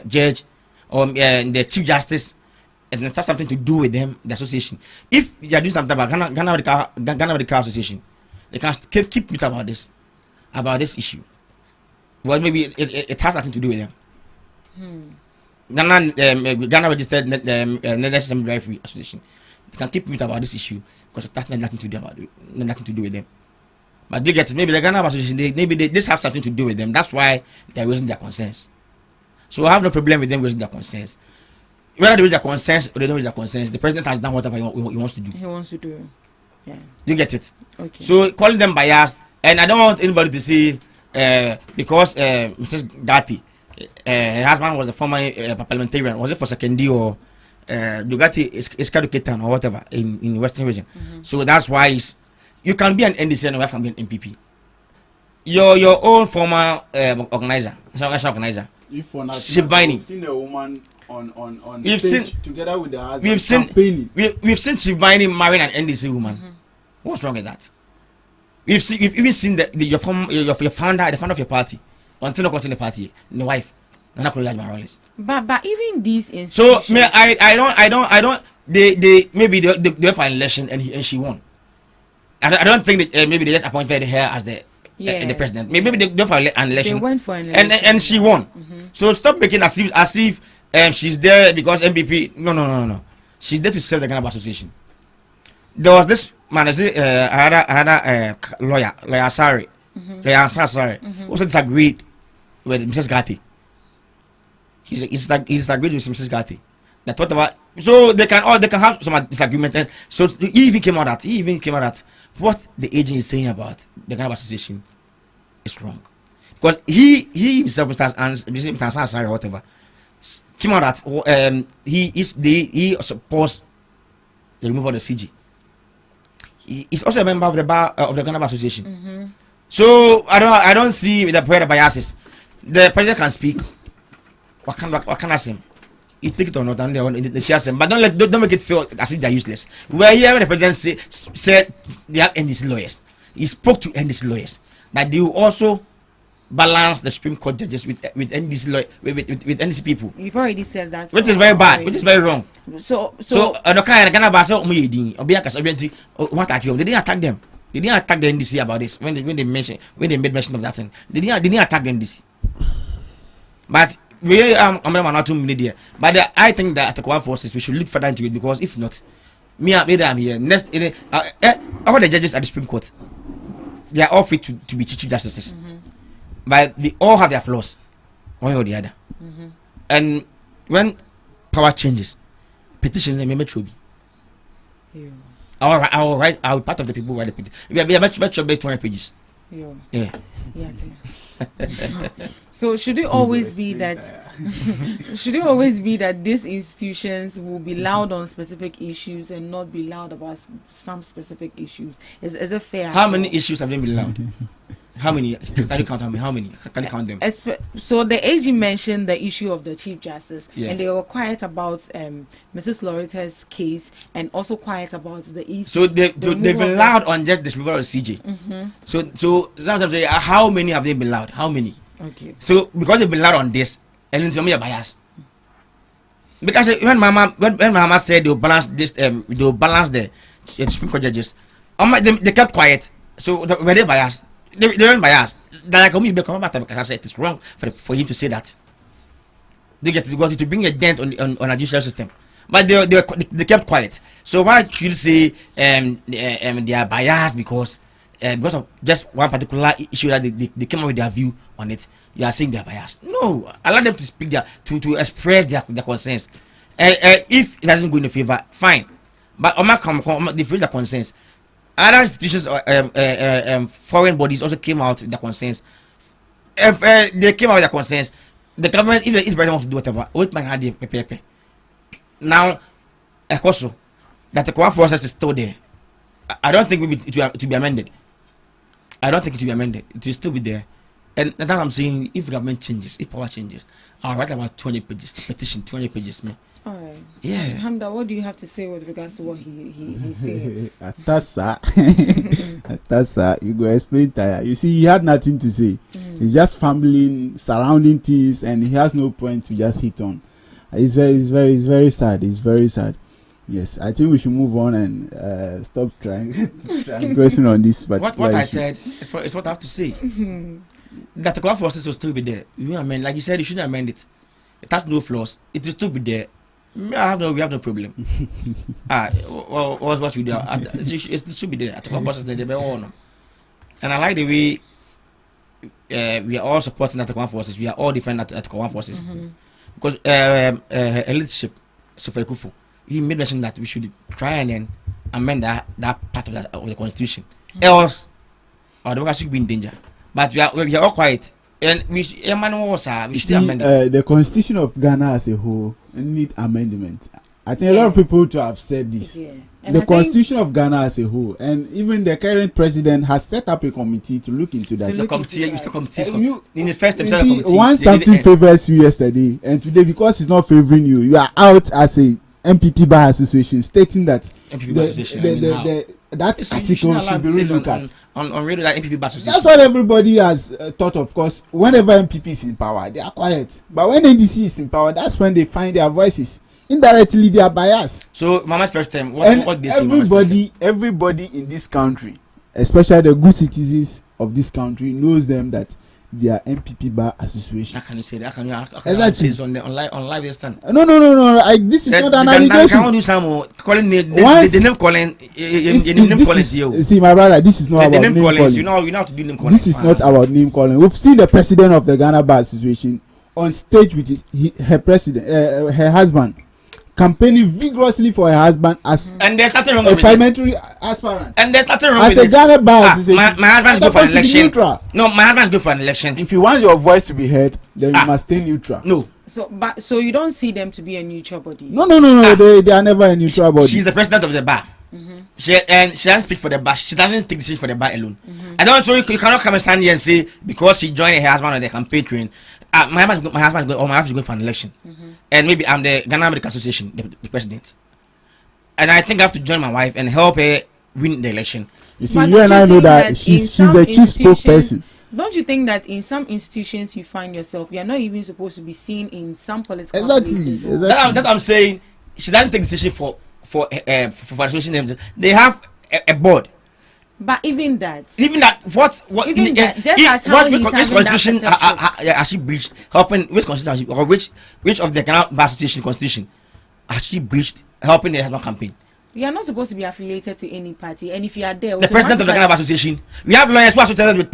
judge, or the Chief Justice, and it has something to do with them, the association. If they are doing something about Ghana Medical Association, they can keep mute about this issue. Well, maybe it has nothing to do with them. Ghana registered Nurses Midwifery Association. They can keep mute about this issue because it has nothing to do with them. But they get it. Maybe the Ghana Association, this has something to do with them. That's why they're raising their concerns. So I have no problem with them raising their concerns. Whether they raise their concerns or they don't raise their concerns, the president has done whatever he wants to do. He wants to do. Yeah. You get it? Okay. So calling them biased, and I don't want anybody to say because Mrs. Gatti, her husband was a former parliamentarian, was it for Sekendi or Dugati is Kaduketan or whatever in Western region. So that's why you can be an NDC and you can be an MPP. Your own former organizer, Shiv Baini. We've seen a woman on We've stage seen- together with her husband We've seen Shiv Baini marrying an NDC woman. What's wrong with that? We've even seen your founder, the founder of your party, until not the party, the wife, But even these so institutions. me, I don't. They maybe they went for an election and she won. I don't think that maybe they just appointed her as the president. Maybe they went for an election. They went for an election. and she won. So stop making as if she's there because MPP. No. She's there to serve the Ghana Bar Association. There was this man, another lawyer Asari, lawyer Asari, also disagreed with Mrs. Gatti. He disagreed with Mrs. Gatti. That whatever, so they can have some disagreement. And so he even came out that what the agent is saying about the Ghana Bar Association is wrong, because he himself, Mr. Asari or whatever, came out that he supports the removal of the CG. He's also a member of the bar of the Ghana Bar Association. So I don't see the biases. The president can speak. What can I say? You take it or not, and the chair say, but don't make it feel as if they're useless. We're here when the president said they have NDC lawyers. He spoke to NDC lawyers that they will also balance the Supreme Court judges with NDC with NDC people. You've already said that. Which is very bad. Which is very wrong. So the kind of Ghana Bar they didn't attack them. They didn't attack the NDC about this when they made mention of that thing. They didn't attack the NDC. But I'm not too many there. But I think that at the forces we should look further into it, because if not, I'm here. Next, all the judges at the Supreme Court, they are all fit to be chief justices. But they all have their flaws, one or the other. And when power changes, petition them may be. I will write. I will part of the people who write the petition. We are much 200 pages. Yeah. So should it always be that should it always be that these institutions will be loud on specific issues and not be loud about some specific issues? Is it fair? How many issues have they been loud? How many? Can you count how many? Can you count them? So the AG mentioned the issue of the Chief Justice, Yeah. and they were quiet about Mrs. Loretta's case, and also quiet about the issue. So they've been loud on just the removal of CJ. So sometimes say, how many have they been loud? How many? Okay. So because they've been loud on this, and it's only a bias. Because when Mama said they'll balance this, they'll balance the Supreme Court judges, they kept quiet. So were they biased? They weren't biased. They're like, because I said it is wrong for him to say that. They get to bring a dent on a judicial system, but they kept quiet. So why should you say they are biased because of just one particular issue that they came up with their view on it? You are saying they are biased. No, allow them to speak to express their concerns. If it doesn't go in the favor, fine. But they raise their concerns. Other institutions, foreign bodies also came out with their concerns. If they came out with their concerns, the government, if the president wants to do whatever, what might have the now, also that the command process is still there. I don't think it will be amended. I don't think it will be amended. It will still be there. And that's what I'm saying. If government changes, if power changes, I'll write about 200 pages. The petition, 200 pages, man. All right. Yeah. Hamda, what do you have to say with regards to what he said? Atasa, you go explain tire. You see, he had nothing to say. He's just fumbling, surrounding things, and he has no point to just hit on. It's very sad. It's very sad. Yes, I think we should move on and stop transgressing on this. What I said is what I have to say. That the command forces will still be there. You amend, like you said, you shouldn't amend it. It has no flaws. It will still be there. We have no problem. What we do? It should be there. At the command forces, they be all. And I like the way we are all supporting at the command forces. We are all defending at the command forces because a leadership, Sofia Kufu, he made mention that we should try and then amend that part of the constitution. Else, our democracy will be in danger. But we are all quiet. And we should amend it. The constitution of Ghana as a whole need amendment. I think a lot of people to have said this. Yeah. The constitution of Ghana as a whole, and even the current president has set up a committee to look into that. The committee, in his first term, once something favors you yesterday, and today because it's not favoring you, you are out as a MPP Bar Association stating that that article should be relooked at. On radio, that MPP Bar Association. That's what everybody has thought. Of course, whenever MPP is in power, they are quiet. But when NDC is in power, that's when they find their voices. Indirectly, they are biased. So, Mama's first time. What they say? Everybody in this country, especially the good citizens of this country, knows them that they are MPP Bar Association. How can you say that? How can you say on live this time? No. This is not an allegation. Can you do some calling the name calling? Name calling. See, my brother, this is not about name calling. You know how to do name calling. This is not about name calling. We've seen the president of the Ghana Bar Association on stage with her husband, campaigning vigorously for her husband as and there's nothing wrong a with parliamentary aspirant. And there's nothing wrong as with a Ghana Bar Association. My husband's good for an election. No, my husband's good for an election. If you want your voice to be heard, then you must stay neutral. No. So you don't see them to be a neutral body. No. They are never a neutral body. She's the president of the bar. She doesn't speak for the bar. She doesn't take decision for the bar alone. I don't. So you cannot come and stand here and say because she joined her husband on the campaign train. My husband is going for an election, and maybe I'm the Ghana Medical Association, the president, and I think I have to join my wife and help her win the election. You see, you and I know that she's the chief spokesperson. Don't you think that in some institutions you find yourself, you are not even supposed to be seen in some political Exactly. That's what I'm saying. She doesn't take decision for association. They have a board. But even that, what even that, just as how which constitution has she breached? Helping which constitution or which of the Ghana Bar Association constitution has she breached? Helping the husband campaign. You are not supposed to be affiliated to any party, and if you are there, the president of the Ghana Bar Association, we have lawyers who are associated with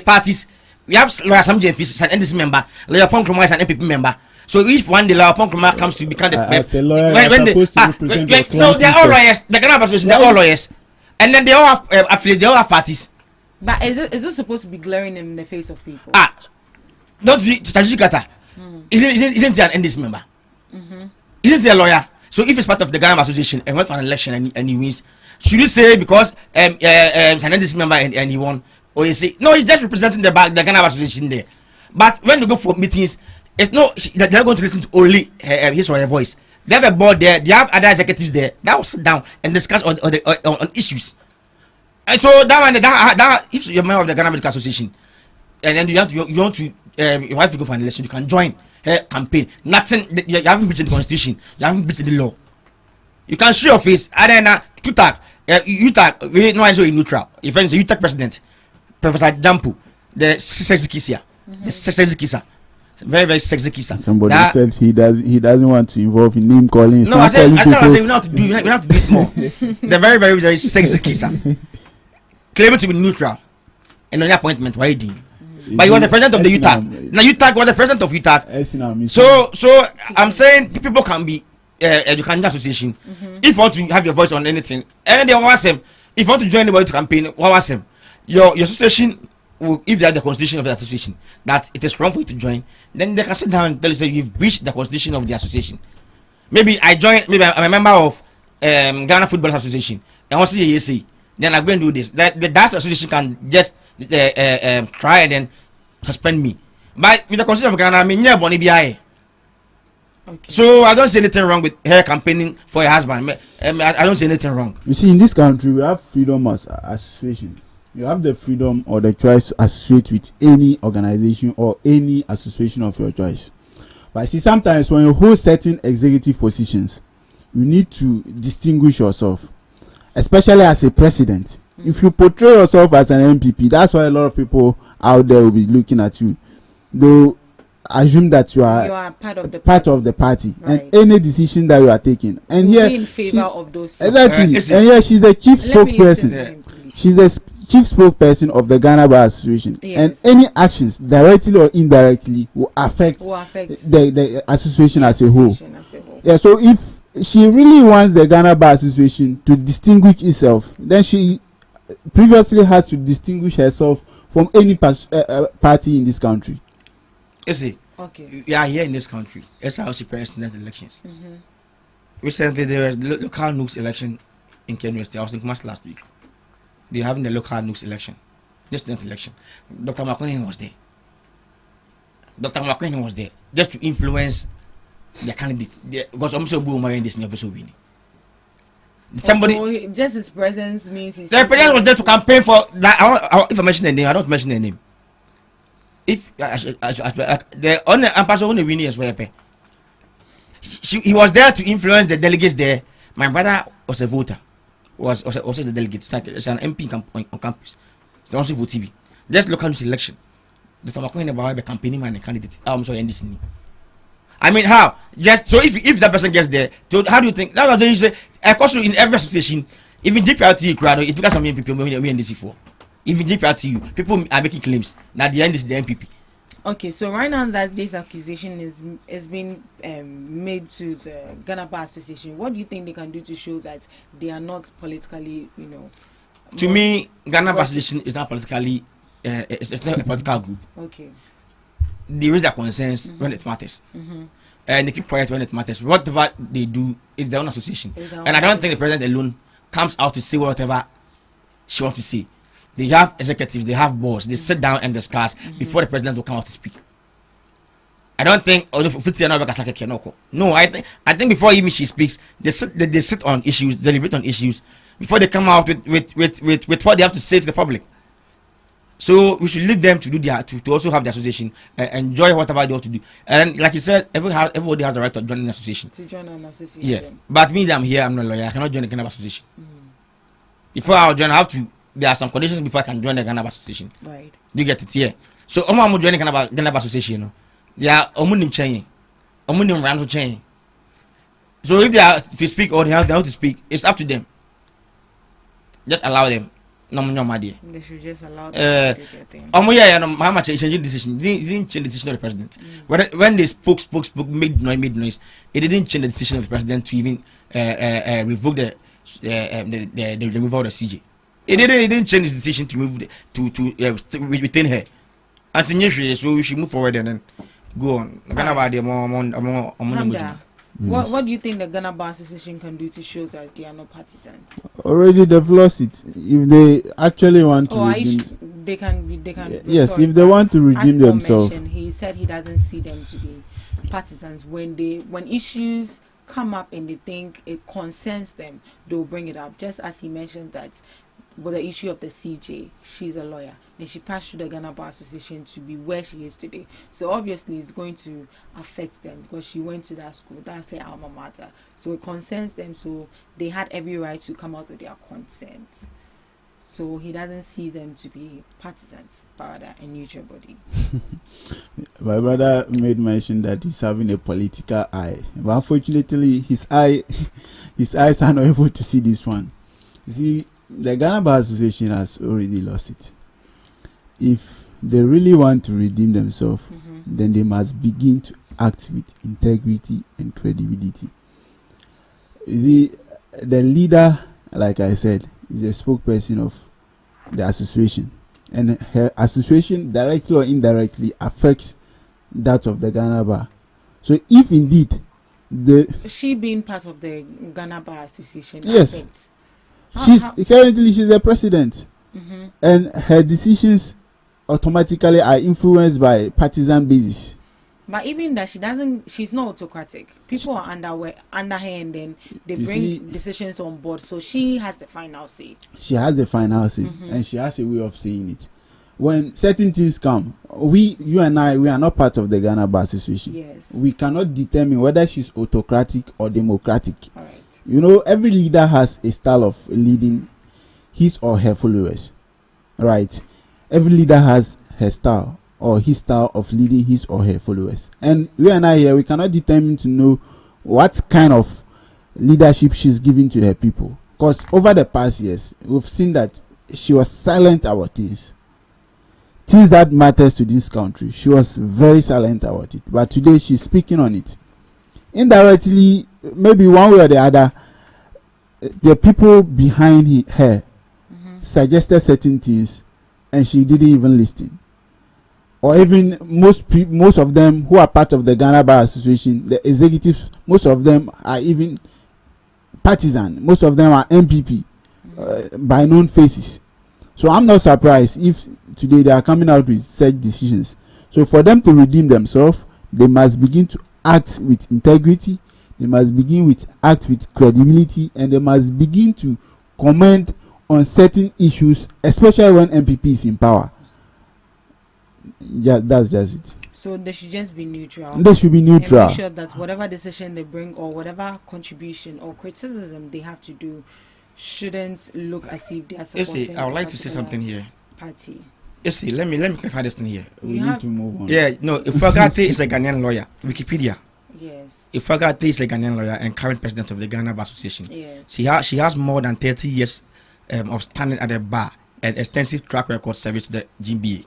parties. We have lawyer Sam Jeffis, an NDC member, lawyer Pong Kroma is an MPP member. So if one day lawyer Pong Kroma comes to become the as a lawyer, no, they are all lawyers. The Ghana Bar Association, they are all lawyers. And then they all have affiliates, they all have parties. But is it supposed to be glaring in the face of people? Don't be Tajikata. Isn't he an NDC member? Isn't he a lawyer? So if it's part of the Ghana Bar Association and went for an election and he wins, should you say because he's an NDC member and he won, or you say no, he's just representing the Ghana Bar Association there? But when they go for meetings, it's no, they're not going to listen to only his or her voice. They have a board there. They have other executives there that will sit down and discuss on issues. And so that if you're a member of the Ghana Medical Association, and then you want to your wife to go for an election, you can join her campaign. Nothing. You haven't breached the constitution. You haven't breached the law. You can show your face. And then UTAC. We know so neutral. If it's a UTAC president, Professor Jampu, the sexy kisser, the sexy kisser. Very, very sexy kisser. Somebody said he doesn't want to involve in name calling. No, I said we have to do it more. The very, very, very sexy kisser. Claiming to be neutral. And on the appointment, why did but he was the president of the UTAC. Now UTAC was the president of UTAC. So I'm saying people can be educational association. If you want to have your voice on anything, and they want them. If you want to join anybody to campaign, what was them? Your association. If they have the constitution of the association that it is wrong for you to join, then they can sit down and tell you say you've breached the constitution of the association. Maybe I'm a member of Ghana Football Association and once you say then I'm going to do this. That association can just try and then suspend me. But with the constitution of Ghana, I mean okay. So I don't see anything wrong with her campaigning for her husband. I don't see anything wrong. You see, in this country we have freedom as association. You have the freedom or the choice to associate with any organization or any association of your choice. But I see sometimes when you hold certain executive positions, you need to distinguish yourself, especially as a president. If you portray yourself as an MPP, that's why a lot of people out there will be looking at you. They'll assume that you are part of the party, right. And any decision that you are taking. And here, in favor of those people. Exactly. And here she's the chief spokesperson. She's the chief spokesperson of the Ghana Bar Association, yes. And any actions directly or indirectly will affect the association as a whole. Yeah, so if she really wants the Ghana Bar Association to distinguish itself, then she previously has to distinguish herself from any party in this country. You see, we are here in this country. SRC president elections. Recently, there was the local NUCS election in Kenya State. I was in Kumasi last week. They're having the local NUCS election, just student election. Dr. McConnell was there. Just to influence the candidate. Because I'm so boom in this new episode winning. Somebody just his presence means the president was there to campaign for that. If I mention the name, I don't mention the name. If the only person only winning is where he was there to influence the delegates there. My brother was a voter. Was also the delegate. It's an MP on campus. It's also for TV. Just local news election. The talking about the campaigning man and candidate. I'm sorry, NDC. I mean, how? Just so if that person gets there, how do you think? That's what you say. Of course, in every association, even GPRT crowd, it becomes some people we NDC for. Even GPRT, people are making claims that the NDC is the MPP. Okay, so right now that this accusation is being made to the Ghana Bar Association, what do you think they can do to show that they are not politically, To me, Ghana Bar Association is not politically, it's not a political group. Okay. They raise their concerns when it matters. And they keep quiet when it matters. Whatever they do is their own association. And I don't think the president alone comes out to say whatever she wants to say. They have executives, they have boards, they sit down and discuss before the president will come out to speak. I don't think no, I think before even she speaks, they sit on issues, deliberate on issues before they come out with what they have to say to the public. So we should leave them to do to also have the association, enjoy whatever they want to do. And like you said, everybody has the right to join an association. To join an association. Yeah, but me, I'm here. I'm not a lawyer. I cannot join the Ghana Bar Association. Before I'll join, I have to. There are some conditions before I can join the Ghana Bar Association. Right. Do you get it? Yeah. So I'm joining Ghana Bar Association. They are chain. Chain. So if they are to speak or they have to speak, it's up to them. Just allow them. They should just allow them to do their thing. How much changing decision? They didn't change the decision of the president. When they spoke, made noise, it didn't change the decision of the president to even revoke the removal of the CJ. He didn't change his decision to move to retain her. Until so we should move forward and then go on. What do you think the Ghana Bar Association can do to show that they are not partisans? Already they've lost it. If they actually want to redeem, they can. Yes, if they want to redeem themselves. He said he doesn't see them to be partisans. When issues come up and they think it concerns them, they'll bring it up. Just as he mentioned that with the issue of the CJ, she's a lawyer and she passed through the Ghana Bar Association to be where she is today. So obviously it's going to affect them because she went to that school. That's their alma mater. So it concerns them. So they had every right to come out with their consent. So he doesn't see them to be partisans, but rather a neutral body. My brother made mention that he's having a political eye, but unfortunately his eyes are not able to see this one. You see, the Ghana Bar Association has already lost it. If they really want to redeem themselves, then they must begin to act with integrity and credibility. You see, the leader, like I said, is a spokesperson of the association, and her association directly or indirectly affects that of the Ghana Bar. So if indeed she being part of the Ghana Bar Association, yes, currently she's a president, and her decisions automatically are influenced by partisan basis. But even that, she's not autocratic. People are under her, and then they bring decisions on board. So she has the final say. She has the final say, and she has a way of saying it. When certain things come, you and I, we are not part of the Ghana Bar Association. Yes. We cannot determine whether she's autocratic or democratic. All right. You know, every leader has a style of leading his or her followers. Right? Every leader has her style or his style of leading his or her followers. And we and I here, we cannot determine to know what kind of leadership she's giving to her people. Because over the past years, we've seen that she was silent about things that matters to this country. She was very silent about it. But today she's speaking on it. Indirectly, maybe one way or the other, the people behind her suggested certain things and she didn't even listen. Or even most of them who are part of the Ghana Bar Association, the executives, most of them are even partisan. Most of them are MPP by known faces. So I'm not surprised if today they are coming out with such decisions. So for them to redeem themselves, they must begin to act with integrity, they must begin to act with credibility, and they must begin to comment on certain issues, especially when MPP is in power. Yeah, that's just it. So they should just be neutral. They should be neutral. And make sure that whatever decision they bring or whatever contribution or criticism they have to do shouldn't look as if they are supporting. I would like to say something here. Party. Let me clarify this thing here. We need to move on. Yeah, no. Ifagate is a Ghanaian lawyer. Wikipedia. Yes. Ifagate is a Ghanaian lawyer and current president of the Ghana Bar Association. Yes. She has more than 30 years of standing at the bar and extensive track record service to the GBA.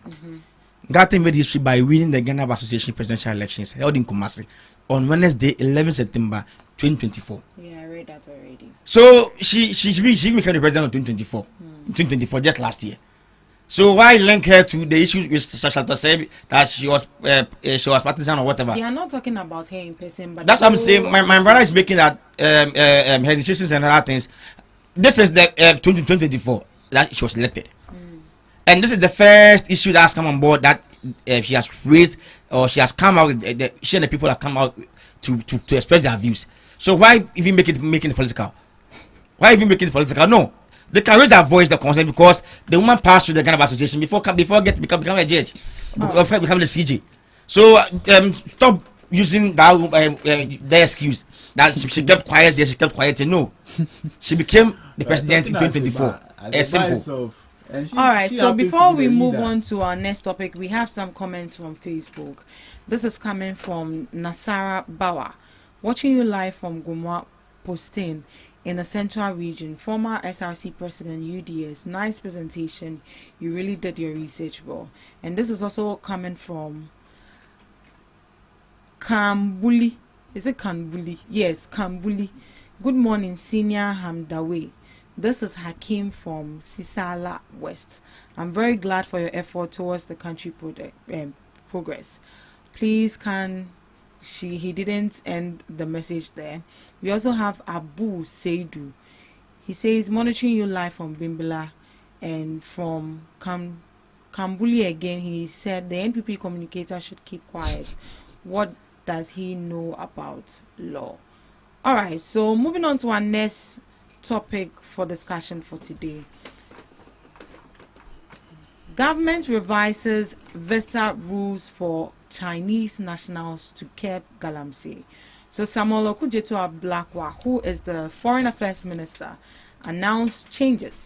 Gate made history by winning the Ghana Bar Association presidential elections held in Kumasi on Wednesday, 11 September 2024. Yeah, I read that already. So she became the president of 2024 just last year. So why link her to the issues with Shashata said that she was partisan or whatever? They are not talking about her in person, but that's what I'm saying. My brother is making that her decisions and other things. This is the 2024 that she was elected. And this is the first issue that has come on board that she has raised, or she has come out. She and the people have come out to express their views. So why even making it political? Why even making it political? No, they can raise their voice, the concern, because the woman passed through the Ghana Bar Association before become a judge, before becoming the CJ. So stop using that their excuse that she kept quiet there. She kept quiet. No, she became the president in 2024. As simple. All right, so before we move on to our next topic, we have some comments from Facebook. This is coming from Nasara Bawa, watching you live from Gomwa Postin in the Central Region. Former SRC President UDS, nice presentation. You really did your research well. And this is also coming from Kambuli. Is it Kambuli? Yes, Kambuli. Good morning, Senior Hamdawe. This is Hakim from Sisala West. I'm very glad for your effort towards the country progress. Please he didn't end the message there. We also have Abu Seidu. He says monitoring you live from Bimbala, and from Kambuli again. He said the NPP communicator should keep quiet. What does he know about law? All right, so moving on to our next topic for discussion for today. Government revises visa rules for Chinese nationals to Cape Galamsey. So Samuel Okudzeto-Ablakwa, who is the Foreign Affairs Minister, announced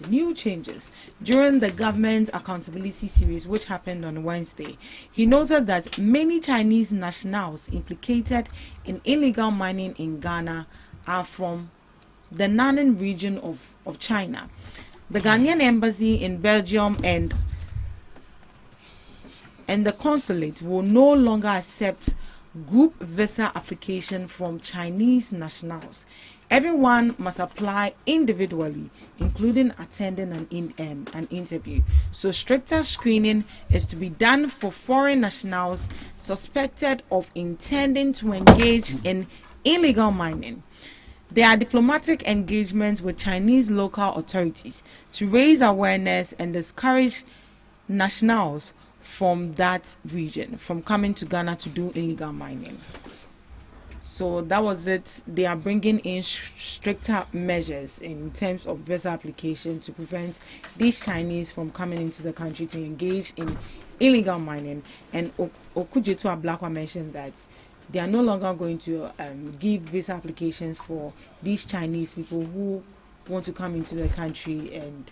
new changes during the government's accountability series, which happened on Wednesday. He noted that many Chinese nationals implicated in illegal mining in Ghana are from the Nanning region of China. The Ghanaian embassy in Belgium and the consulate will no longer accept group visa application from Chinese nationals. Everyone must apply individually, including attending an interview. So stricter screening is to be done for foreign nationals suspected of intending to engage in illegal mining. There are diplomatic engagements with Chinese local authorities to raise awareness and discourage nationals from that region from coming to Ghana to do illegal mining. So that was it. They are bringing in stricter measures in terms of visa application to prevent these Chinese from coming into the country to engage in illegal mining. And Okudzeto-Ablakwa mentioned that they are no longer going to give visa applications for these Chinese people who want to come into the country and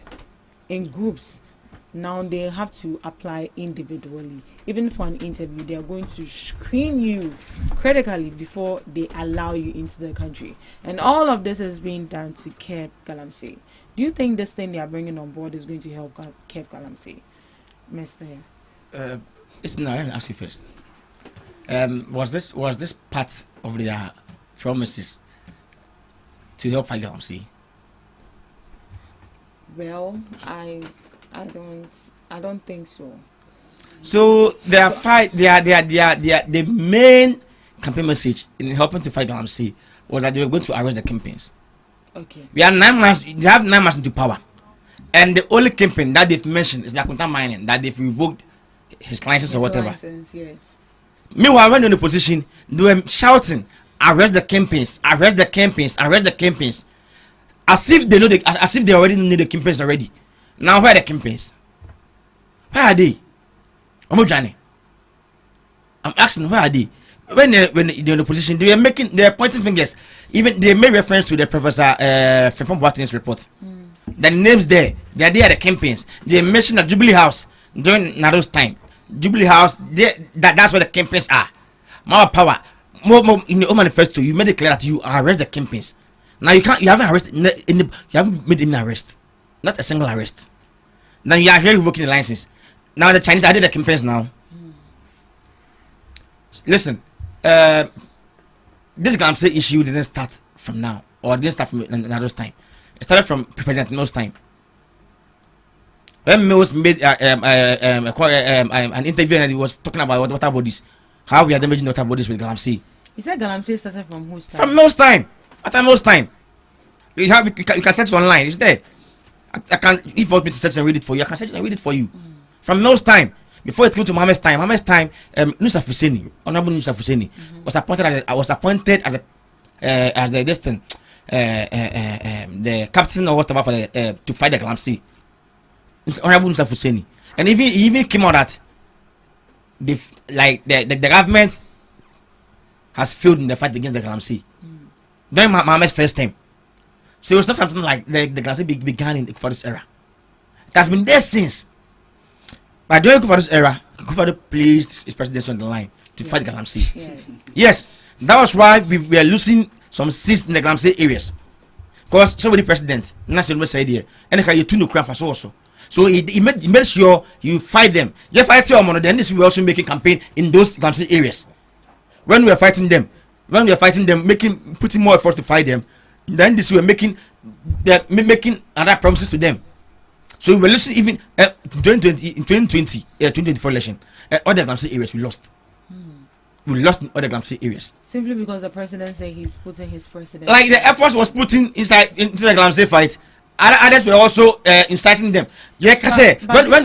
in groups. Now they have to apply individually. Even for an interview, they are going to screen you critically before they allow you into the country. And all of this is being done to Cape Galamsey. Do you think this thing they are bringing on board is going to help Cape Galamsey, Mr.? Let me ask you first. Was this part of their promises to help fight Galamsey? Well, I don't think so. So the main campaign message in helping to fight Galamsey was that they were going to arrest the kingpins. Okay. We are 9 months. They have 9 months into power, and the only kingpin that they've mentioned is Lakunta Mining, that they've revoked his license or whatever. Yes. Meanwhile, when they're in the position, they were shouting, "Arrest the kingpins! Arrest the kingpins! Arrest the kingpins!" As if they know as if they already know the kingpins already. Now where are the kingpins? Where are they? I'm asking, where are they? When they're in the position, they're pointing fingers. Even they made reference to the Professor Frimpong Boateng's report. The names there, they are there, the kingpins. They mentioned that Jubilee House during Nado's time. Jubilee House, that's where the kingpins are. More power, more in the manifesto. You made it clear that you arrest the kingpins. Now you haven't made any arrest. Not a single arrest. Now you are here revoking the license. Now the Chinese are the kingpins now. Listen, this Galamsey issue didn't start from now, or didn't start from Nado's time. It started from President Mills' time. When Mills made an interview and he was talking about water bodies, how we are damaging water bodies with Galamsey. He said Galamsey started from whose time? From Mills' time. After Mills' time. You can search it online. It's there. I can, if you want me to search and read it for you, I can search and read it for you. From Mills' time, before it came to Mohammed's time, Nusa Fuseni, Honorable Nusa Fuseni, was appointed as the destined the captain or whatever for to fight the Galamsey. Honorable Nusa Fuseni, and he even came out that the government has failed in the fight against the Galamsey during Mohammed's first time. So it was not something like the Galamsey began for this era. It has been there since. But during this era, Kufuor placed his presidency on the line to fight Galamsey. Yes, that was why we were losing some seats in the Galamsey areas. Because somebody president, national said here, and you tune the crown also. So he made sure you fight them. You fight your money, then this we were also making campaign in those Galamsey areas. When we were fighting them, putting more effort to fight them, then this we were making they're making other promises to them. So we were listening even 2024 election, other Galamsey areas we lost. We lost in other Galamsey areas. Simply because the president said he's putting his president. Like the efforts was putting inside into the Galamsey fight. Others were also inciting them. Like I say, when we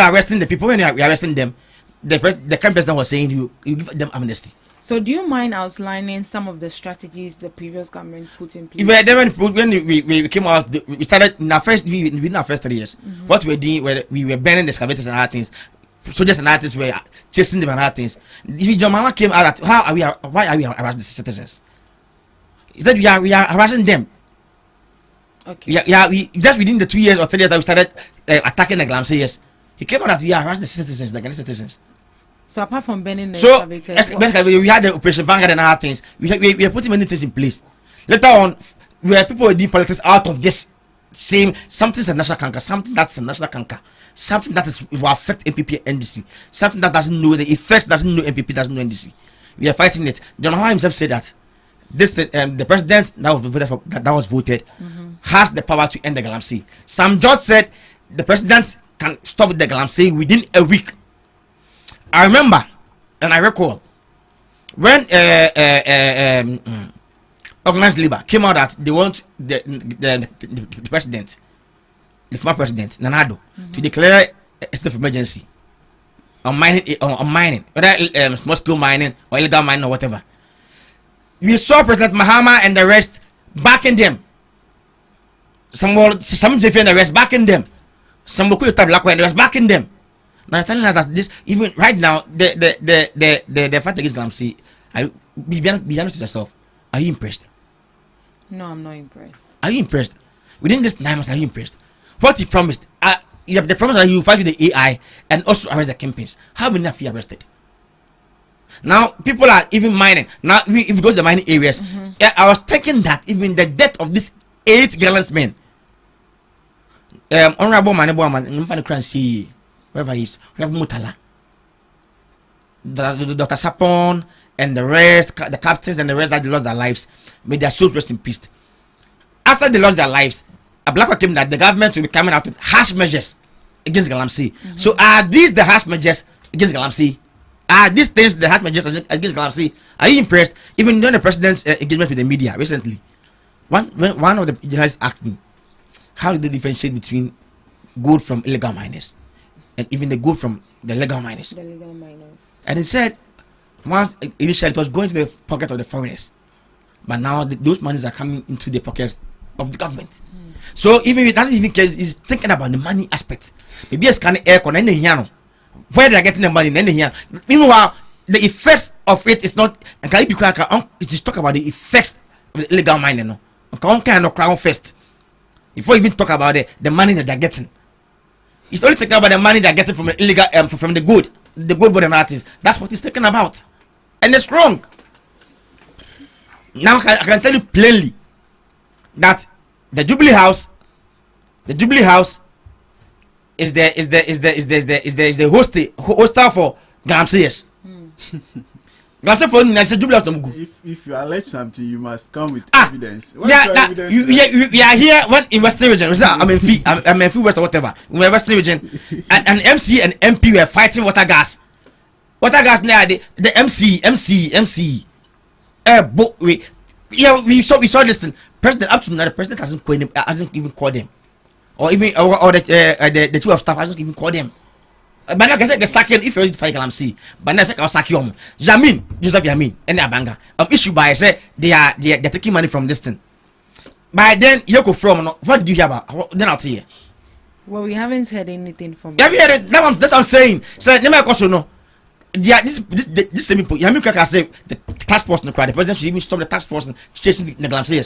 are arresting the people, when we are arresting them, the current president was saying you give them amnesty. So do you mind outlining some of the strategies the previous government put in place? When we came out, we started in our first 3 years. What we were doing, we were burning the excavators and other things. Soldiers and artists were chasing them and other things. If your mama came out, why are we harassing the citizens? Is that we are harassing them? Okay. Yeah, we just within the 2 years or 3 years that we started attacking the Galamsey, yes. He came out that we are harassing the citizens, the Ghanaian citizens. So apart from burning the excavators, we had the Operation Vanguard and other things. We are putting many things in place. Later on, where people were doing politics out of this same something's a national canker, something that's a national canker, something that will affect MPP and NDC, something that doesn't know the effects, doesn't know MPP, doesn't know NDC. We are fighting it. John Mahama himself said that this the president that was voted has the power to end the Galamsey. Some judge said the president can stop the Galamsey within a week. I remember and I recall when organized labor came out that they want the president, the former president Nanado, to declare a state of emergency on mining, whether small scale mining or illegal mining or whatever. We saw President Mahama and the rest backing them. Some JF and the rest backing them. Some Bokuta Black and the rest backing them. Now I'm telling us that this, even right now, the fight against Galamsey, be honest with yourself. Are you impressed? No, I'm not impressed. Are you impressed? Within this 9 months, are you impressed? What he promised, the promise that you fight with the AI and also arrest the campaigns. How many have you arrested? Now people are even mining. Now if you go to the mining areas, I was thinking that even the death of these 8 gallant men, Honorable Manebo Man, wherever he is, Mutala, Dr. Sapon, and the rest, the captains and the rest that they lost their lives, may their souls rest in peace. After they lost their lives, a black came that the government will be coming out with harsh measures against Galamsey. So are these the harsh measures against Galamsey? Are these things the harsh measures against Galamsey? Are you impressed? Even during the president's engagement with the media recently, one of the journalists asked me, how do they differentiate between gold from illegal miners and even the gold from the legal miners? The legal miners. And he said, once initially it was going to the pocket of the foreigners, but now those monies are coming into the pockets of the government. So even if it doesn't even care, he's thinking about the money aspect. Maybe a scanning air con where they are getting the money. Meanwhile, the effects of it is not. And can you be quick? It's talk about the effects of the illegal mining. No, kind of crown first before even talk about the money that they're getting. He's only thinking about the money they're getting from the illegal from the gold body artists. That's what he's thinking about, and it's wrong. Now I can tell you plainly that the Jubilee House is the hostel for Galamsey. Galamsey for Jubilee House. If you allege something, you must come with evidence. We are here when in Western region. I'm in Free West or whatever. In Western region, and MC and MP were fighting water gas. Water gas now the MC. We saw this thing. President up to now, the president hasn't even called them, or even or the chief of staff hasn't even called them. But like I said, the second if you ready to fight Galamsey, but now I'll sack you. Joseph Yamin, and the Abanga issue by say they're taking money from this thing. By then you go from what did you hear about? Then I'll tell you. Well, we haven't heard anything from. Have you heard it? That's what I'm saying. So let me also know. This same people. Yamin Kaka say the task force in the crowd. The president should even stop the task force and chasing the Galamsey.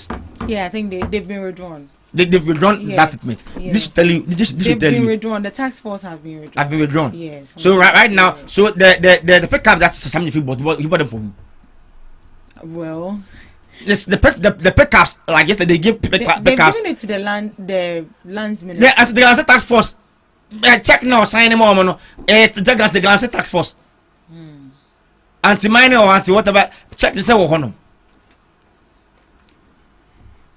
Yeah, I think they've been withdrawn. They've withdrawn that statement. Yeah. This should tell you. This should tell you. Withdrawn. The task force have been withdrawn. Have been withdrawn. Yeah. So right now, so the pickup that's something you bought them for who? Well, yes, the pickups like yesterday they give pickups. They've given it to the lands minister. At the Galamsey task force. Check now, sign them on. To the Galamsey task force. Anti-minor or anti-whatever. Check this out.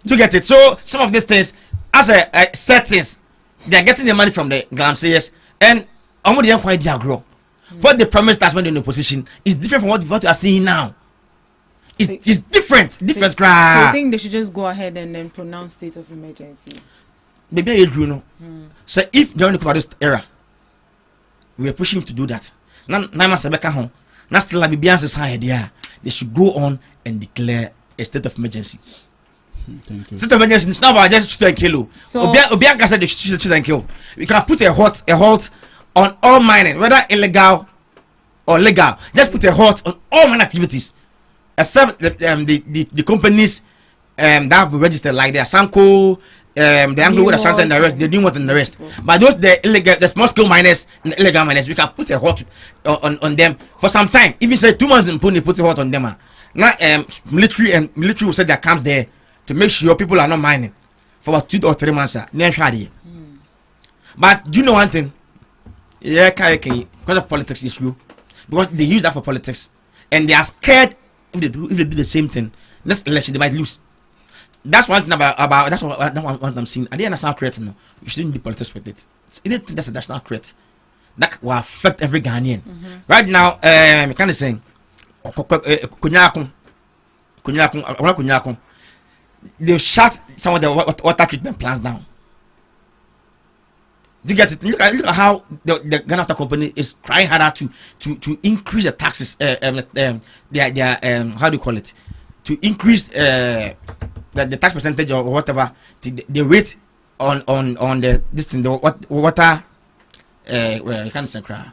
Do you get it? So some of these things, as a settings, they are getting the money from the Galamseyers, and grow. What they promised us when they're in opposition is different from what you are seeing now. It's different. So I think they should just go ahead and then pronounce state of emergency. Maybe you know. So if during the COVID era, we are pushing to do that. Now, still they should go on and declare a state of emergency. Thank you. State of emergency is not about just shoot and kill. So Obianka said they shoot and kill. We can put a halt on all mining, whether illegal or legal. Just put a halt on all mining activities, except the companies that have been registered, like the Asanko, the Anglo Ashanti, and the rest, the new one and the rest. But those the illegal, the small scale miners and the illegal miners, we can put a halt on them for some time. Even say 2 months in Pune, put a halt on them. Now military will set their camps there to make sure people are not mining for about 2 or 3 months. But do you know one thing? Yeah, because of politics issue, because they use that for politics, and they are scared if they do the same thing, next election they might lose. That's one thing about that's what I'm seeing. At the national threat, no, you shouldn't do politics with it. It's anything that's a national threat that will affect every Ghanaian. Right now, kind of saying, Kunyakun, they've shut some of the water treatment plants down. Do you get it? Look at how the Ghana Water Company is trying harder to increase the taxes. How do you call it? To increase the tax percentage or whatever, the rate on the this thing, the water. Well, you can't say cry.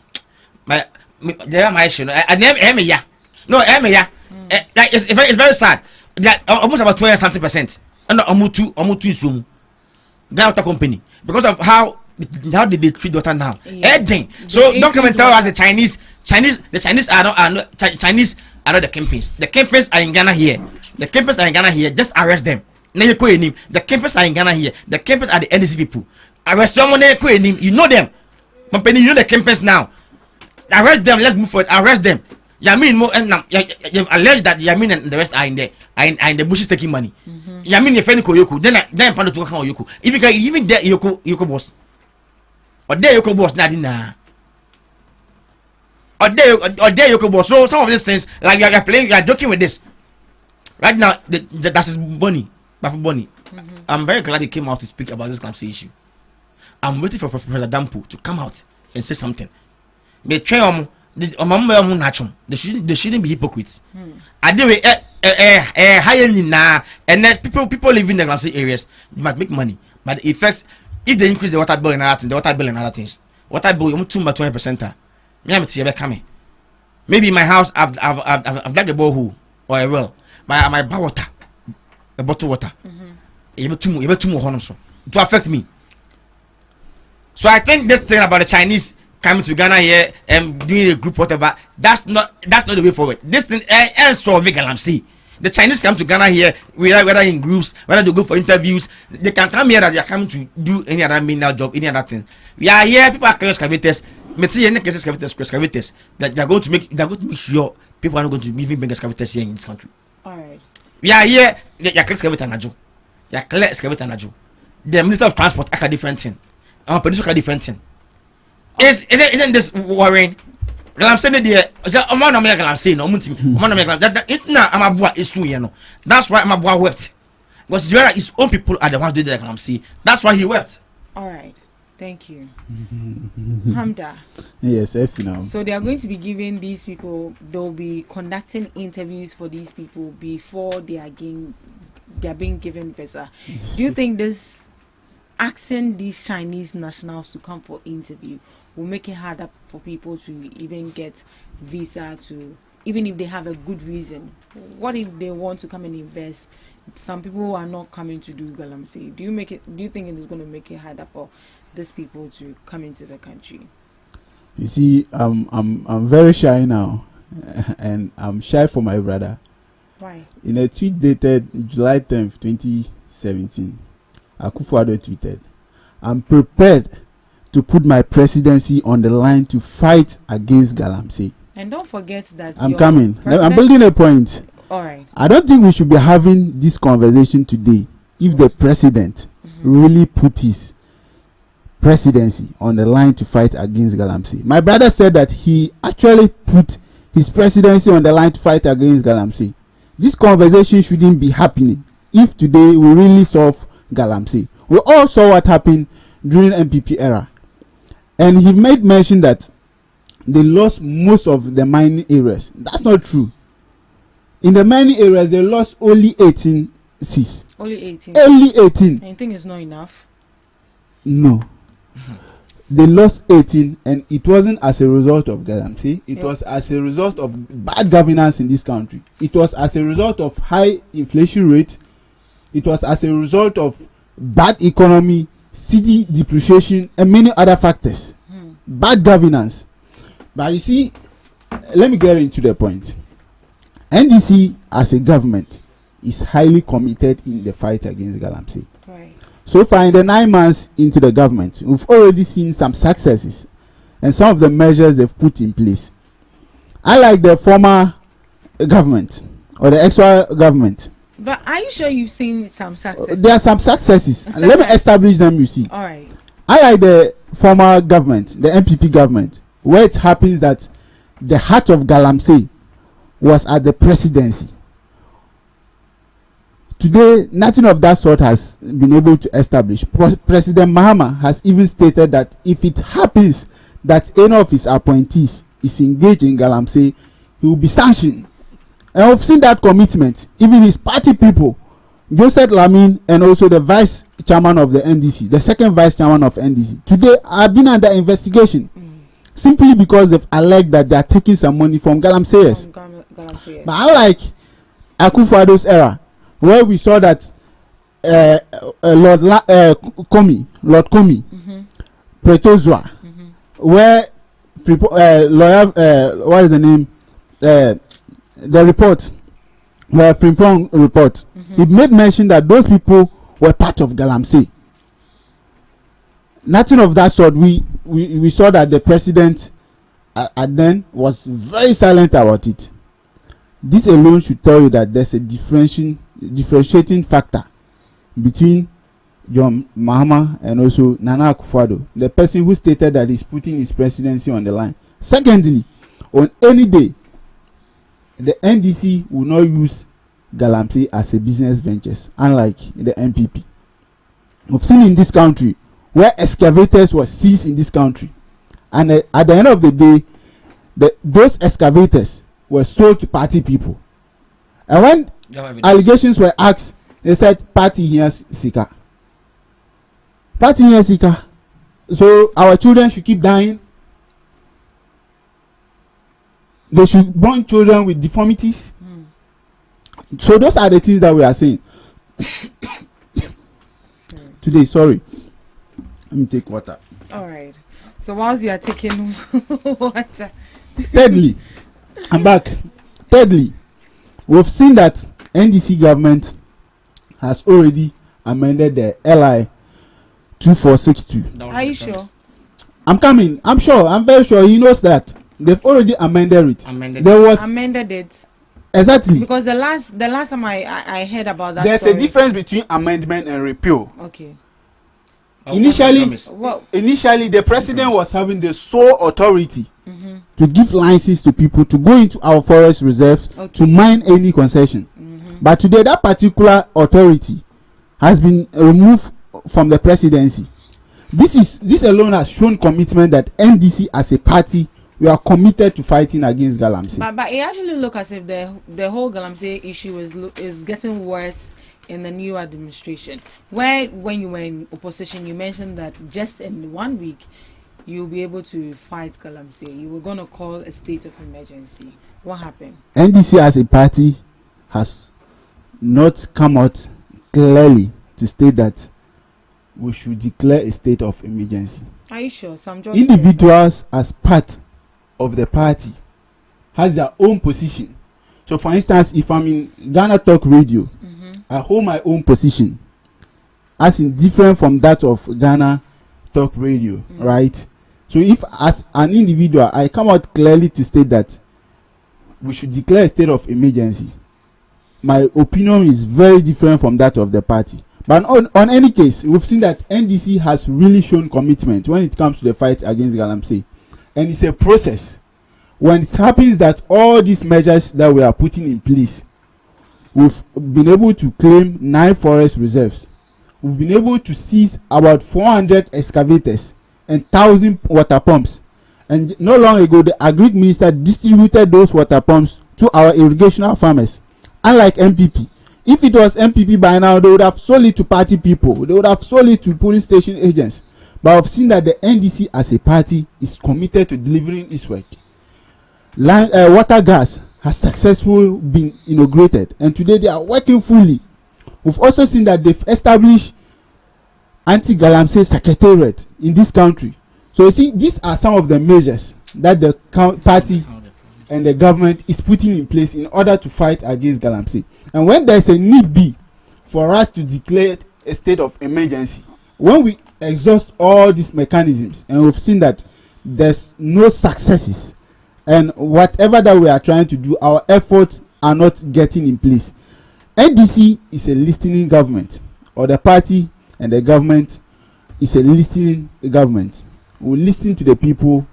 There are my issue. No, it's very sad. That almost about 20-something%. And Amutu Zoom, Ghana Water Company, because of how did they treat water now? Everything. So don't come and tell us the Chinese are not the campaigns. The campaigns are in Ghana here. The campaigns are in Ghana here. Just arrest them. The campaigns are in Ghana here. The campaigns are the NDC people. Arrest someone. You know them. You know the campaigns now. Arrest them. Let's move forward. Arrest them. Yamin you've alleged that Yamin and the rest are in the bushes taking money. Yamin your friend Koyoku. Then Pando to Yoku. Even there Yoko boss. Or there Yoko boss Nadina. Or there Yoko boss. So some of these things, like you are playing, you are joking with this. Right now, that's his Bonnie. I'm very glad he came out to speak about this Gamsi issue. I'm waiting for Professor Dampu to come out and say something. They shouldn't be hypocrites. I do higher and then people living in the Gamsi areas must make money. But the effects, if they increase the water bill and other things, water bill you 20%. Maybe in my house I've dug a borehole or a well. My bar water, a bottle water. You to affect me. So I think this thing about the Chinese coming to Ghana here and doing a group whatever, that's not the way forward. This thing ends so Galamsey. The Chinese come to Ghana here, whether in groups, whether they go for interviews, they can come here that they are coming to do any other menial job, any other thing. We are here, people are clear excavators, excavators that they're going to make sure people are not going to even bring excavators here in this country. Alright. We are here, they are clear excavator Najo. They are clear excavator Najo. The Minister of Transport a different thing. Our producer a different thing. Isn't this worrying? I'm saying there, I'm saying that it's not that's why Amabua wept. Because his own people are the ones doing the saying. That's why he wept. Alright. Thank you. Hamda. Yes, you know. So they are going to be giving these people, they'll be conducting interviews for these people before they are being given visa. Do you think this asking these Chinese nationals to come for interview will make it harder for people to even get visa, to even if they have a good reason? What if they want to come and invest? Some people are not coming to do Galamsey. Do you think it is going to make it harder for these people to come into the country? You see, I'm very shy now, and I'm shy for my brother. Why? In a tweet dated July 10th, 2017, Akufo-Addo tweeted, "I'm prepared to put my presidency on the line to fight against Galamsey." And don't forget that I'm coming. I'm building a point. All right. I don't think we should be having this conversation today if the president really put his presidency on the line to fight against Galamsey. My brother said that he actually put his presidency on the line to fight against Galamsey. This conversation shouldn't be happening if today we really solve Galamsey. We all saw what happened during MPP era. And he made mention that they lost most of the mining areas. That's not true. In the mining areas, they lost only 18 Cs. Only 18. Only 18. And you think it's not enough? No. They lost 18, and it wasn't as a result of Galamsey. It was as a result of bad governance in this country. It was as a result of high inflation rate. It was as a result of bad economy, city depreciation, and many other factors. Bad governance. But you see, let me get into the point. NDC as a government is highly committed in the fight against Galamsey. Right. So far, in the 9 months into the government, we've already seen some successes and some of the measures they've put in place. Unlike the former government or the actual government. But are you sure you've seen some successes? There are some successes. Let me establish them, you see. All right. Unlike the former government, the MPP government, where it happens that the heart of Galamsey was at the presidency. Today, nothing of that sort has been able to establish. President Mahama has even stated that if it happens that any of his appointees is engaged in Galamsey, he will be sanctioned. And we've seen that commitment. Even his party people, Joseph Lamin, and also the vice chairman of the NDC, the second vice chairman of NDC, today have been under investigation simply because they've alleged that they are taking some money from Galamseyers. But unlike Akufo-Addo's era, where we saw that Lord Komi, Pretozua, where lawyer, what is the name? The report, the Frimpong report, it made mention that those people were part of Galamsey. Nothing of that sort. We saw that the president then was very silent about it. This alone should tell you that there's a differentiating factor between John Mahama and also Nana Akufo-Addo, the person who stated that he's putting his presidency on the line. Secondly, on any day, the NDC will not use Galamsey as a business venture, unlike the MPP. We've seen in this country where excavators were seized in this country, and at the end of the day, those excavators were sold to party people. And when allegations were asked, they said party hears Sika. Party hears Sika. So our children should keep dying. They should born children with deformities. So those are the things that we are saying. Today, sorry. Let me take water. All right. So whilst you are taking water. Thirdly, I'm back. Thirdly, we've seen that NDC government has already amended the LI 2462. Are you sure? I'm coming. I'm sure. I'm very sure he knows that. They've already amended it. Amended it. Exactly. Because the last time I heard about that, there's a difference between amendment and repeal. Okay. Initially, the president was having the sole authority to give licenses to people to go into our forest reserves to mine any concession. But today, that particular authority has been removed from the presidency. This alone has shown commitment that NDC as a party, we are committed to fighting against Galamsey. But it actually looks as if the whole Galamsey issue is getting worse in the new administration. Where when you were in opposition, you mentioned that just in 1 week you'll be able to fight Galamsey. You were going to call a state of emergency. What happened? NDC as a party has not come out clearly to state that we should declare a state of emergency. Are you sure? Some individuals as part of the party has their own position. So for instance, if I'm in Ghana Talk Radio, I hold my own position as in different from that of Ghana Talk Radio, right? So if as an individual I come out clearly to state that we should declare a state of emergency, my opinion is very different from that of the party. But on any case, we've seen that NDC has really shown commitment when it comes to the fight against Galamsey. And it's a process. When it happens that all these measures that we are putting in place, we've been able to claim 9 forest reserves. We've been able to seize about 400 excavators and 1,000 water pumps. And not long ago, the agri minister distributed those water pumps to our irrigational farmers. Unlike MPP, if it was MPP by now, they would have sold it to party people. They would have sold it to police station agents. But I've seen that the NDC as a party is committed to delivering its work. Water gas has successfully been inaugurated, and today they are working fully. We've also seen that they've established anti-Galamsey secretariat in this country. So you see, these are some of the measures that the party and the government is putting in place in order to fight against Galamsey. And when there's a need be for us to declare a state of emergency, when we exhaust all these mechanisms and we've seen that there's no successes, and whatever that we are trying to do, our efforts are not getting in place, NDC is a listening government, or the party and the government is a listening government. We listen to the people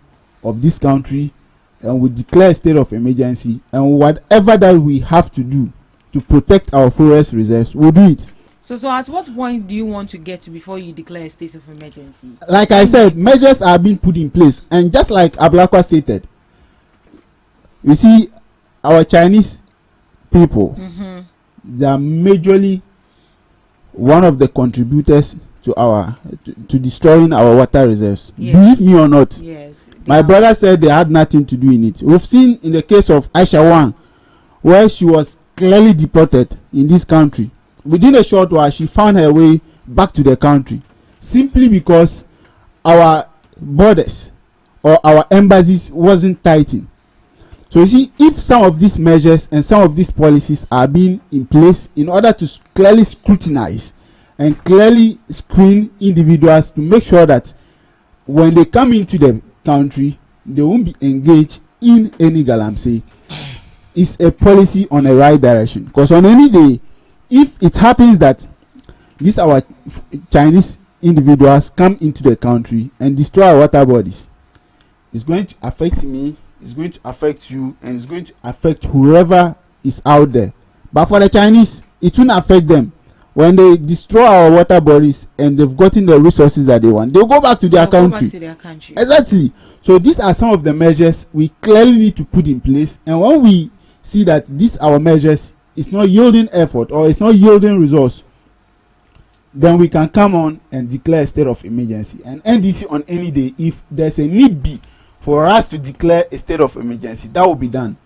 of this country, and we declare a state of emergency, and whatever that we have to do to protect our forest reserves, we'll do it. So at what point do you want to get to before you declare a state of emergency? Like I said, measures are being put in place, and just like Ablakwa stated, you see, our Chinese people, they are majorly one of the contributors to destroying our water reserves. Yes. Believe me or not. Yes. My brother said they had nothing to do in it. We've seen in the case of Aisha Wang, where she was clearly deported in this country. Within a short while, she found her way back to the country, simply because our borders or our embassies wasn't tightened. So you see, if some of these measures and some of these policies are being in place in order to clearly scrutinize and clearly screen individuals to make sure that when they come into the country, they won't be engaged in any Galamsey, is a policy on the right direction. Because on any day, if it happens that these our Chinese individuals come into the country and destroy our water bodies, it's going to affect me, it's going to affect you, and it's going to affect whoever is out there. But for the Chinese, it won't affect them. When they destroy our water bodies and they've gotten the resources that they want, they'll go back to their country. Exactly. So these are some of the measures we clearly need to put in place. And when we see that these our measures is not yielding effort or it's not yielding results, then we can come on and declare a state of emergency. And NDC on any day, if there's a need be for us to declare a state of emergency, that will be done.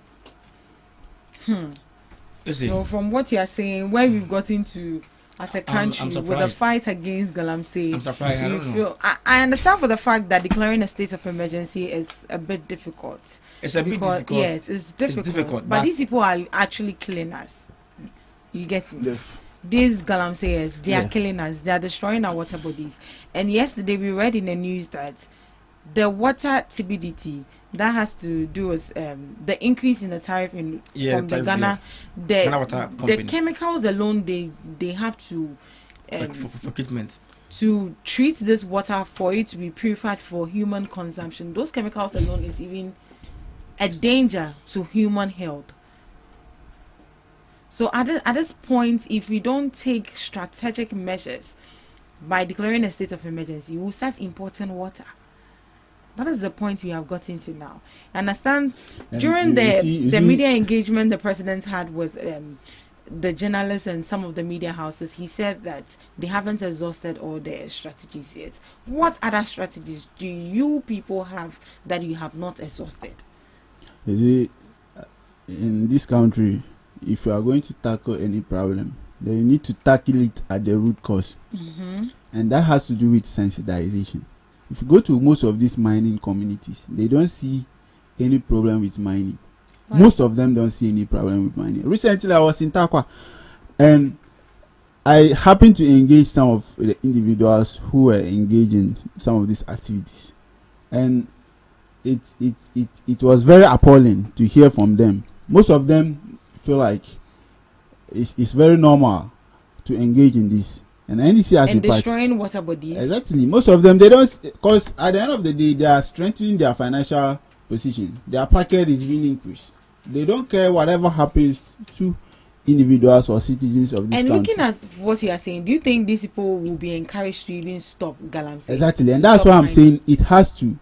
So from what you are saying, where we've gotten to as a country with the fight against Galamsey, I'm surprised. I understand for the fact that declaring a state of emergency is a bit difficult. It's a bit difficult. Yes, it's difficult. But these people are actually killing us. You get me? Yes. These Galamseyers, they are killing us. They are destroying our water bodies. And yesterday we read in the news that the water TBDT that has to do with the increase in the tariff from the Ghana, the chemicals alone they have to for treatment, to treat this water for it to be purified for human consumption. Those chemicals alone is even a danger to human health. So at this point, if we don't take strategic measures by declaring a state of emergency, we'll start importing water. That is the point we have gotten to now. I understand during the media engagement the president had with the journalists and some of the media houses, he said that they haven't exhausted all their strategies yet. What other strategies do you people have that you have not exhausted? You see, in this country, if you are going to tackle any problem, then you need to tackle it at the root cause. And that has to do with sensitization. If you go to most of these mining communities, they don't see any problem with mining. Why? Most of them don't see any problem with mining. Recently, I was in Takwa, and I happened to engage some of the individuals who were engaged in some of these activities, and it was very appalling to hear from them. Most of them feel like it's very normal to engage in this. And NDC has and a part. destroying water bodies. Exactly. Most of them, they don't, because at the end of the day, they are strengthening their financial position. Their pocket is being increased. They don't care whatever happens to individuals or citizens of this country. And looking at what you are saying, do you think these people will be encouraged to even stop galamsey? Exactly, and that's why I'm saying it has to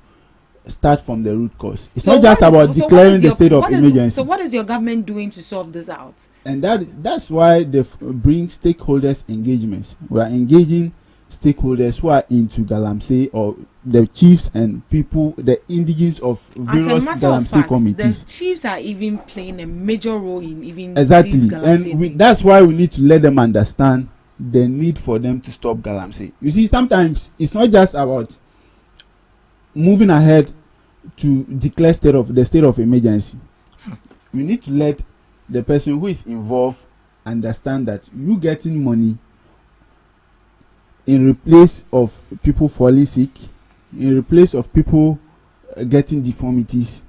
start from the root cause. It's not just about declaring the state of emergency. So what is your government doing to solve this out? And that's why they bring stakeholders engagements. We are engaging stakeholders who are into galamsey, or the chiefs and people, the indigenes of various galamsey committees. The chiefs are even playing a major role in even exactly, and that's why we need to let them understand the need for them to stop galamsey. You see, sometimes it's not just about moving ahead to declare the state of emergency. We need to let the person who is involved understand that you getting money in replace of people falling sick, in replace of people getting deformities,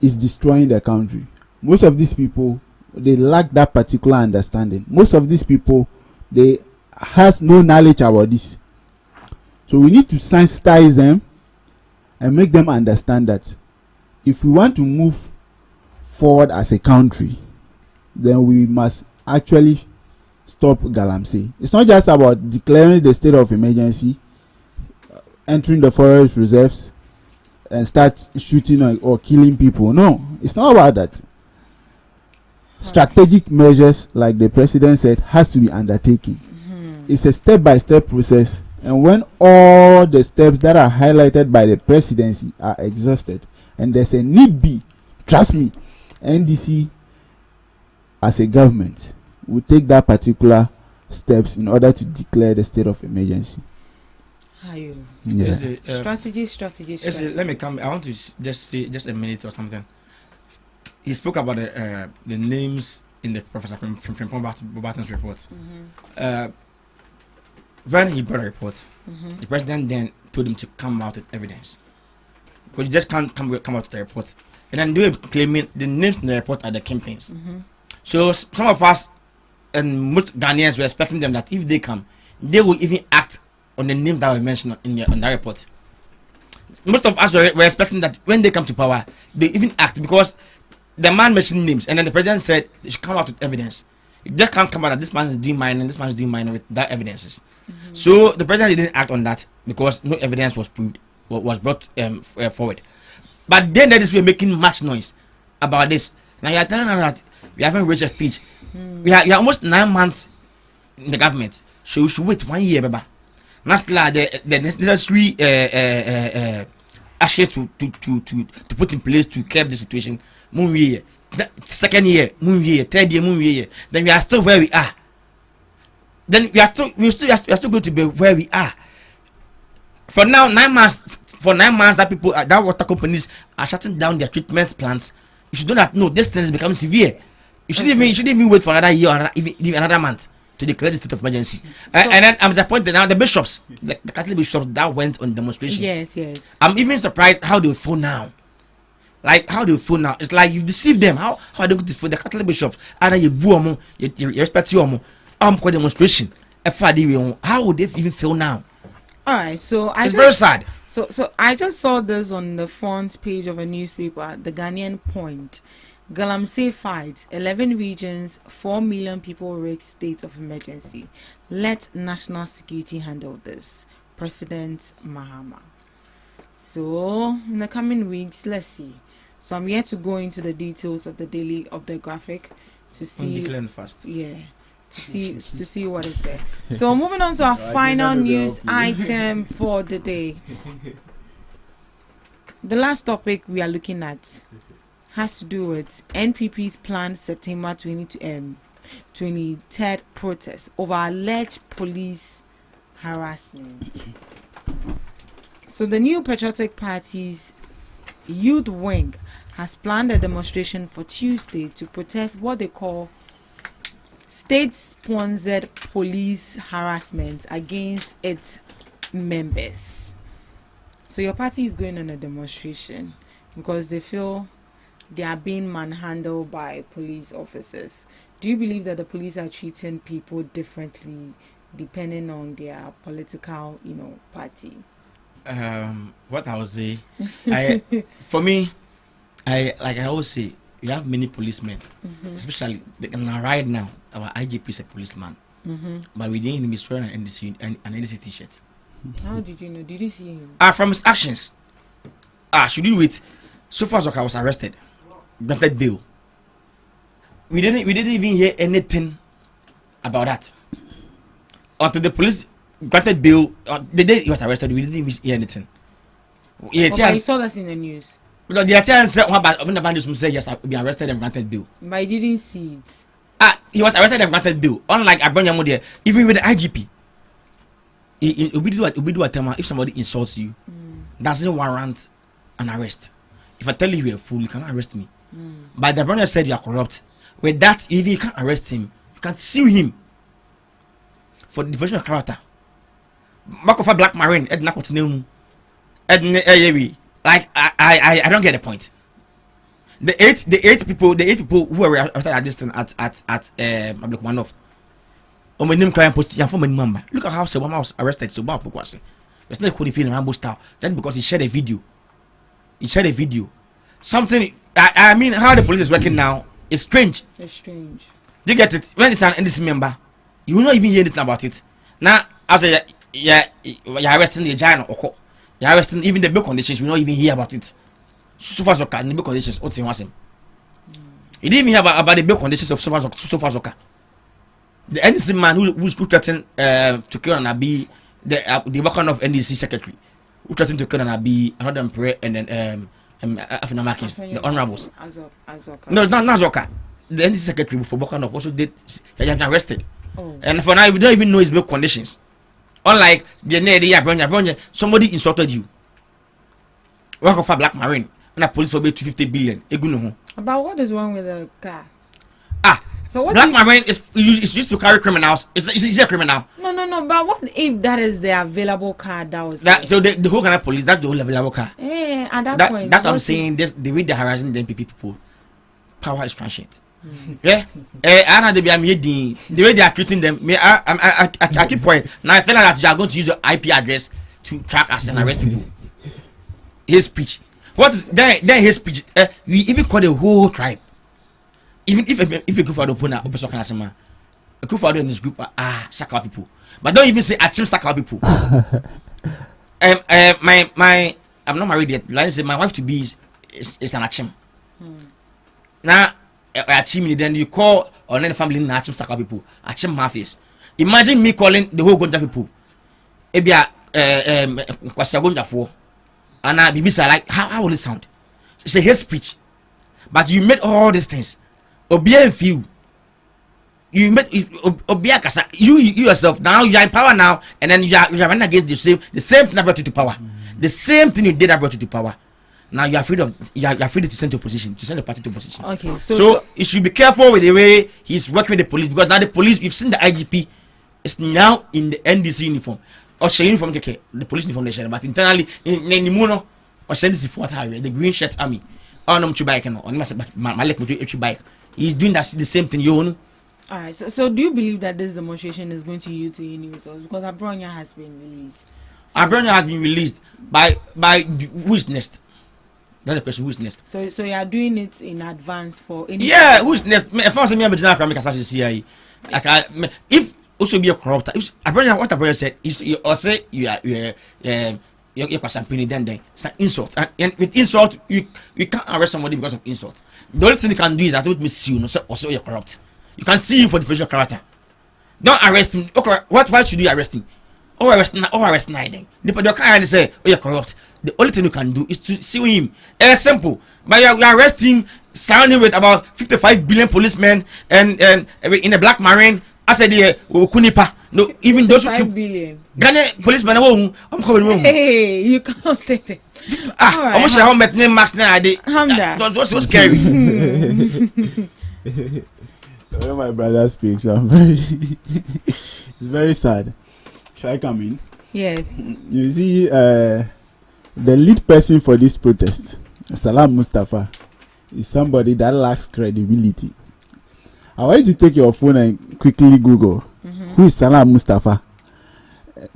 is destroying the country. Most of these people, they lack that particular understanding. Most of these people, they has no knowledge about this. So we need to sensitize them and make them understand that if we want to move forward as a country, then we must actually stop galamsey. It's not just about declaring the state of emergency, entering the forest reserves, and start shooting or killing people. No, it's not about that. Strategic measures, like the president said, has to be undertaken. It's a step-by-step process, and when all the steps that are highlighted by the presidency are exhausted, and there's a need be, trust me, NDC as a government will take that particular steps in order to declare the state of emergency. Yeah. Strategy. Let me come. I want to just say just a minute or something. He spoke about the names in the Professor from Bobaton's report. When he brought a report, the president then told him to come out with evidence, because you just can't come out with the report and then do claiming the names in the report are the campaigns. So some of us and most Ghanaians were expecting them that if they come, they will even act on the names that were mentioned on that report. Most of us were expecting that when they come to power, they even act, because the man mentioned names and then the president said they should come out with evidence. You just can't come out that this man is doing mine and this man is doing mine with that evidences. So the president didn't act on that because no evidence was proved, was brought forward. But then that is we're making much noise about this. Now you are telling us that we haven't reached a stage. We are almost 9 months in the government, so we should wait 1 year, Baba. That's like the necessary actions to put in place to curb the situation. Second year, third year, then we are still where we are. Then we are still going to be where we are. For now, 9 months. For 9 months, that water companies are shutting down their treatment plants. You should know that this thing is becoming severe. You shouldn't even wait for another year or even another month to declare the state of emergency. And then I'm disappointed now. The bishops, the Catholic bishops that went on demonstration. Yes. I'm even surprised how they feel now. Like how they feel now. It's like you deceived them. How are they going to feel? The Catholic bishops, and then you respect you for demonstration. How would they even feel now? All right, so it's very sad. So I just saw this on the front page of a newspaper, the Ghanaian Point. Galamsey fights, 11 regions, 4 million people risk state of emergency. Let national security handle this. President Mahama. So in the coming weeks, let's see. So I'm here to go into the details of the graphic to see. To see what is there. So moving on to our final news item for the day. The last topic we are looking at has to do with NPP's planned September 23rd protest over alleged police harassment. So the New Patriotic Party's youth wing has planned a demonstration for Tuesday to protest what they call state-sponsored police harassment against its members. So your party is going on a demonstration because they feel they are being manhandled by police officers. Do you believe that the police are treating people differently depending on their political, party? What I would say, for me, I always say, we have many policemen, especially right now. Our IGP is a policeman, but we didn't even be swearing an NDC t-shirt. How did you know? Did you see him? From his actions. Should we wait? So far, Zoka was arrested, granted bail. We didn't even hear anything about that until the police granted bail. The day he was arrested, we didn't even hear anything. Yeah, but you saw that in the news. Because the attendant said, when the bandits say yes, be arrested and granted bail. But I didn't see it. He was arrested and granted bail. Unlike Abronya there, even with the IGP. If somebody insults you, doesn't warrant an arrest. If I tell you you're a fool, you cannot arrest me. But the Abronya said you are corrupt. With that, even you can't arrest him, you can sue him for the defamation of character. Back of a black marine, like I don't get the point. The eight people who were arrested at this thing at one of my name client post for my number. Look at how Sebama was arrested. So Bob was it's not could feel Rambo style just because he shared a video. Something I mean how the police is working now is strange. It's strange. You get it? When it's an NDC member, you will not even hear anything about it. Now I say you're arresting the giant or you're arresting even the bail conditions, we don't even hear about it. So far Zoka, the bail conditions, what's him? You didn't even hear about the bail conditions of so far Zoka. The NDC man who's threatened to kill and be the worker of NDC secretary, who threatened to kill and be another emperor and then African Americans, the honorables. No, not Zoka. The NDC secretary for worker of also did arrested. And for now, we don't even know his bail conditions. Unlike the somebody insulted you. Work of a black marine and a police obey 250 billion. About what is wrong with the car? So what black marine is used to carry criminals. Is a criminal? No. But what if that is the available car that was that? So the whole kind of police, that's the whole available car. At that point, that's what I'm saying. The way they're harassing the NPP people, power is transient. Yeah, and the way they are treating them. I keep quiet. Now I tell her that you are going to use your IP address to track us and arrest people. His speech. What is then his speech? We even call the whole tribe. Even if you go for the opponent, go for in this group Sakala people, but don't even say Achim Sakala people. My I'm not married yet. Like I say, my wife to be is an Achim. Now Achim, then you call on any family in Achim Sakala people, Achim Mafias. Imagine me calling the whole Gonda people. Ebia Kwasagonda for, and I be like how will it sound? It's a hate speech, but you made all these things. Obia few. You met Obia Kasa. You yourself now you are in power now, and then you are running against the same thing that brought you to power. The same thing you did that brought you to power. Now you are afraid to send to opposition, to send the party to opposition. Okay, so you should be careful with the way he's working with the police, because now the police, we've seen the IGP is now in the NDC uniform or uniform, the police uniform, but internally in Nimuno or NDC Fort Harrier, the green shirt army. On bike and on my leg bike. He's doing the same thing, you know. All right. So do you believe that this demonstration is going to yield to any results? Because Abronya has been released. Abronya has been released by who is next? That's the question. Who is next? So you are doing it in advance for any. Yeah. Who is next? If also be a corrupt. If Abronya, what Abronya said is, you say you are you're then it's an insult, and with insult you can't arrest somebody because of insult. The only thing you can do is that with me see you, also you're corrupt. You can see him for defamation of character. Don't arrest him. Okay, why should you arrest him? Or arrest then. The can't say, oh, you're corrupt. The only thing you can do is to sue him. It's simple. But you arrest him, surround him with about 55 billion policemen and in a black marine. I said, Kunipa. No, even those who 5 billion. Ghana policemen, I'm coming home. Hey, you can't take it. Almost how met name Max now. That was so scary. When my brother speaks, it's very sad. Shall I come in? Yeah. You see, the lead person for this protest, Salam Mustafa, is somebody that lacks credibility. I want you to take your phone and quickly Google who is Salam Mustafa.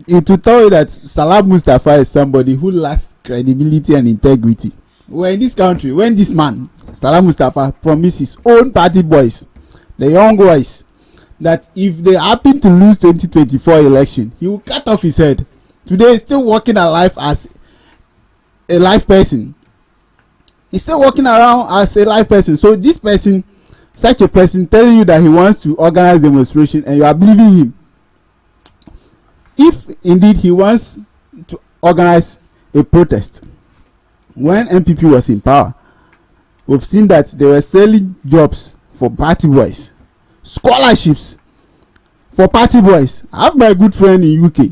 It will tell you that Salam Mustafa is somebody who lacks credibility and integrity. We're in this country when this man, Salam Mustafa, promised his own party boys, the young boys, that if they happen to lose 2024 election, he will cut off his head. Today, he's still walking alive as a live person. He's still walking around as a live person. So this person, such a person, telling you that he wants to organize demonstration, and you are believing him. If indeed he wants to organize a protest, when MPP was in power, we've seen that they were selling jobs for party boys, scholarships for party boys. I have my good friend in UK,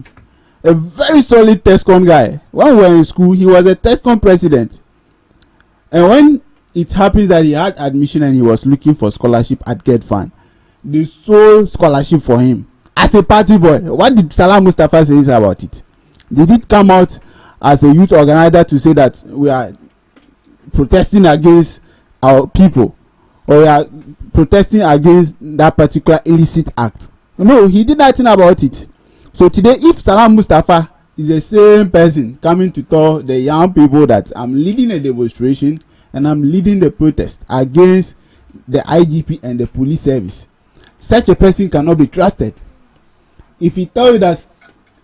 a very solid TESCOM guy. When we were in school, he was a TESCOM president. And when it happens that he had admission and he was looking for scholarship at GetFund, they sold scholarship for him as a party boy. What did Salam Mustafa say about it? Did it come out as a youth organizer to say that we are protesting against our people, or we are protesting against that particular illicit act? No, he did nothing about it. So today, if Salam Mustafa is the same person coming to tell the young people that I'm leading a demonstration and I'm leading the protest against the IGP and the police service, such a person cannot be trusted. If he tell you that,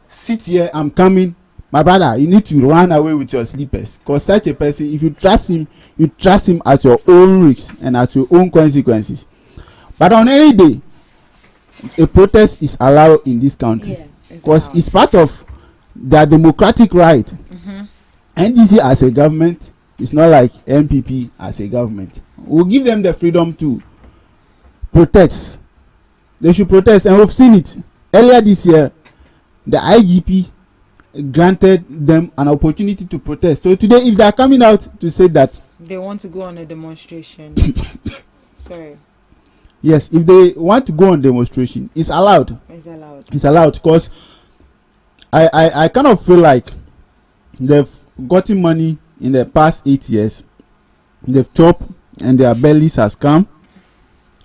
sit here, I'm coming, my brother, you need to run away with your slippers. Because such a person, if you trust him at your own risk and at your own consequences. But on any day, a protest is allowed in this country. Because it's part of their democratic right. NDC as a government is not like MPP as a government. We'll give them the freedom to protest. They should protest, and we've seen it. Earlier this year, the IGP granted them an opportunity to protest. So today, if they are coming out to say that they want to go on a demonstration, sorry. Yes, if they want to go on demonstration, it's allowed. It's allowed. It's allowed, because I kind of feel like they've gotten money in the past 8 years. They've chopped and their bellies has come,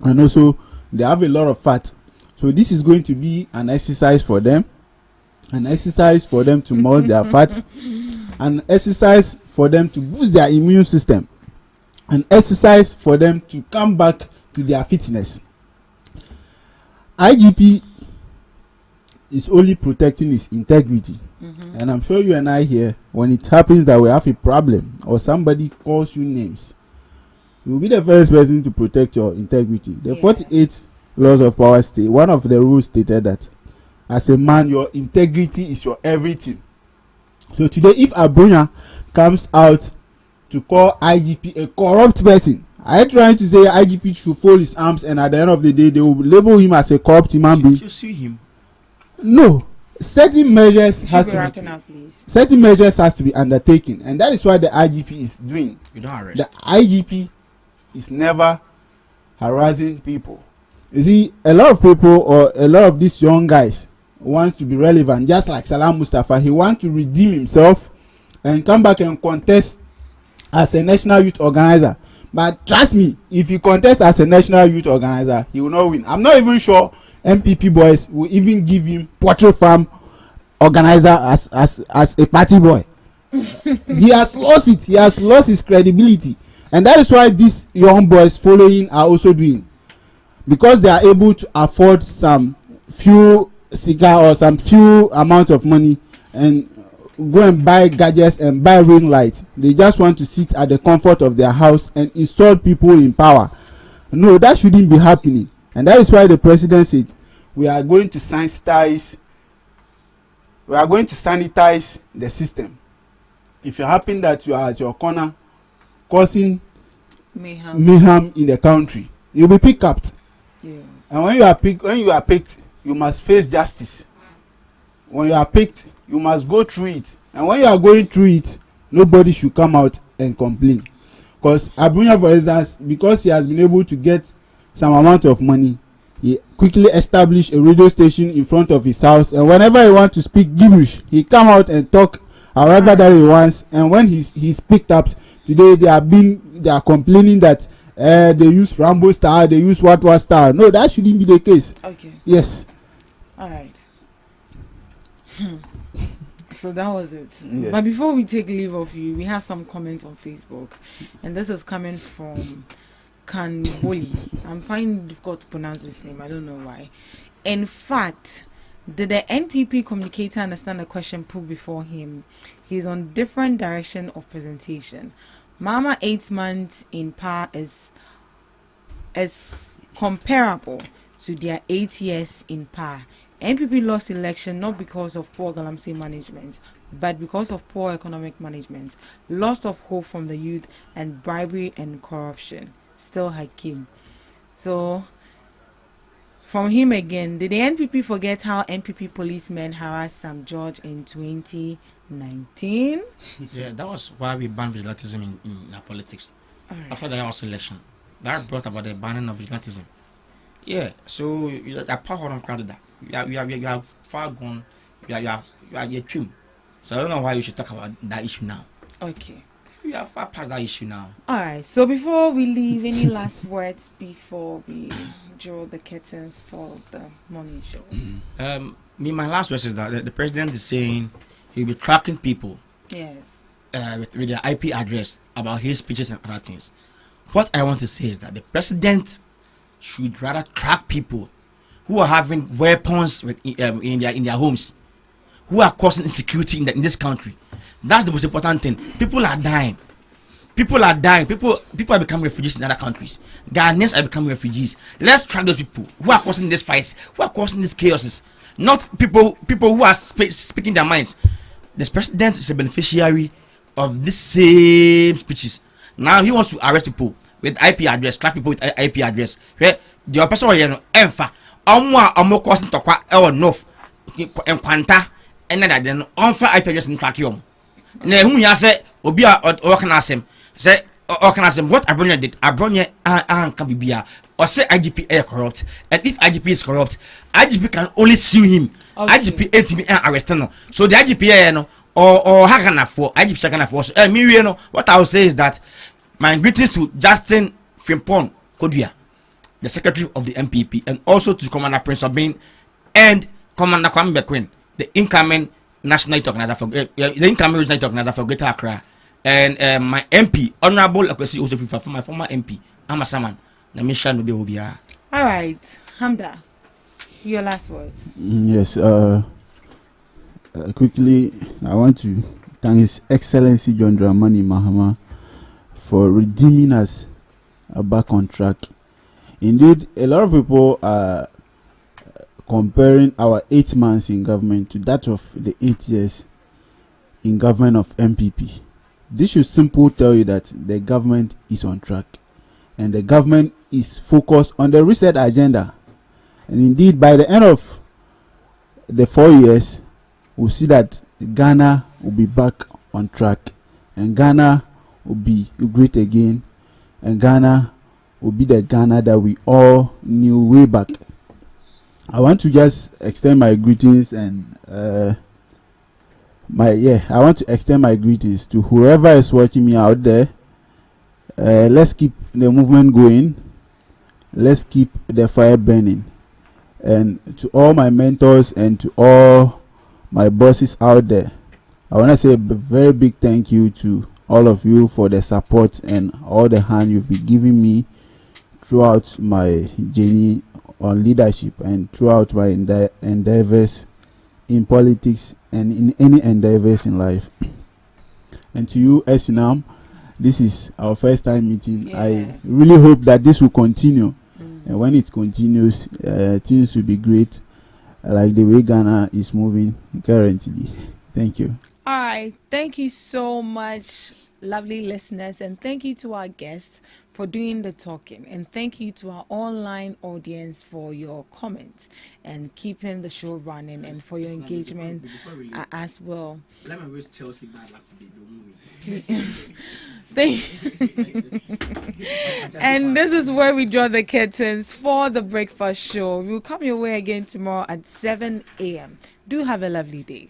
and also they have a lot of fat. So this is going to be an exercise for them, an exercise for them to mold their fat, an exercise for them to boost their immune system, an exercise for them to come back to their fitness. IGP is only protecting his integrity. And I'm sure you and I here, when it happens that we have a problem or somebody calls you names, you will be the first person to protect your integrity. The 48 laws of power state, one of the rules stated that as a man, your integrity is your everything. So today, if Abunya comes out to call IGP a corrupt person, are you trying to say IGP should fold his arms and at the end of the day they will label him as a corrupt human being? Should sue him? No. Certain measures has to be undertaken, and that is what the IGP is doing. You don't arrest. The IGP is never harassing people. You see, a lot of people or a lot of these young guys wants to be relevant, just like Salam Mustafa. He wants to redeem himself and come back and contest as a national youth organizer. But trust me, if he contests as a national youth organizer, he will not win. I'm not even sure MPP boys will even give him Poultry Farm organizer as a party boy. He has lost it. He has lost his credibility, and that is why these young boys following are also doing, because they are able to afford some few cigar or some few amount of money and go and buy gadgets and buy ring lights. They just want to sit at the comfort of their house and insult people in power. No, that shouldn't be happening. And that is why the president said, we are going to sanitize the system. If you happen that you are at your corner causing mayhem in the country, you'll be picked up. Yeah. And when you are picked, you must face justice. When you are picked, you must go through it. And when you are going through it, nobody should come out and complain. Because Abunya, for instance, because he has been able to get some amount of money, he quickly established a radio station in front of his house, and whenever he wants to speak gibberish, he come out and talk however that he wants. And when he's picked up today, they are complaining that they use Rambo style, they use what style. No, that shouldn't be the case. Okay. Yes, All right. So that was it. Yes. But before we take leave of you, we have some comments on Facebook, and this is coming from Kanboli. I'm finding it difficult to pronounce his name. I don't know why. In fact, did the NPP communicator understand the question put before him? He's on different direction of presentation. Mama 8 months in power is comparable to their 8 years in power. NPP lost election not because of poor Galamsey management, but because of poor economic management, loss of hope from the youth, and bribery and corruption. Still Hakim. So, from him again, did the NPP forget how NPP policemen harassed Sam George in 2019? Yeah, that was why we banned vigilantism in our politics. After the house election, that brought about the banning of vigilantism. Yeah, so a power on that. You are far gone. You are trim. So I don't know why you should talk about that issue now. Okay. We are far past that issue now. Alright, so before we leave, any last words before we draw the curtains for the morning show? My last words is that the president is saying he'll be tracking people. Yes. With their IP address about his speeches and other things. What I want to say is that the president should rather track people who are having weapons in their homes, who are causing insecurity in this country. That's the most important thing. People are dying. People are becoming refugees in other countries. Ghanaians are becoming refugees. Let's track those people who are causing these fights, who are causing these chaoses. Not people who are speaking their minds. This president is a beneficiary of the same speeches. Now he wants to arrest people with IP address, track people with IP address. Where the person enfa omo causing tokwa north en kwanta and that then unfair IP address in track you. Na hu ya say obi a working asem say working asem what Abronya did Abronya can be bia or say IGP is corrupt, and if IGP is corrupt, IGP can only sue him. Okay. IGP ain't me arrest no. So the IGP no or Hagana for IGP Shagana for so me no what I will say is that my greetings to Justin Frimpong Kodua, the secretary of the MPP, and also to Commander Prince Obin and Commander Kwame Bequin, the incoming national youth organizer for the incoming regional youth organizer for Greater Accra, and my MP, Honorable Akwesi Osefifa, for my former MP, Amasaman, Namisha Nobe Obia. All right, Hamda, your last words. Yes, quickly, I want to thank His Excellency John Dramani Mahama for redeeming us back on track. Indeed, a lot of people are comparing our 8 months in government to that of the 8 years in government of MPP. This should simply tell you that the government is on track and the government is focused on the reset agenda. And indeed, by the end of the 4 years, we'll see that Ghana will be back on track and Ghana will be great again, and Ghana will be the Ghana that we all knew way back. I want to just extend my greetings and I want to extend my greetings to whoever is watching me out there. Let's keep the movement going. Let's keep the fire burning. And to all my mentors and to all my bosses out there, I want to say a very big thank you to all of you for the support and all the hand you've been giving me throughout my journey on leadership and throughout my endeavors in politics and in any endeavors in life. And to you, Esinam, this is our first time meeting. Yeah. I really hope that this will continue. And when it continues, things will be great, like the way Ghana is moving currently. Thank you. All right. Thank you so much, lovely listeners. And thank you to our guests for doing the talking. And thank you to our online audience for your comments and keeping the show running and for your engagement as well. Let me wish Chelsea bad luck today. And this is where we draw the curtains for the breakfast show. We'll come your way again tomorrow at 7 a.m. Do have a lovely day.